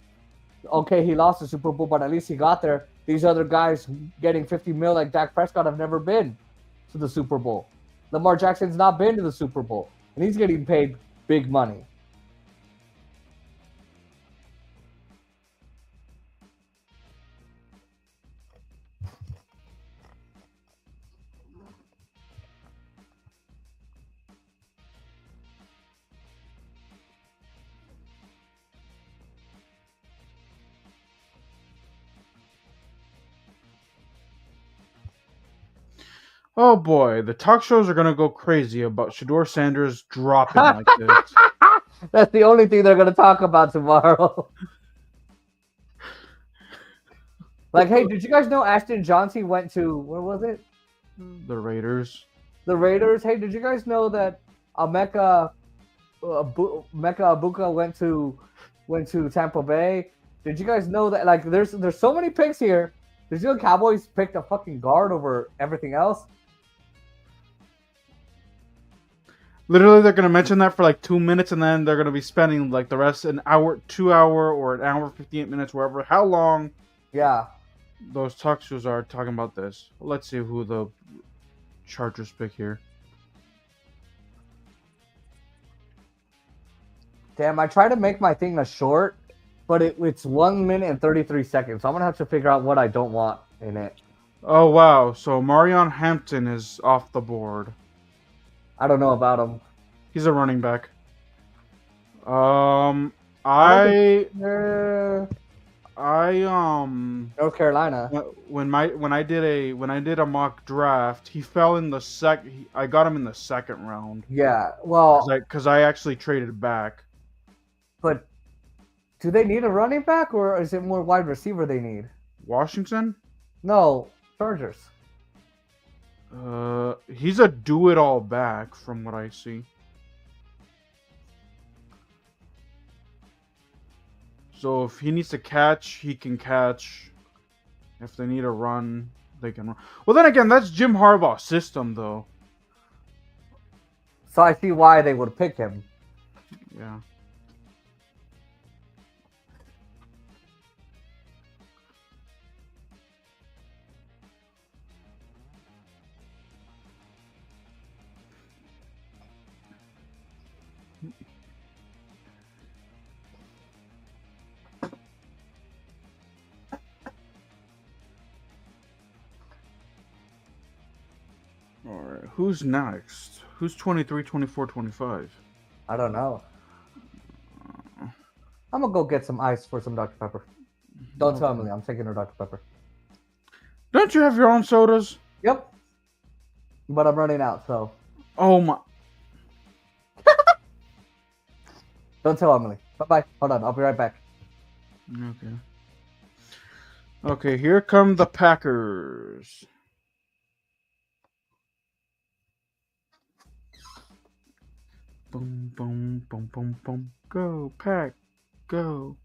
Okay, he lost the Super Bowl, but at least he got there. These other guys getting $50 million like Dak Prescott have never been to the Super Bowl. Lamar Jackson's not been to the Super Bowl, and he's getting paid big money. Oh boy, the talk shows are gonna go crazy about Shador Sanders dropping like this. That's the only thing they're gonna talk about tomorrow. Like, hey, did you guys know Ashton Johnson went to where was it? The Raiders. The Raiders. Hey, did you guys know that Mecca Abuka went to Tampa Bay? Did you guys know that? Like, there's so many picks here. Did you know Cowboys picked a fucking guard over everything else? Literally, they're gonna mention that for like 2 minutes, and then they're gonna be spending like the rest an hour, 2 hour, or an hour 58 minutes, wherever. How long Yeah. those talk shows are talking about this? Let's see who the Chargers pick here. Damn, I try to make my thing a short, but it's 1 minute and 33 seconds. So I'm gonna have to figure out what I don't want in it. Oh wow! So Marion Hampton is off the board. I don't know about him. He's a running back. North Carolina. when I did a mock draft, he fell in the I got him in the second round. Yeah. Well, Because I actually traded back. but do they need a running back or is it more wide receiver they need? Washington? No, Chargers. He's a do-it-all back from what I see. So if he needs to catch, he can catch. If they need a run, they can run. Well, then again, that's Jim Harbaugh's system, though. So I see why they would pick him. Yeah. All right. Who's next? Who's 23, 24, 25? I don't know. I'm gonna go get some ice for some Dr. Pepper. Don't tell Emily I'm taking her Dr. Pepper. Don't you have your own sodas? Yep. But I'm running out, so Oh my. don't tell Emily. Bye-bye. Hold on, I'll be right back. Okay. Okay, here come the Packers. Boom, boom, boom, boom, boom. Go, Pack. Go.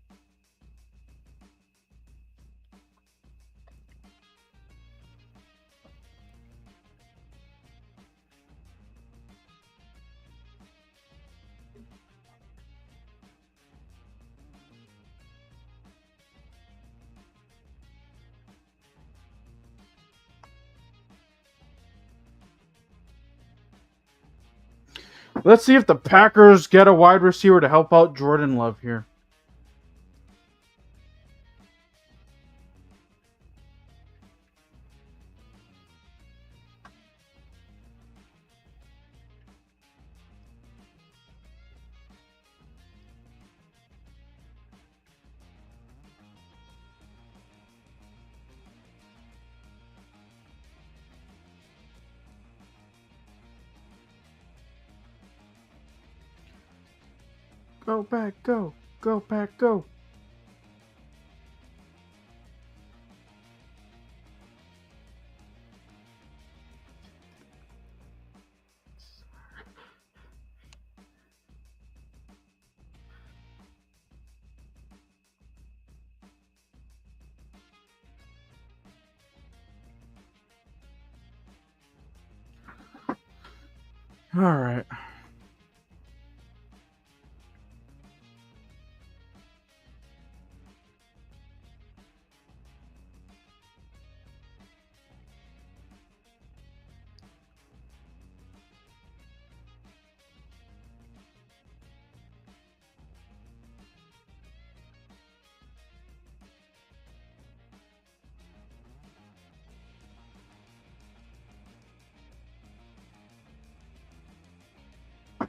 Let's see if the Packers get a wide receiver to help out Jordan Love here. Go, Pack, go. Go, Pack, go. All right.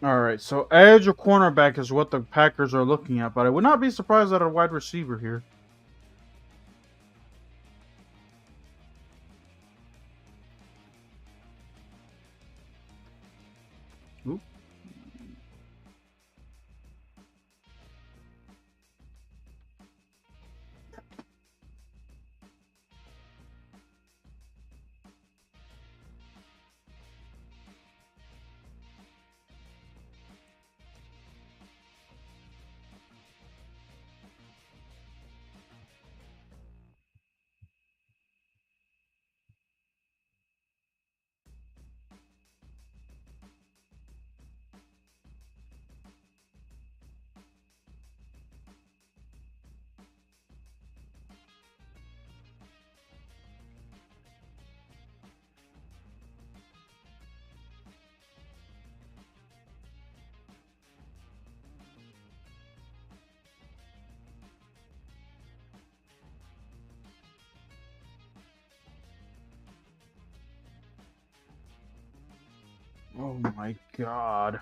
All right, so edge or cornerback is what the Packers are looking at, but I would not be surprised at a wide receiver here. Oop. Oh my god.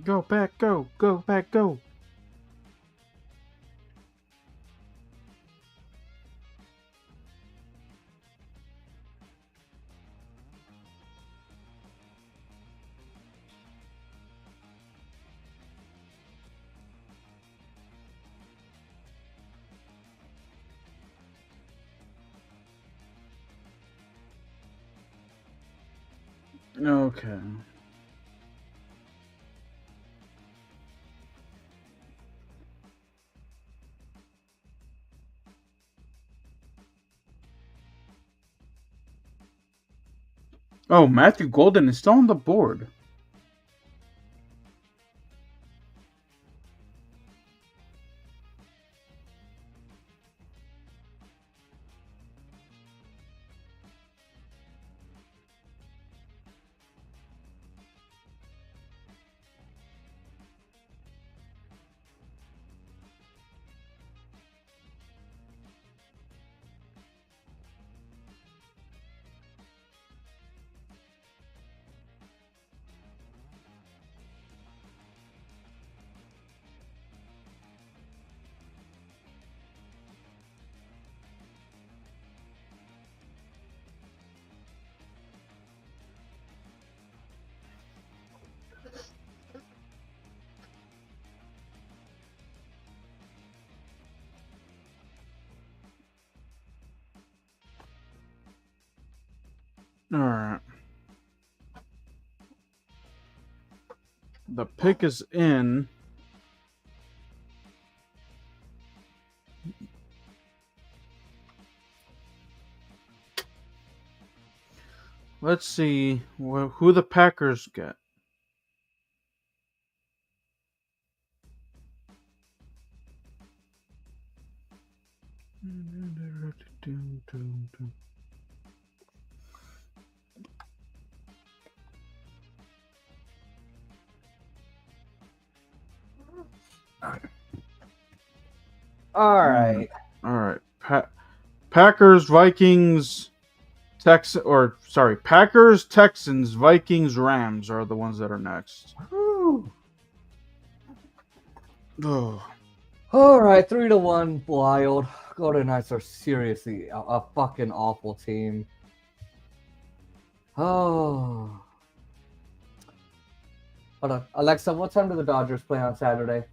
Go back, go. Go back, go. Okay. Oh, Matthew Golden is still on the board. Alright. The pick is in. Let's see who the Packers get. All right. All right. Packers, Vikings, Packers, Texans, Vikings, Rams are the ones that are next. Whew. Oh. All right, 3-1 Wild. Golden Knights are seriously a fucking awful team. Oh. Hold on. Alexa, what time do the Dodgers play on Saturday?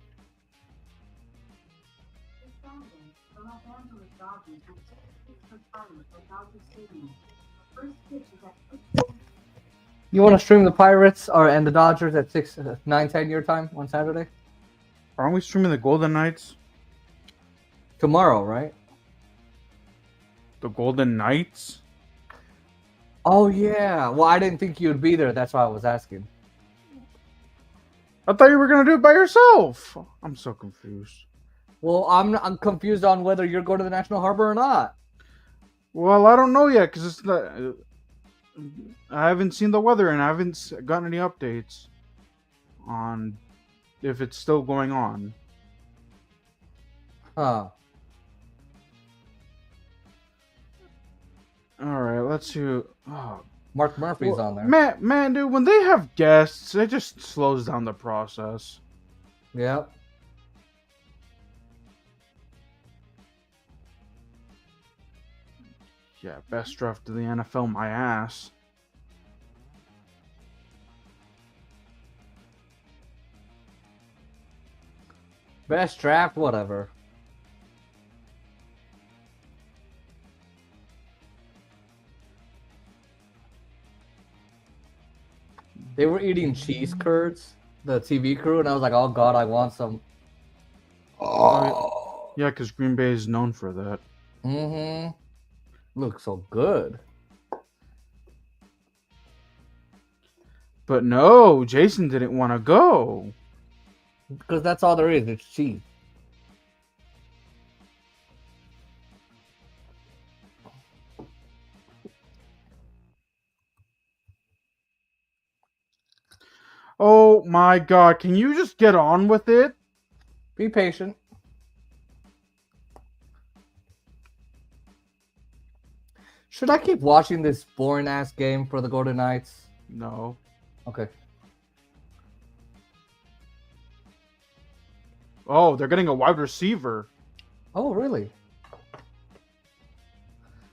You want to stream the Pirates and the Dodgers at 9:10 your time on Saturday? Aren't we streaming the Golden Knights? Tomorrow, right? The Golden Knights? Oh, yeah. Well, I didn't think you'd be there. That's why I was asking. I thought you were going to do it by yourself. I'm so confused. Well, I'm confused on whether you're going to the National Harbor or not. Well, I don't know yet because it's not. I haven't seen the weather and I haven't gotten any updates on if it's still going on. Huh. All right, let's see. Oh, Mark Murphy's on there. Man, dude, when they have guests, it just slows down the process. Yep. Yeah, best draft in the NFL, my ass. Best draft, whatever. They were eating cheese curds, the TV crew, and I was like, oh god, I want some. Oh. Yeah, because Green Bay is known for that. Mm-hmm. Looks so good. But no, Jason didn't want to go. Because that's all there is. It's cheese. Oh my god, can you just get on with it? Be patient. Should I keep watching this boring ass game for the Golden Knights? No. Okay. Oh, they're getting a wide receiver. Oh, really?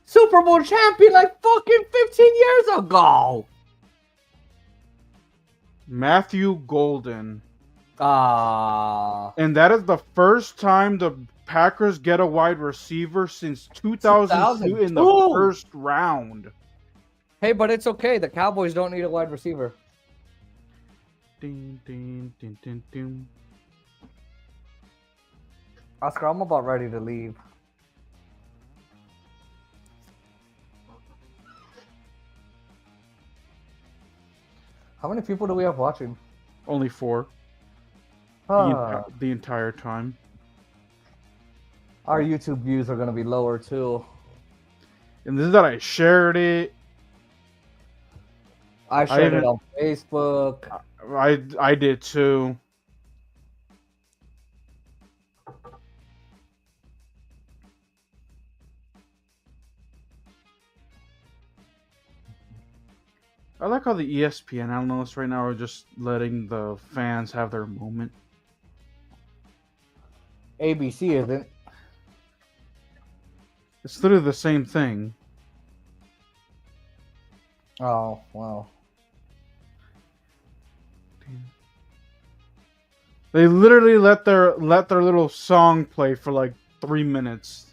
Super Bowl champion like fucking 15 years ago. Matthew Golden. Ah. And that is the first time the Packers get a wide receiver since 2002 in the 2002. first round. Hey, but it's okay. The Cowboys don't need a wide receiver. Ding, ding, ding, ding, ding. Oscar, I'm about ready to leave. How many people do we have watching? Only 4 Ah, the entire time. our YouTube views are going to be lower too. And this is that I shared it. I shared it even- on Facebook. I did too. I like how the ESPN analysts right now are just letting the fans have their moment. ABC isn't. It's literally the same thing. Oh, wow. They literally let their little song play for like 3 minutes.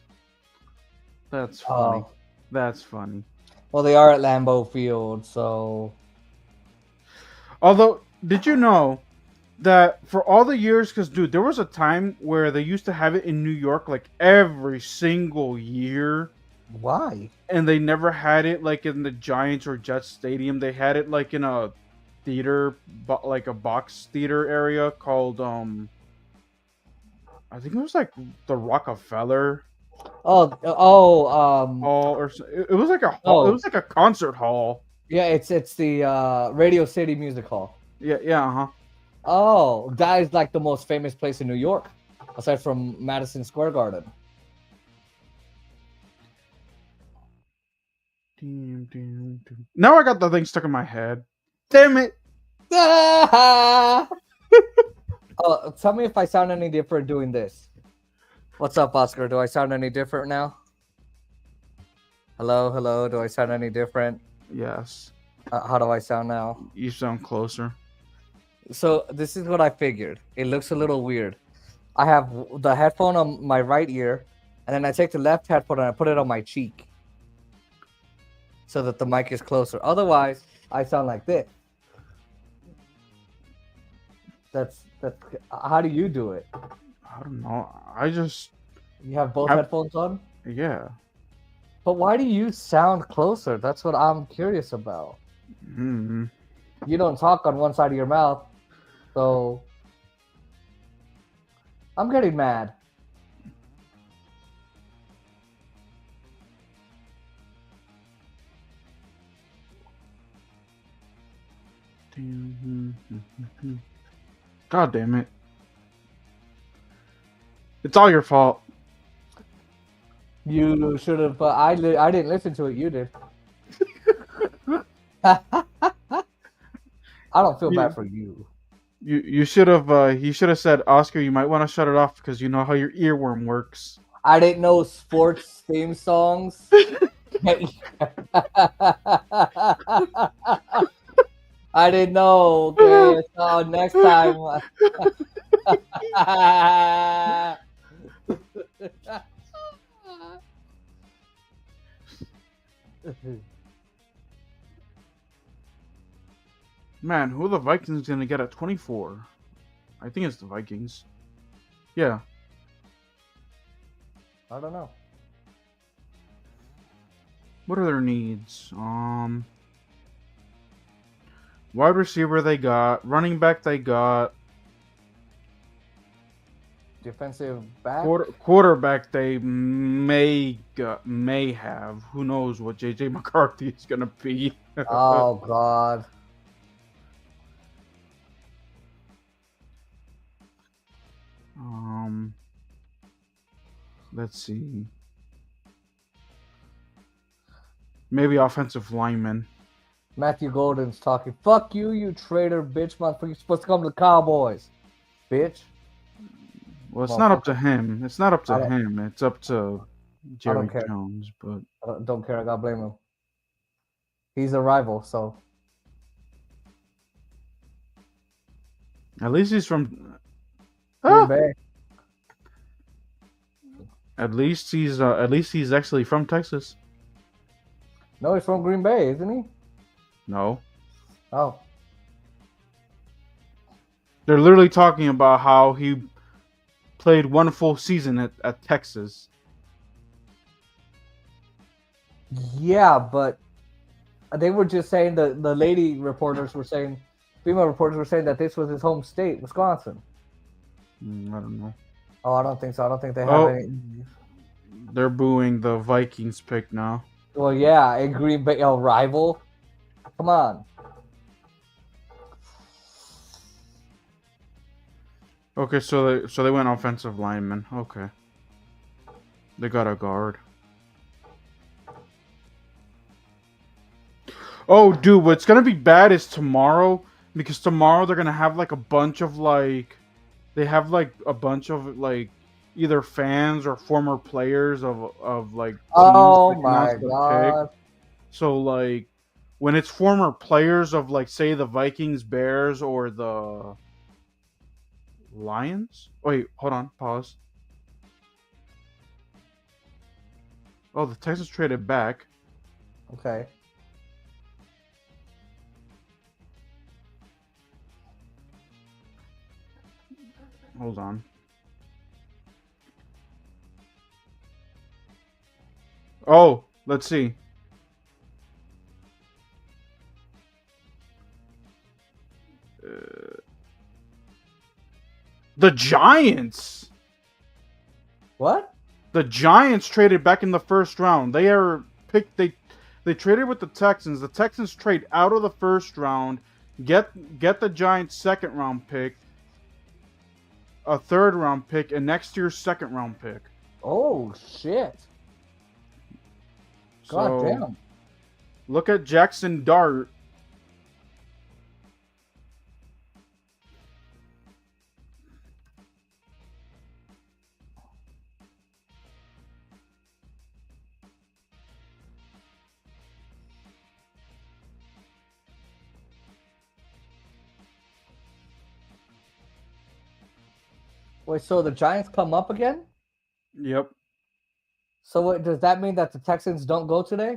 That's funny. Oh. That's funny. Well, they are at Lambeau Field, so... Although, did you know that for all the years, because dude, there was a time where they used to have it in New York like every single year, Why? and they never had it like in the Giants or Jets stadium. They had it like in a theater, like a box theater area called I think it was like the Rockefeller Oh, Hall, or it was like a hall. Oh. It was like a concert hall. yeah, it's the Radio City Music Hall. Yeah, uh huh. Oh, that is like the most famous place in New York, aside from Madison Square Garden. Now I got the thing stuck in my head. Damn it! Oh, tell me if I sound any different doing this. What's up, Oscar? Do I sound any different now? Hello, hello. Do I sound any different? Yes, How do I sound now? you sound closer. So this is what I figured. It looks a little weird. I have the headphone on my right ear, and then I take the left headphone and I put it on my cheek, so that the mic is closer. Otherwise, I sound like this. That's how do you do it? I don't know. I just You have both I've- headphones on? yeah. But why do you sound closer? That's what I'm curious about. Hmm. You don't talk on one side of your mouth, so I'm getting mad. God damn it! It's all your fault. You should have. I didn't listen to it. You did. I don't feel bad for you. You should have. He should have said, Oscar, you might want to shut it off because you know how your earworm works. I didn't know sports theme songs. I didn't know. Okay, so next time. Man, who are the Vikings gonna get at 24? I think it's the Vikings. Yeah. I don't know. What are their needs? Wide receiver they got, running back they got, Defensive back. quarterback they may have. Who knows what JJ McCarthy is gonna be? Oh God. Let's see. Maybe offensive lineman. Matthew Golden's talking. Fuck you, you traitor bitch, motherfucker. You're supposed to come to the Cowboys, bitch. Well, it's not up to him. It's not up to I don't- him. It's up to Jerry care. Jones. But I don't care. I gotta blame him. He's a rival, so at least he's from. Green Ah! Bay. At least he's actually from Texas. No, he's from Green Bay, isn't he? No, Oh, they're literally talking about how he played one full season at Texas. yeah, but they were just saying the lady reporters were saying, female reporters were saying that this was his home state, Wisconsin. I don't know. Oh, I don't think so. I don't think they have Oh. any. They're booing the Vikings pick now. Well, yeah, in Green Bay, a rival. Come on. Okay, so they went offensive lineman. Okay, they got a guard. Oh, dude, what's gonna be bad is tomorrow, because tomorrow they're gonna have like a bunch of they have like a bunch of either fans or former players of like teams Oh that my announced the pick. God. So like when it's former players of like say the Vikings, Bears, or the Lions. Wait, hold on, pause. Oh, the Texans traded back. Okay. Hold on. Oh, let's see. The Giants. What? The Giants traded back in the first round. They are picked. They traded with the Texans. The Texans trade out of the first round, get the Giants' second round pick, a third round pick, and next year's second round pick. Oh shit. God So, damn. look at Jackson Dart. Wait, so the Giants come up again? Yep. So what, does that mean that the Texans don't go today?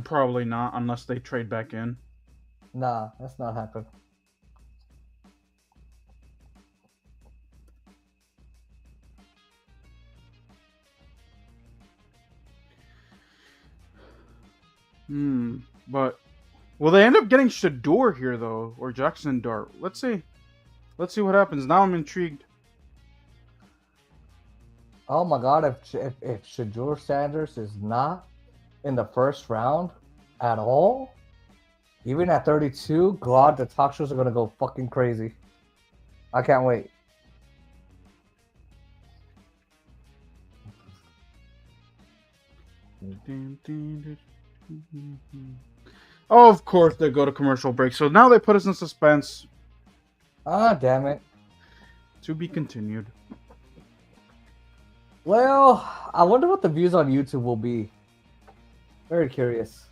Probably not, unless they trade back in. Nah, that's not happening. But will they end up getting Shador here though, or Jackson Dart? Let's see. Let's see what happens. Now I'm intrigued. Oh my God, if Shador Sanders is not in the first round at all, even at 32, God, the talk shows are gonna go fucking crazy. I can't wait. Oh, of course they go to commercial break. So now they put us in suspense. Ah, damn it. To be continued. Well, I wonder what the views on YouTube will be. Very curious.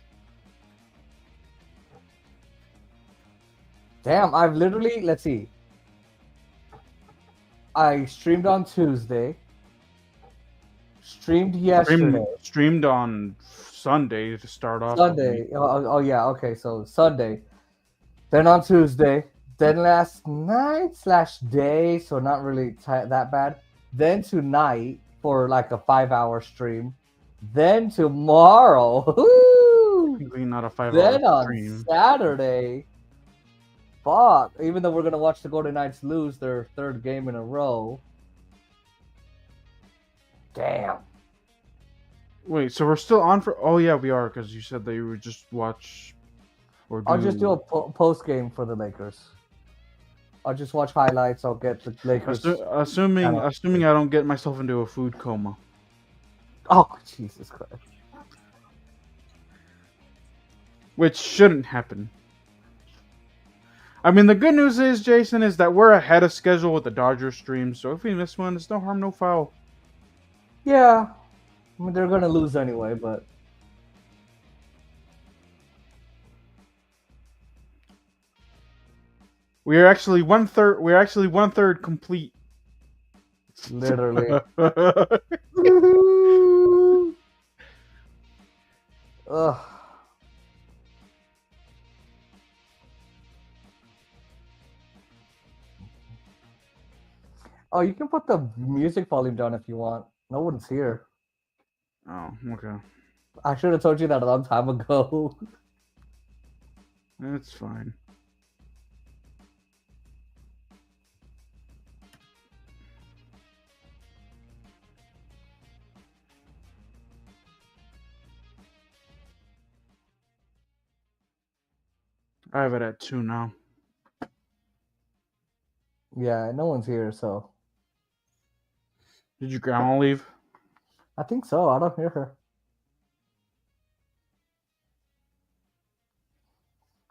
Damn, I've literally, let's see. I streamed on Tuesday. Streamed yesterday. Streamed on Sunday to start off. Sunday. Oh, yeah, okay, so Sunday. Then on Tuesday. Then last night/day, so not really that bad. Then tonight for like a 5-hour stream. Then tomorrow. Technically not a 5-hour Then on stream. Saturday. Fuck. Even though we're gonna watch the Golden Knights lose their third game in a row. Damn. Wait, so we're still on for? Oh yeah, we are, because you said that you would just watch. Or I'll just do a post game for the Lakers. I'll just watch highlights. I'll get the Lakers. Assuming I don't get myself into a food coma. Oh, Jesus Christ. Which shouldn't happen. I mean, the good news is, Jason, is that we're ahead of schedule with the Dodgers stream. So if we miss one, it's no harm, no foul. Yeah. I mean, they're going to lose anyway, but... We're actually one third complete. Literally. Ugh. Oh, you can put the music volume down if you want. No one's here. Oh, okay. I should have told you that a long time ago. That's fine. I have it at 2 now. Yeah, no one's here, so... Did your grandma leave? I think so. I don't hear her.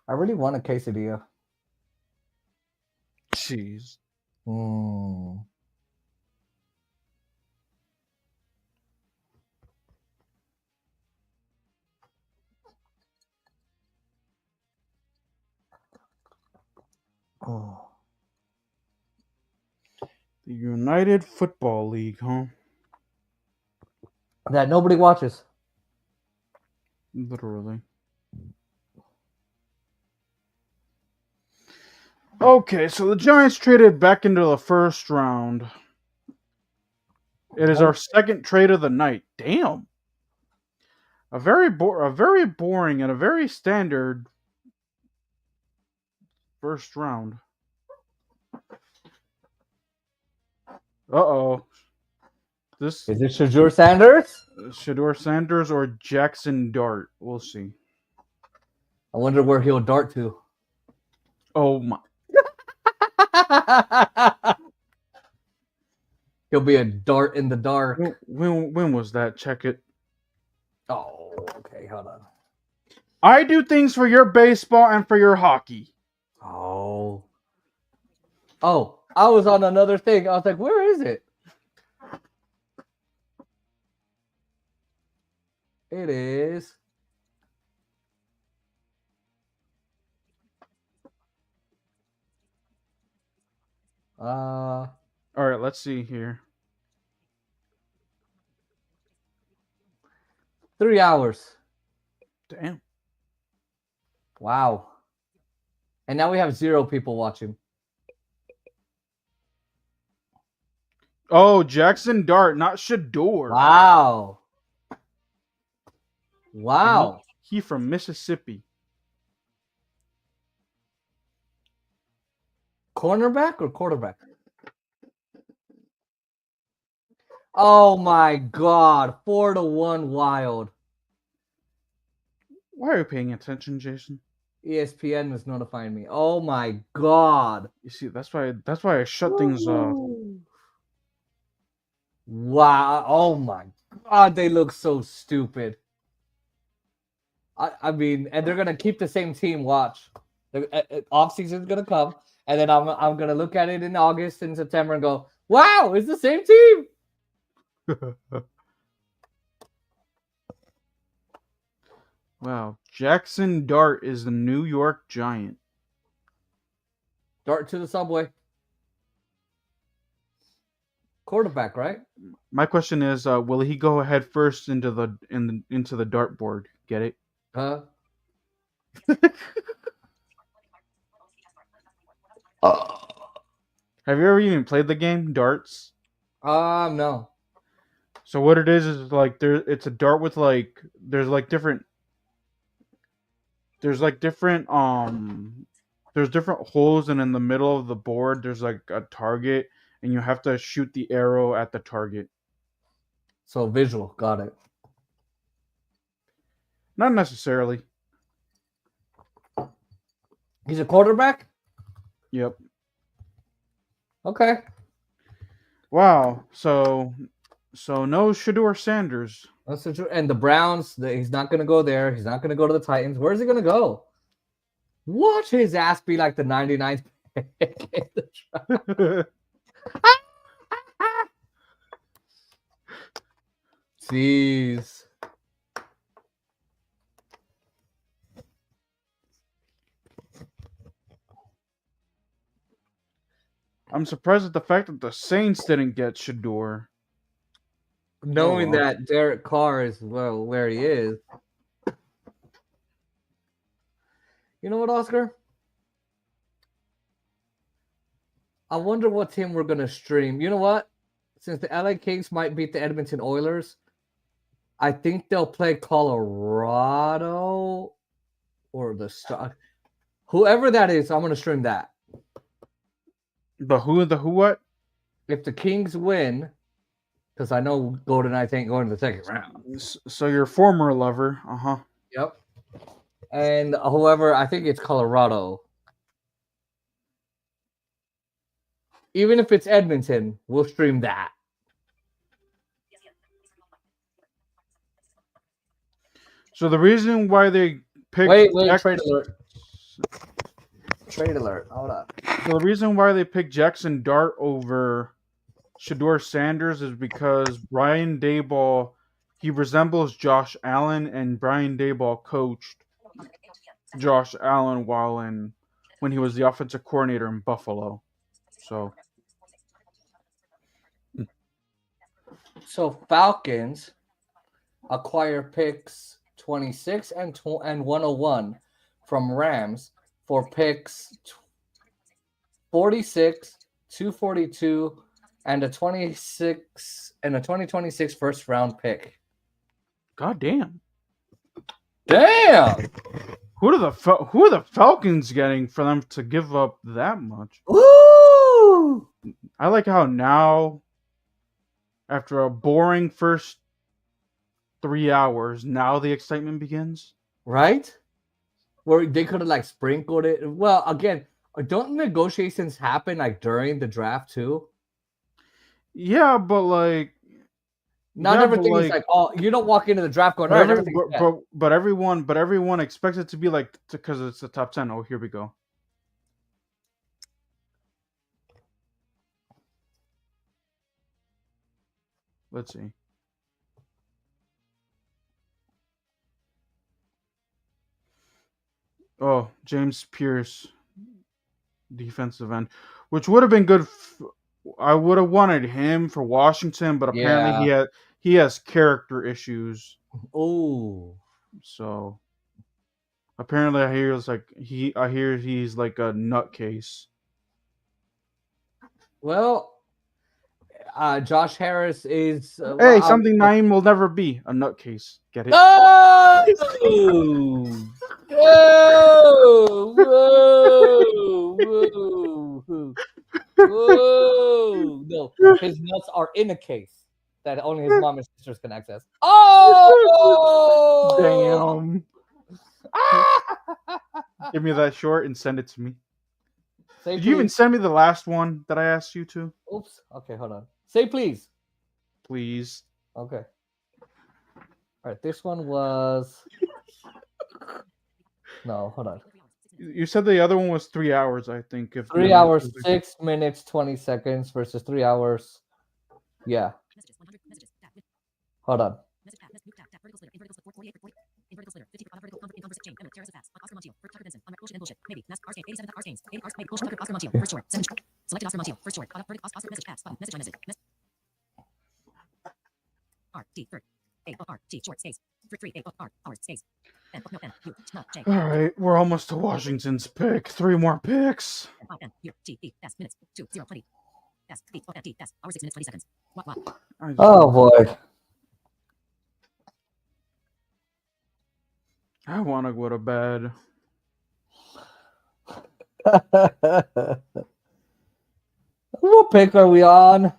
I really want a quesadilla. Jeez. Mm. Oh. The United Football League, huh? That nobody watches. Literally. Okay, so the Giants traded back into the first round. It is our second trade of the night. Damn. A very boring and a very standard first round. Uh-oh. This Is it Shador Sanders? Shador Sanders or Jackson Dart. We'll see. I wonder where he'll dart to. Oh my. He'll be a dart in the dark. When was that? Check it. Oh, okay, hold on. I do things for your baseball and for your hockey. Oh, I was on another thing. I was like, where is it? It is. All right, let's see here. 3 hours. Damn. Wow. And now we have 0 people watching. Oh, Jackson Dart, not Shador. Wow. Wow. He from Mississippi. Cornerback or quarterback? Oh my God. 4-1 Wild. Why are you paying attention, Jason? ESPN was notifying me. Oh my God. You see, that's why I shut things off. Wow. Oh my God. They look so stupid. I mean, and they're going to keep the same team. Watch. Offseason is going to come. And then I'm going to look at it in August and September and go, wow, it's the same team. Wow. Jackson Dart is the New York Giant. Dart to the subway. Quarterback, right? My question is, will he go head first into the dartboard? Get it? Huh? Have you ever even played the game darts? No. So what it is like it's a dart with like there's different there's different holes, and in the middle of the board there's like a target, and you have to shoot the arrow at the target. So visual, got it. Not necessarily. He's a quarterback? Yep. Okay. Wow. So no Shador Sanders. That's the truth. And the Browns, he's not going to go there. He's not going to go to the Titans. Where's he going to go? Watch his ass be like the 99th pick in the draft. Jeez. I'm surprised at the fact that the Saints didn't get Shador. Knowing well. that Derek Carr is where he is. You know what, Oscar? I wonder what team we're going to stream. You know what? Since the LA Kings might beat the Edmonton Oilers, I think they'll play Colorado or the Star. Whoever that is, I'm going to stream that. The who what? If the Kings win, because I know Golden Knights ain't going to the second round. So your former lover, Yep. And whoever, I think it's Colorado. Even if it's Edmonton, we'll stream that. So the reason why they picked Wait, trade alert. Trade alert. Hold up. So the reason why they picked Jackson Dart over Shador Sanders is because Brian Daboll, he resembles Josh Allen, and Brian Daboll coached Josh Allen when he was the offensive coordinator in Buffalo. So Falcons acquire picks 26 and 101 from Rams for picks 46, 242, and a 2026 first round pick. God damn. Damn. Who are the Falcons getting for them to give up that much? Woo! I like how now, after a boring first 3 hours, now the excitement begins. Right? Where they could have sprinkled it. Well, again, don't negotiations happen during the draft too? Yeah, but not everything is you don't walk into the draft going, but everyone expects it to be because it's the top 10. Oh, here we go. Let's see. Oh, James Pierce, defensive end, which would have been good. I would have wanted him for Washington, but apparently he has character issues. Oh, so apparently I hear he's like a nutcase. Well, Josh Harris is something Naeem will never be, a nutcase. Get it? Oh! Whoa! No, his nuts are in a case that only his mom and sisters can access. Oh! Damn! Give me that short and send it to me. Did you even send me the last one that I asked you to? Oops. Okay, hold on. Say please. Please. Okay. All right, this one was... No, hold on. You said the other one was 3 hours, I think. 3 hours, 6 minutes, 20 seconds versus 3 hours. Yeah. Hold on. vertical splitter. 50 on vertical in converse chain. Emmett, Terrace pass. Oscar Montiel. Tucker Benson. Bullshit and bullshit. Maybe. Nas, Ars, 87 Ars Gaines. 80 Ars, maybe. Bullshit, Tucker, Oscar Montiel. First short. 7. Selected Oscar Montiel. First short. Oscar message pass. Button. Message on message. R, T, third. A, O, R, T, short, space. 3, A, O, R, hours, space. N, no, N, U, no, J. All right, we're almost to Washington's pick. 3 more picks. N, O, N, U, G, E, S, minutes. 2, 0, 20. S, D, O, N, D, S, hours, 6 minutes, 20 seconds. What? Oh boy. I want to go to bed. What pick are we on?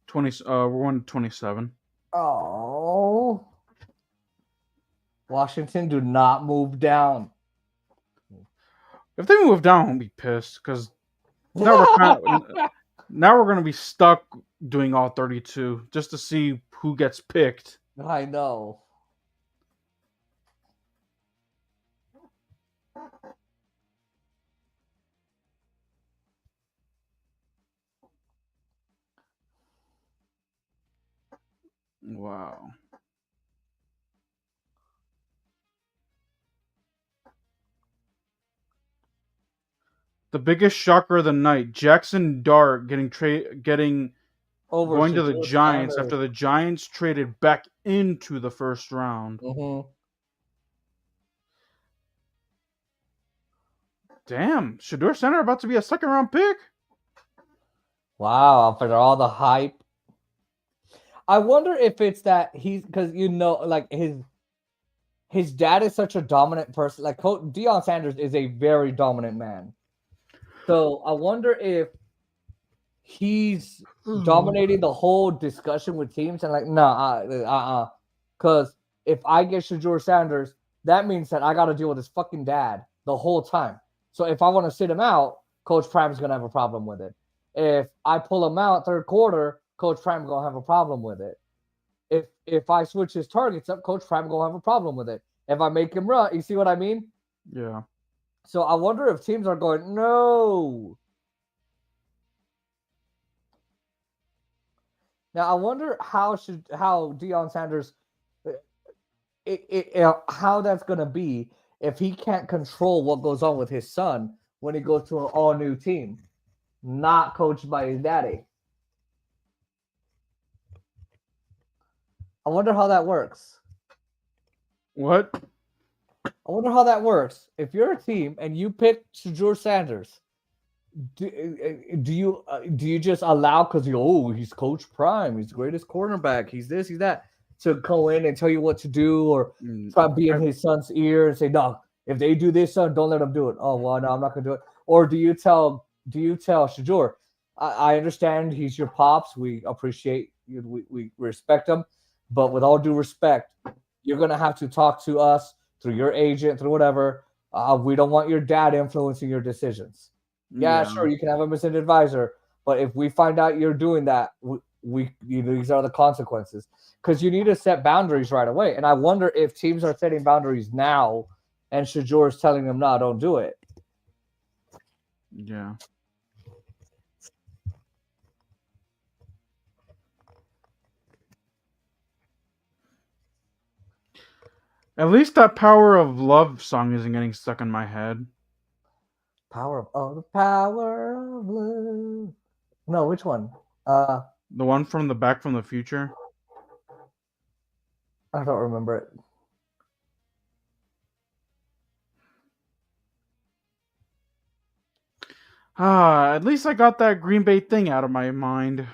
20. We're on 27. Oh. Washington, do not move down. If they move down, I won't be pissed because now we're gonna be stuck doing all 32 just to see who gets picked. I know. Wow. The biggest shocker of the night: Jackson Dart getting Over going to the Shadur Giants Sanders. after the Giants traded back into the first round. Mm-hmm. Damn, Shadur Sanders about to be a second round pick. Wow, after all the hype. I wonder if it's that he's because like his dad is such a dominant person. Like Deion Sanders is a very dominant man. So I wonder if he's dominating the whole discussion with teams and like, because if I get Shadur Sanders, that means that I got to deal with his fucking dad the whole time. So if I want to sit him out, Coach Prime's gonna have a problem with it. If I pull him out third quarter, Coach Prime gonna have a problem with it. If I switch his targets up, Coach Prime gonna have a problem with it. If I make him run, you see what I mean? Yeah. So I wonder if teams are going, no. Now I wonder how Deion Sanders, how that's gonna be if he can't control what goes on with his son when he goes to an all new team, not coached by his daddy. I wonder how that works. What? I wonder how that works. If you're a team and you pick Shadur Sanders, do you just allow because he's Coach Prime, he's the greatest cornerback, he's this, he's that, to go in and tell you what to do or try to be in his son's ear and say, no, if they do this, son, don't let them do it. Oh well, no, I'm not gonna do it. Or do you tell Shadur, I understand he's your pops, we appreciate you, we respect him, but with all due respect, you're gonna have to talk to us through your agent, through whatever. We don't want your dad influencing your decisions. Yeah, sure, you can have him as an advisor, but if we find out you're doing that, these are the consequences. Because you need to set boundaries right away. And I wonder if teams are setting boundaries now, and Shadur is telling them, "No, don't do it." Yeah. At least that Power of Love song isn't getting stuck in my head. The power of love. No, which one? The one from the Back from the Future. I don't remember it. At least I got that Green Bay thing out of my mind.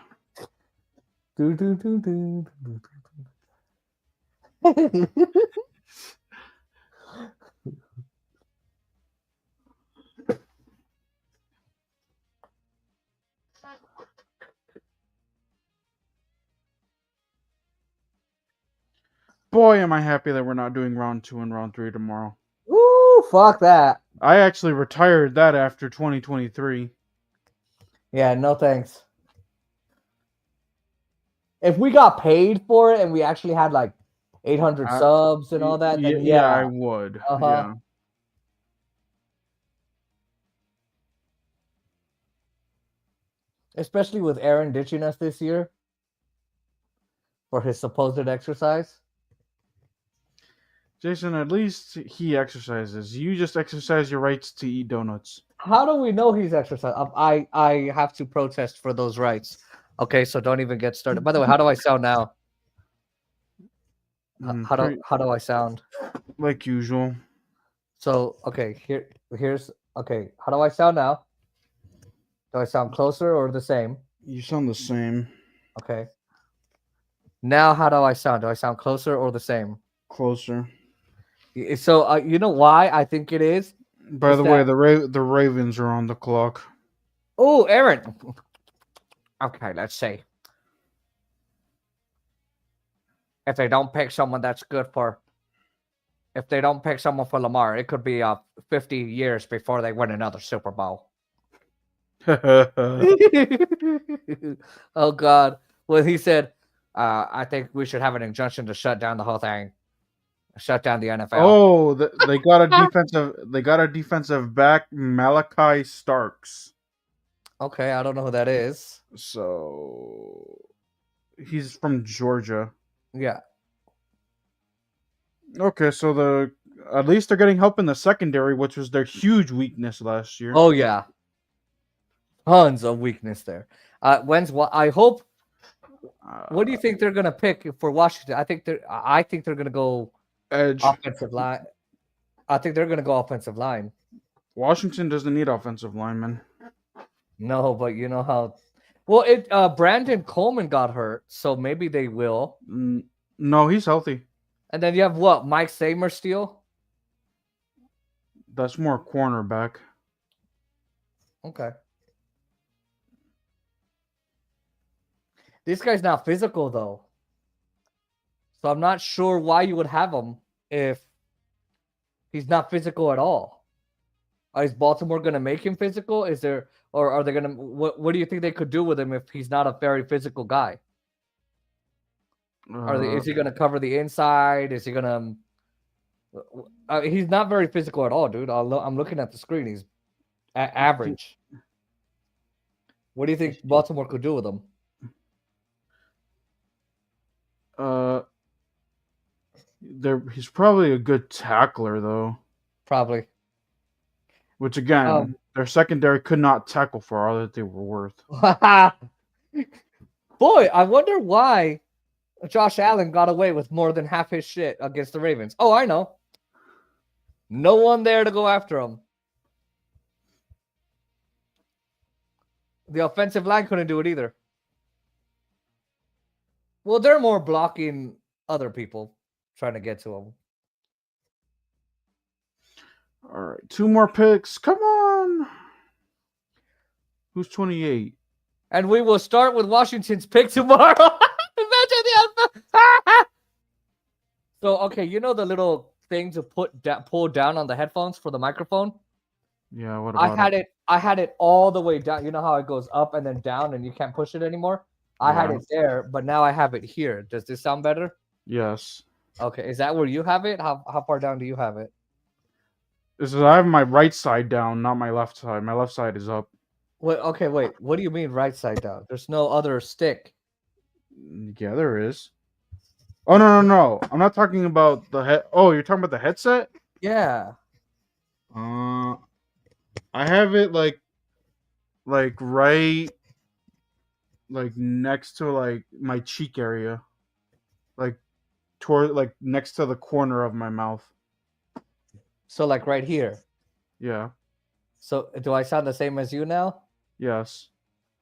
Boy, am I happy that we're not doing round 2 and round 3 tomorrow. Woo, fuck that. I actually retired that after 2023. Yeah, no thanks. If we got paid for it and we actually had like 800 subs and all that, then yeah, I would. Yeah. Especially with Aaron ditching us this year for his supposed exercise. Jason, at least he exercises. You just exercise your rights to eat donuts. How do we know he's exercising? I have to protest for those rights. Okay, so don't even get started. By the way, how do I sound now? How do I sound? Like usual. So okay, here's okay. How do I sound now? Do I sound closer or the same? You sound the same. Okay. Now, how do I sound? Do I sound closer or the same? Closer. So you know why I think it is? By Is the way, that- the Ravens are on the clock. Oh, Aaron. Okay, let's see. If they don't pick someone that's good for, if they don't pick someone for Lamar, it could be 50 years before they win another Super Bowl. Oh God! Well, he said, "I think we should have an injunction to shut down the whole thing, shut down the NFL." Oh, they got a defensive. They got a defensive back, Malachi Starks. Okay, I don't know who that is. So he's from Georgia. Yeah. Okay, so at least they're getting help in the secondary, which was their huge weakness last year. Oh yeah. Tons of weakness there. I hope. What do you think they're gonna pick for Washington? I think they're gonna go Edge. offensive line. I think they're gonna go offensive line. Washington doesn't need offensive linemen. No, but you know how. Well, Brandon Coleman got hurt, so maybe they will. No, he's healthy. And then you have what? Mike Samersteele? That's more cornerback. Okay. This guy's not physical though. So I'm not sure why you would have him if he's not physical at all. Is Baltimore going to make him physical? Or are they going to, what do you think they could do with him if he's not a very physical guy? Is he going to cover the inside? Is he going to, he's not very physical at all, dude. I'm looking at the screen. He's average. What do you think Baltimore could do with him? He's probably a good tackler though. Probably. Which again, their secondary could not tackle for all that they were worth. Boy, I wonder why Josh Allen got away with more than half his shit against the Ravens. Oh, I know. No one there to go after him. The offensive line couldn't do it either. Well, they're more blocking other people trying to get to him. All right, 2 more picks. Come on. Who's 28? And we will start with Washington's pick tomorrow. Imagine the So, okay, you know the little thing to pull down on the headphones for the microphone? Yeah, what about I had it all the way down. You know how it goes up and then down and you can't push it anymore? I had it there, but now I have it here. Does this sound better? Yes. Okay, is that where you have it? How far down do you have it? I have my right side down, not my left side. My left side is up. Wait. What do you mean right side down? There's no other stick. Yeah, there is. Oh, no. I'm not talking about the head. Oh, you're talking about the headset? Yeah. I have it like right next to my cheek area. Toward next to the corner of my mouth. So right here. Yeah. So do I sound the same as you now? Yes.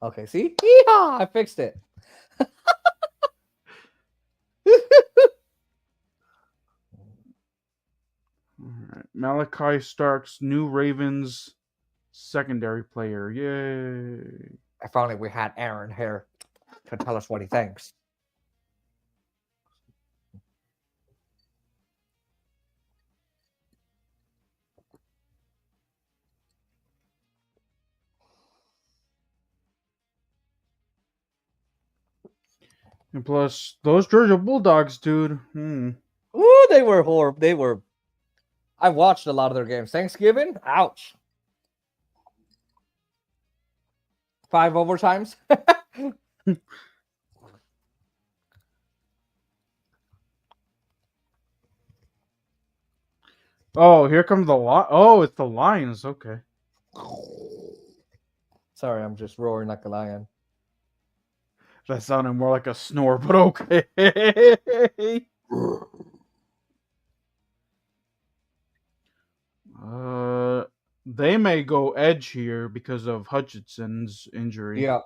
Okay, see? Yeehaw! I fixed it. All right. Malachi Starks, new Ravens secondary player. Yay. If only we had Aaron here to tell us what he thinks. And plus, those Georgia Bulldogs, dude. Ooh, they were horrible. I watched a lot of their games. Thanksgiving? Ouch. 5 overtimes? Oh, here comes the Oh, it's the Lions. Okay. Sorry, I'm just roaring like a lion. That sounded more like a snore, but okay. They may go edge here because of Hutchinson's injury. Yeah.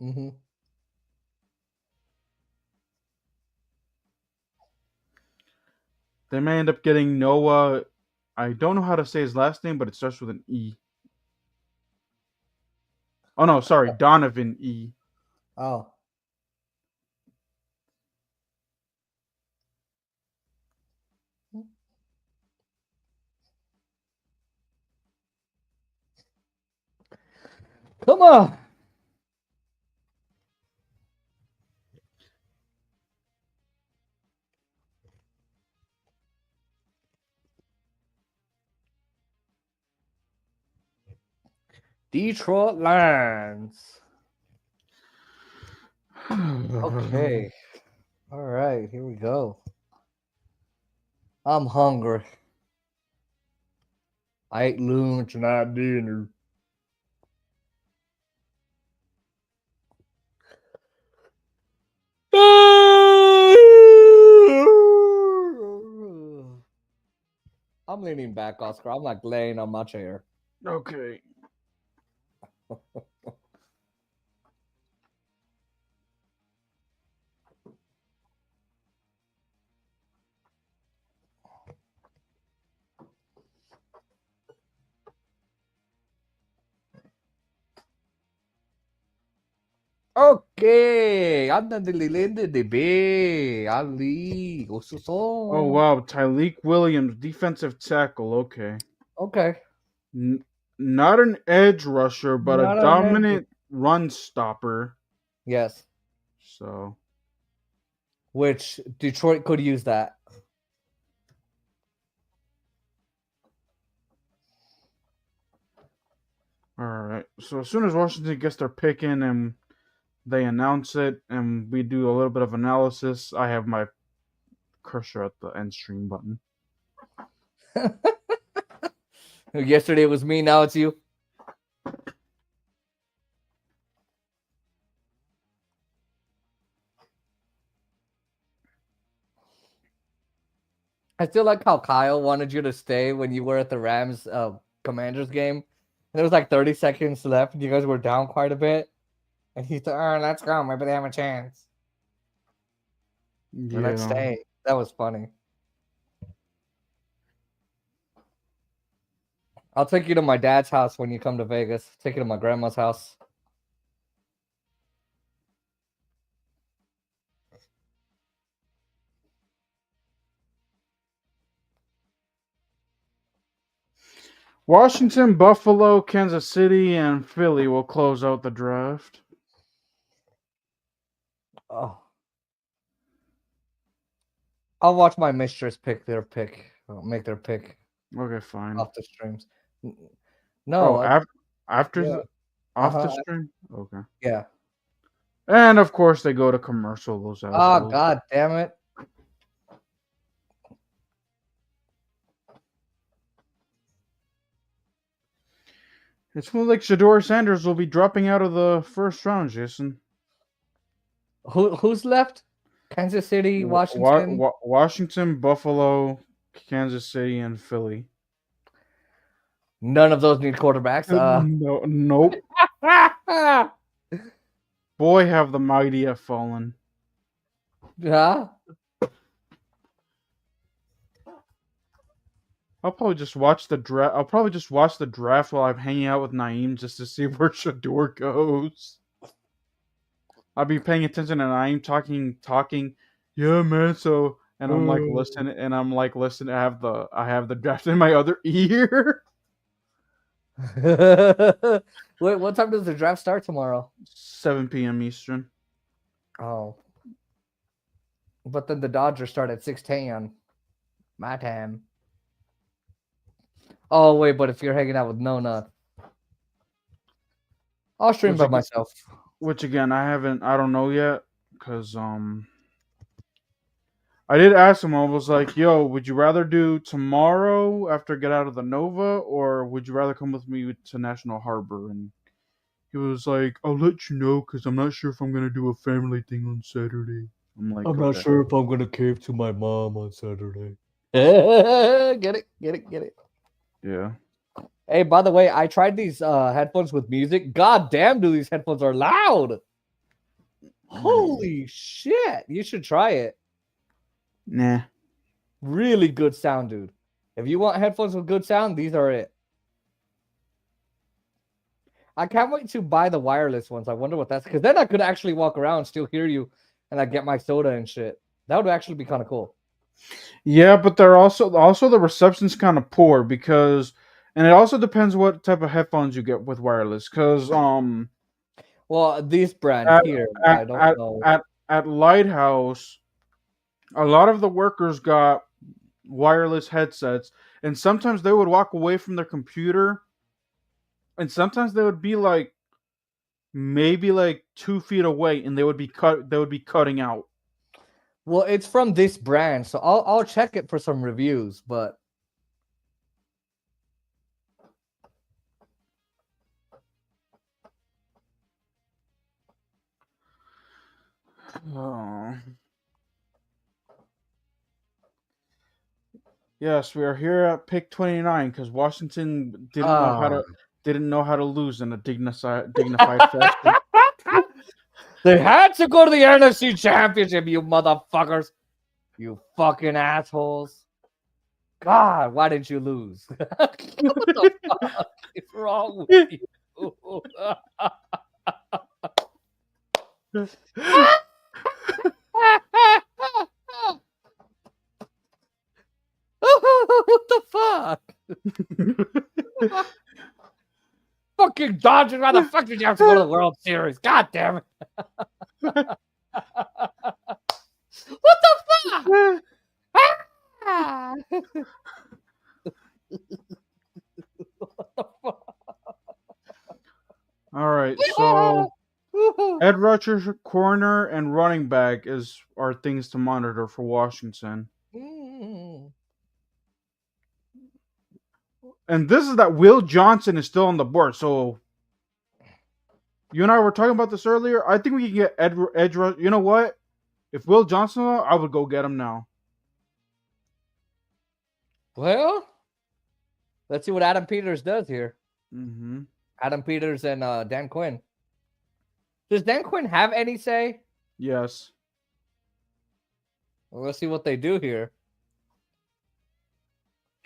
Mm-hmm. They may end up getting Noah. I don't know how to say his last name, but it starts with an E. Oh no, sorry, Donovan E. Oh. Come on. Detroit Lions. Okay. All right, here we go. I'm hungry. I ate lunch and I had dinner. I'm leaning back, Oscar. I'm like laying on my chair. Okay. Okay, anda nililinde de be Ali Oh Osuson. wow, Tyleek Williams, defensive tackle. Okay. Okay, Not an edge rusher, but a not an edge. dominant run stopper. Yes, So, which Detroit could use that. all right. So as soon as Washington gets their pick in and they announce it, and we do a little bit of analysis, I have my cursor at the end stream button. Yesterday it was me, now it's you. I still like how Kyle wanted you to stay when you were at the Rams Commanders game. And there was like 30 seconds left, and you guys were down quite a bit. And he thought, "Oh, let's go. Maybe they have a chance. Or let's Yeah. stay." That was funny. I'll take you to my dad's house when you come to Vegas. Take you to my grandma's house. Washington, Buffalo, Kansas City, and Philly will close out the draft. Oh. I'll watch my mistress make their pick Okay, fine. off the streams. No, After yeah. off the Uh-huh. stream? Okay. Yeah. And of course they go to commercial, those Oh, assholes. God damn it. It seems like Shador Sanders will be dropping out of the first round, Jason. Who's left? Kansas City, Washington. Washington, Buffalo, Kansas City, and Philly. None of those need quarterbacks. Nope. Boy, have the mighty have fallen. Yeah. I'll probably just watch the draft. I'll probably just watch the draft while I'm hanging out with Naeem just to see where Shador goes. I'll be paying attention to Naeem talking. Yeah, man. So, and I'm like listening, I have the draft in my other ear. Wait, what time does the draft start tomorrow? 7 p.m. Eastern. Oh. But then the Dodgers start at 6:10 my time. Oh, wait, but if you're hanging out with No Nut, I'll stream by myself. Which again, I don't know yet, because I I did ask him. I was like, "Yo, would you rather do tomorrow after I get out of the Nova, or would you rather come with me to National Harbor?" And he was like, "I'll let you know because I'm not sure if I'm gonna do a family thing on Saturday." I'm like, I'm not "Okay." sure if I'm gonna cave to my mom on Saturday. Get it. Yeah. Hey, by the way, I tried these headphones with music. God damn, do these headphones are loud. Holy shit. You should try it. Nah. Really good sound, dude. If you want headphones with good sound, these are it. I can't wait to buy the wireless ones. I wonder what that's because then I could actually walk around, still hear you, and I get my soda and shit. That would actually be kind of cool. Yeah, but they're also the reception's kind of poor because, and it also depends what type of headphones you get with wireless. Because Well, this brand at here, at, I don't at know. at Lighthouse, a lot of the workers got wireless headsets, and sometimes they would walk away from their computer, and sometimes they would be like maybe like 2 feet away, and they would be cutting out. Well, it's from this brand, so I'll check it for some reviews, but Oh. Yes, we are here at pick 29 because Washington didn't know how to lose in a dignified fashion. they had to go to the NFC Championship, you motherfuckers. You fucking assholes. God, why didn't you lose? What the fuck is wrong with you? What the fuck? Fucking Dodgers, why the fuck did you have to go to the World Series? God damn it. What the fuck? Ah! All right, so Ed Rusher's corner and running back are things to monitor for Washington. And this is that Will Johnson is still on the board. So you and I were talking about this earlier. I think we can get Edge Rush. You know what? If Will Johnson, I would go get him now. Well, let's see what Adam Peters does here. Mm-hmm. Adam Peters and Dan Quinn. Does Dan Quinn have any say? Yes. Well, let's see what they do here.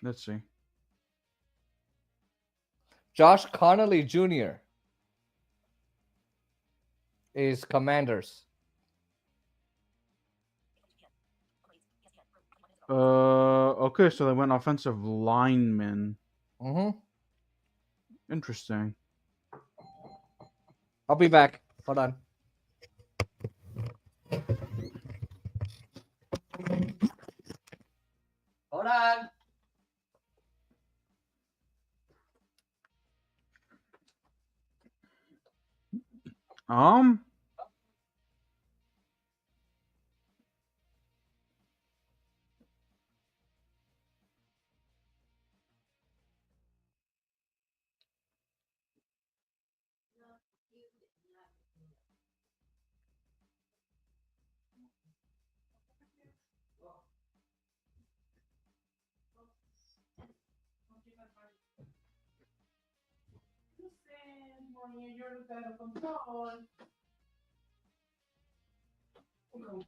Let's see. Josh Connolly Jr. is Commanders. Okay, so they went offensive lineman. Mm-hmm. Interesting. I'll be back. Hold on. Hold on.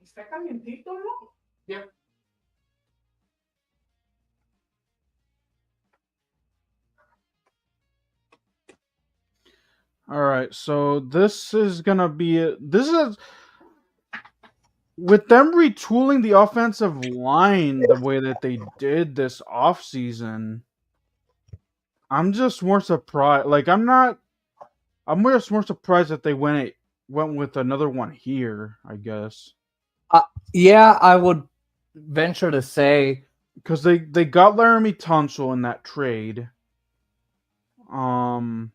Está calientito, ¿no? Yeah. All right, so this is gonna be with them retooling the offensive line the way that they did this offseason. I'm just more surprised. Like I'm just more surprised that they went with another one here. I guess. Yeah, I would venture to say Because they got Laramie Tunsil in that trade. And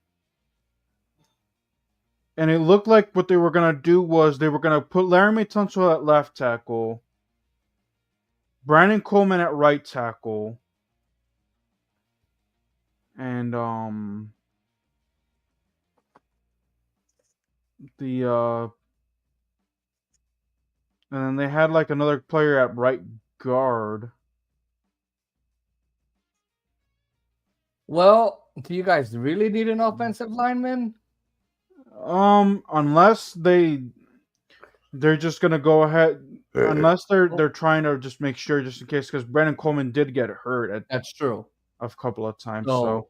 it looked like what they were gonna do was they were gonna put Laramie Tunsil at left tackle. Brandon Coleman at right tackle. And the and then they had like another player at right guard. Well, do you guys really need an offensive lineman? Unless they're just gonna go ahead. Unless they're trying to just make sure, just in case, because Brandon Coleman did get hurt at That's true. a couple of times. So- So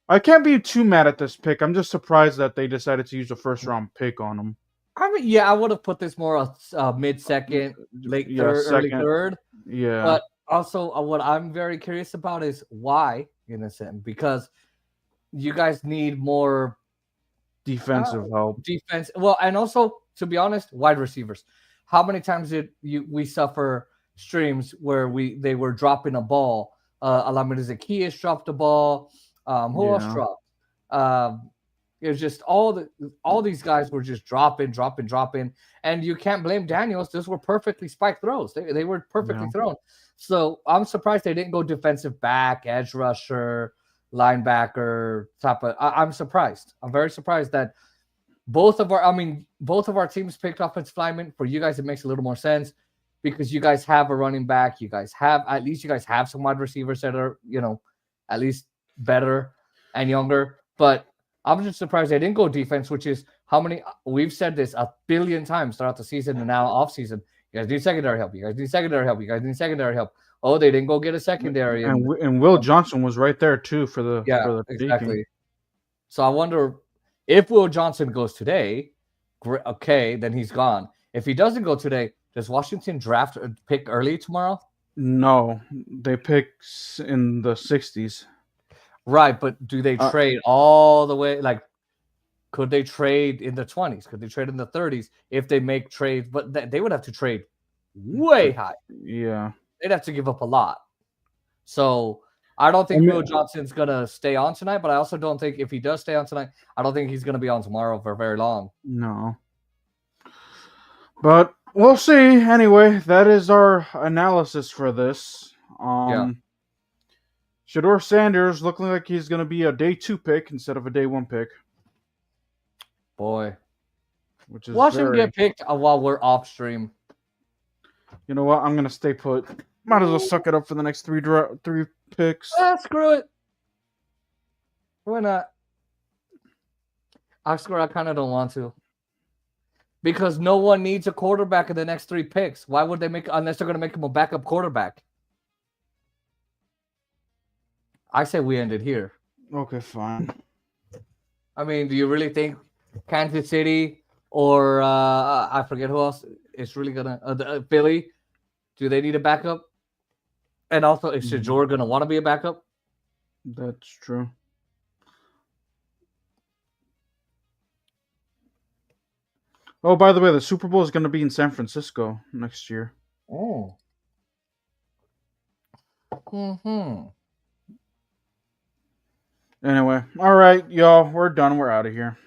I can't be too mad at this pick. I'm just surprised that they decided to use a first round pick on him. I mean, yeah, I would have put this more mid-second, late third, early second. third. Yeah. But also, what I'm very curious about is why, in a sense, because you guys need more Defensive help. defense. Well, and also, to be honest, wide receivers. How many times did we suffer streams where they were dropping a ball? Alameda Zacchaeus dropped a ball. Who else Yeah. dropped? It was just all these guys were just dropping, and you can't blame Daniels. Those were perfectly spiked throws. They were perfectly Yeah. thrown. So I'm surprised they didn't go defensive back, edge rusher, linebacker type of. I'm surprised. I'm very surprised that both of our teams picked offensive linemen. For you guys, it makes a little more sense because you guys have a running back. You guys have some wide receivers that are at least better and younger. But I'm just surprised they didn't go defense, which is how many we've said this a billion times throughout the season and now off season. You guys need secondary help. You guys need secondary help. You guys need secondary help. Oh, they didn't go get a secondary. And Will Johnson was right there too for the exactly. peaking. So I wonder if Will Johnson goes today. Okay, then he's gone. If he doesn't go today, does Washington pick early tomorrow? No, they pick in the 60s. Right, but do they trade all the way? Like, could they trade in the 20s? Could they trade in the 30s if they make trades? But they would have to trade way high. Yeah. They'd have to give up a lot. So I don't think Will Johnson's going to stay on tonight, but I also don't think if he does stay on tonight, I don't think he's going to be on tomorrow for very long. No. But we'll see. Anyway, that is our analysis for this. Shedeur Sanders looking like he's going to be a day 2 pick instead of a day 1 pick. Boy. Which is watch him get picked while we're off stream. You know what? I'm going to stay put. Might as well suck it up for the next 3 picks. Screw it. Why not? I kind of don't want to. Because no one needs a quarterback in the next 3 picks. Why would they unless they're going to make him a backup quarterback? I say we end it here. Okay, fine. I mean, do you really think Kansas City or I forget who else is really going to Philly? Do they need a backup? And also, is Shedeur going to want to be a backup? That's true. Oh, by the way, the Super Bowl is going to be in San Francisco next year. Oh. Mm-hmm. Anyway, all right, y'all. We're done. We're out of here.